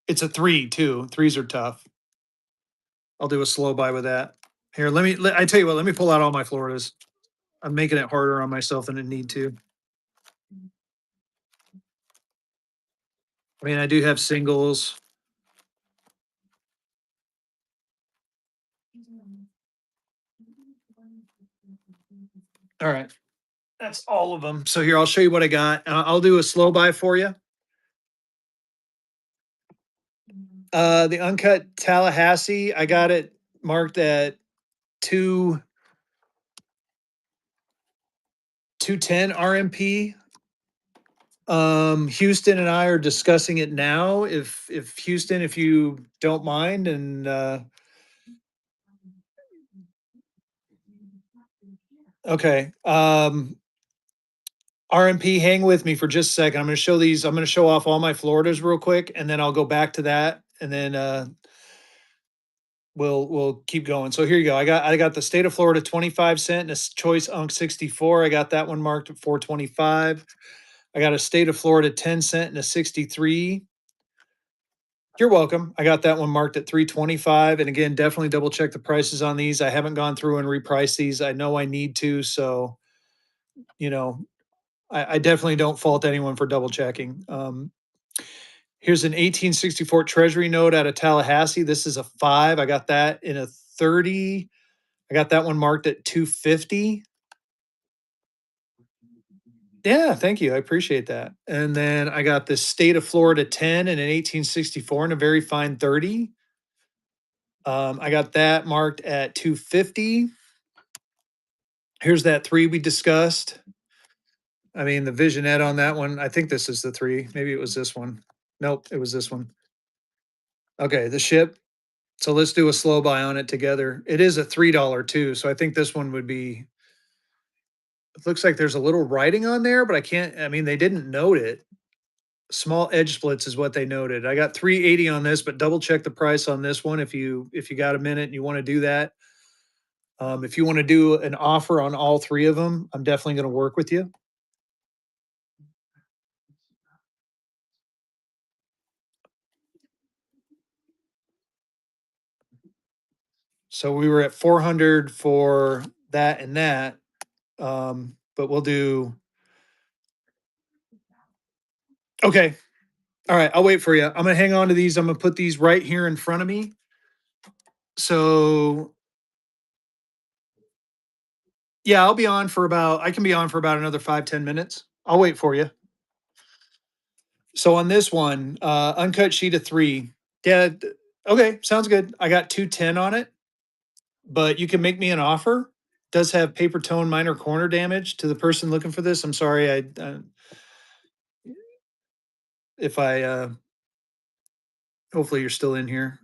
it's a three too. Threes are tough. I'll do a slow buy with that. Here, I tell you what, let me pull out all my Floridas. I'm making it harder on myself than it need to. I mean, I do have singles. All right. That's all of them. So here, I'll show you what I got. I'll do a slow buy for you. The uncut Tallahassee, I got it marked at two 210 RMP. Houston and I are discussing it now. If Houston, if you don't mind, and Okay. RMP, hang with me for just a second. I'm gonna show off all my Floridas real quick, and then I'll go back to that, and then we'll keep going. So here you go. I got the state of Florida 25 cent and a choice Unk 64. I got that one marked at 425. I got a state of Florida 10 cent and a 63. You're welcome. I got that one marked at 325. And again, definitely double check the prices on these. I haven't gone through and repriced these. I know I need to. So, you know, I definitely don't fault anyone for double checking. Here's an 1864 Treasury note out of Tallahassee. This is a five. I got that in a 30. I got that one marked at 250. Yeah, thank you. I appreciate that. And then I got the state of Florida 10 and an 1864 and a very fine 30. I got that marked at 250. Here's that three we discussed. I mean, the visionette on that one, I think this is the three. Maybe it was this one. Nope, it was this one. Okay, the ship. So let's do a slow buy on it together. It is a $3 too. So I think this one would be, it looks like there's a little writing on there, but I can't, I mean, they didn't note it. Small edge splits is what they noted. I got 380 on this, but double check the price on this one if you got a minute and you want to do that. If you want to do an offer on all three of them, I'm definitely going to work with you. So we were at 400 for that and that. But we'll do okay. All right, I'll wait for you. I'm gonna hang on to these. I'm gonna put these right here in front of me. So yeah, I can be on for about another 5-10 minutes. I'll wait for you. So on this one, uncut sheet of three. Yeah, okay, sounds good. I got 210 on it, but you can make me an offer. Does have paper tone minor corner damage to the person looking for this. I'm sorry, if I hopefully you're still in here.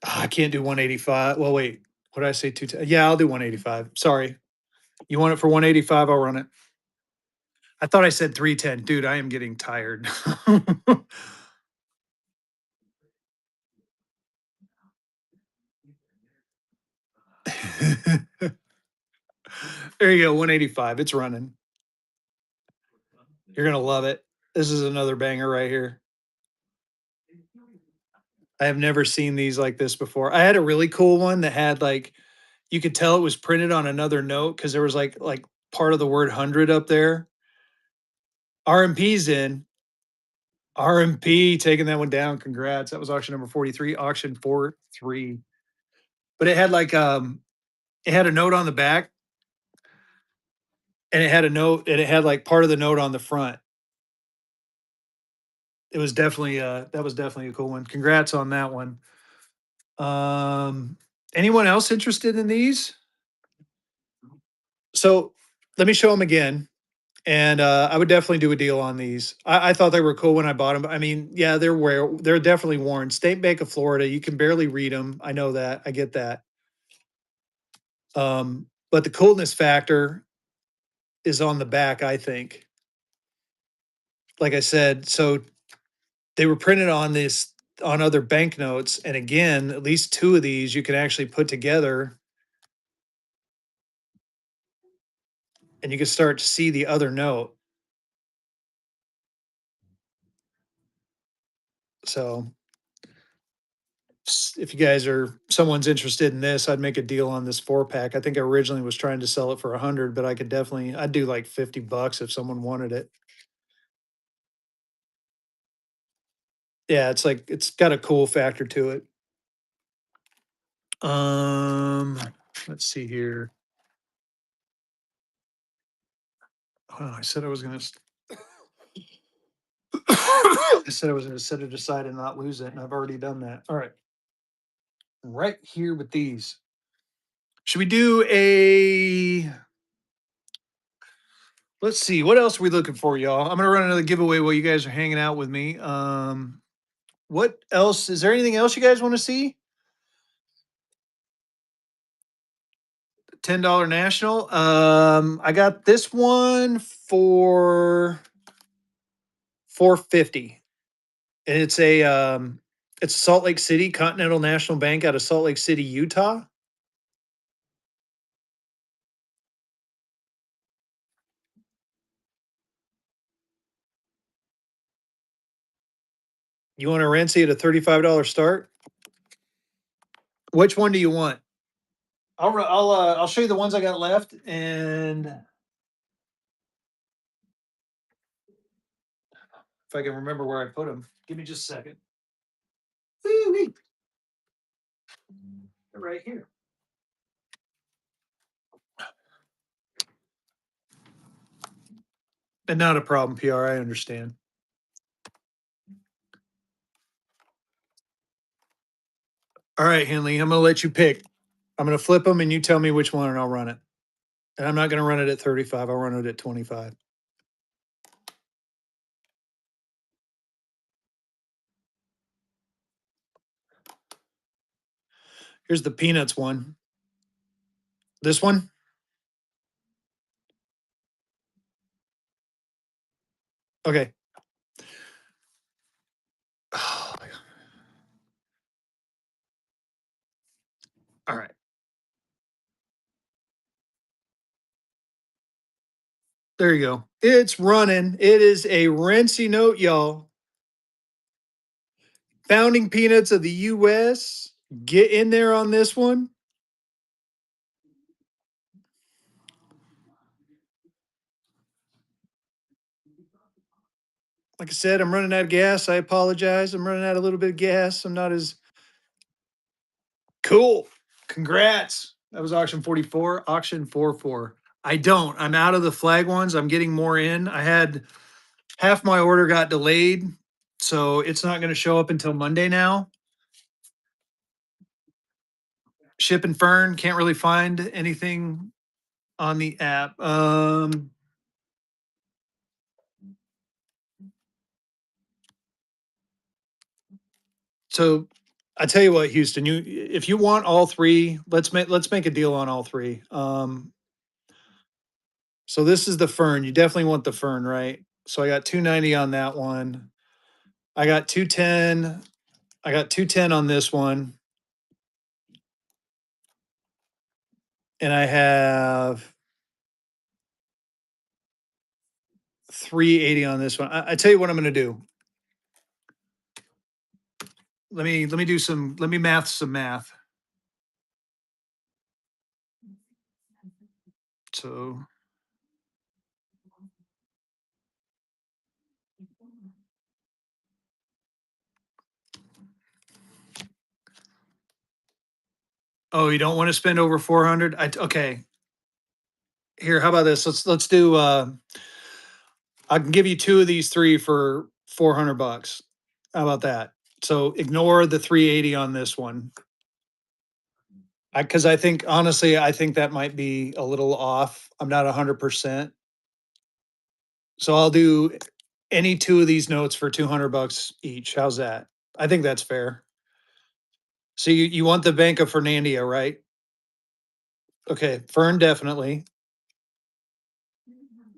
I can't do 185. Well, wait. What did I say? 210? Yeah, I'll do 185. Sorry. You want it for 185? I'll run it. I thought I said 310. Dude, I am getting tired. There you go. 185. It's running. You're going to love it. This is another banger right here. I have never seen these like this before. I had a really cool one that had like, you could tell it was printed on another note because there was like part of the word 100 up there. RMP's in. RMP taking that one down. Congrats. That was auction number 43, auction 43. But it had a note on the back and it had like part of the note on the front. It was definitely that was definitely a cool one. Congrats on that one. Um anyone else interested in these? So let me show them again. And I would definitely do a deal on these. I thought they were cool when I bought them. I mean, yeah, they're definitely worn. State Bank of Florida, you can barely read them. I know that. I get that. But the coolness factor is on the back, I think. Like I said, so they were printed on other banknotes, and again, at least two of these you can actually put together, and you can start to see the other note. So if you guys are someone's interested in this, I'd make a deal on this 4 pack. I think I originally was trying to sell it for 100, but I'd do like $50 if someone wanted it. Yeah, it's like it's got a cool factor to it. Um, let's see here. Oh, I said I was gonna. I said I was gonna set it aside and not lose it, and I've already done that. All right, right here with these. Should we do a? Let's see. What else are we looking for, y'all? I'm gonna run another giveaway while you guys are hanging out with me. What else? Is there anything else you guys want to see? $10 national. I got this one for 450. And it's Salt Lake City, Continental National Bank out of Salt Lake City, Utah. You want a Renzi at a $35 start? Which one do you want? I'll show you the ones I got left, and if I can remember where I put them. Give me just a second. Woo-wee. They're right here. And not a problem, PR. I understand. All right, Henley, I'm going to let you pick. I'm going to flip them, and you tell me which one, and I'll run it. And I'm not going to run it at 35. I'll run it at 25. Here's the peanuts one. This one. Okay. All right. There you go. It's running. It is a Renzi note, y'all. Founding peanuts of the U.S. Get in there on this one. Like I said, I'm running out of gas. I apologize. I'm running out a little bit of gas. I'm not as cool. Congrats. That was auction 44, auction 44. I don't. I'm out of the flag ones. I'm getting more in. I had half my order got delayed, so it's not going to show up until Monday now. Ship and Fern can't really find anything on the app. So I tell you what, Houston, you if you want all three, let's make a deal on all three. So this is the Fern. You definitely want the Fern, right? So I got 290 on that one. I got 210. I got 210 on this one. And I have 380 on this one. I tell you what I'm gonna do. Let me math some math. So oh, you don't want to spend over 400? Okay. Here, how about this? Let's do I can give you two of these three for 400 bucks. How about that? So ignore the 380 on this one. Because I think honestly, I think that might be a little off. I'm not 100%. So I'll do any two of these notes for 200 bucks each. How's that? I think that's fair. So you want the Bank of Fernandia, right? Okay, Fern definitely.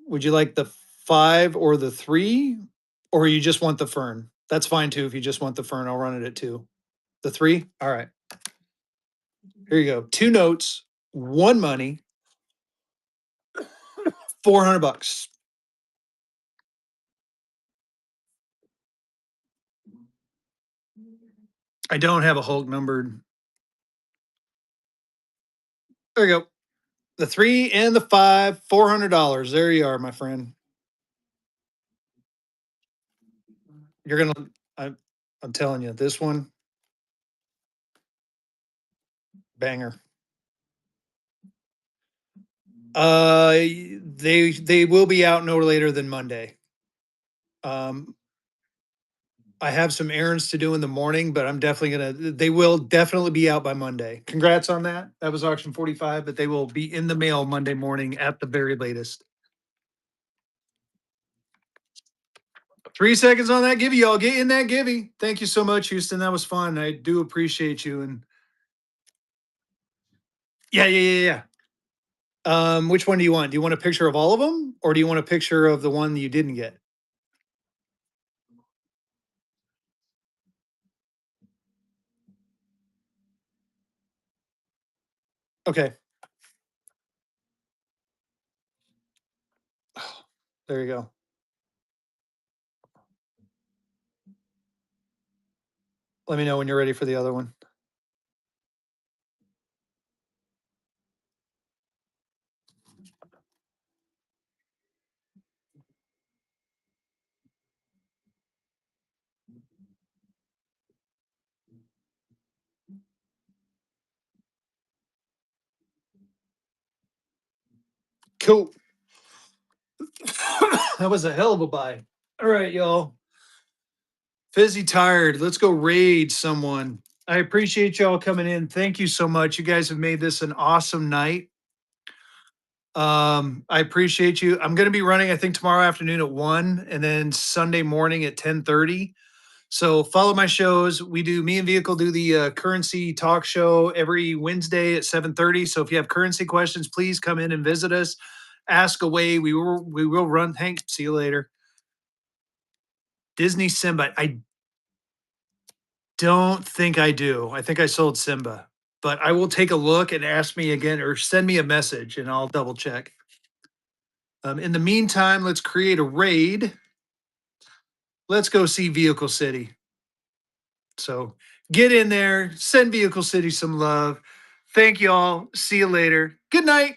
Would you like the 5 or the 3? Or you just want the Fern? That's fine too. If you just want the Fern, I'll run it at 2. The 3? All right. Here you go. Two notes, one money, 400 bucks. I don't have a Hulk numbered. There you go. The 3 and the 5, $400. There you are, my friend. You're gonna. I, I'm telling you, this one banger. They will be out no later than Monday. Um, I have some errands to do in the morning, but I'm definitely gonna. They will definitely be out by Monday. Congrats on that. That was auction 45, but they will be in the mail Monday morning at the very latest. 3 seconds on that givey, y'all. Get in that givey. Thank you so much, Houston. That was fun. I do appreciate you. And yeah, yeah, yeah, yeah. Which one do you want? Do you want a picture of all of them, or do you want a picture of the one you didn't get? Okay, there you go. Let me know when you're ready for the other one. Cool. That was a hell of a buy. All right, y'all. Fizzy tired. Let's go raid someone. I appreciate y'all coming in. Thank you so much. You guys have made this an awesome night. I appreciate you. I'm going to be running, I think, tomorrow afternoon at 1 and then Sunday morning at 10:30. So follow my shows. We do me and Vehicle do the currency talk show every Wednesday at 7:30. So if you have currency questions, please come in and visit us. Ask away. We will run. Thanks. See you later. Disney Simba. I don't think I do. I think I sold Simba, but I will take a look and ask me again or send me a message and I'll double check. In the meantime, let's create a raid. Let's go see Vehicle City. So get in there, send Vehicle City some love. Thank y'all. See you later. Good night.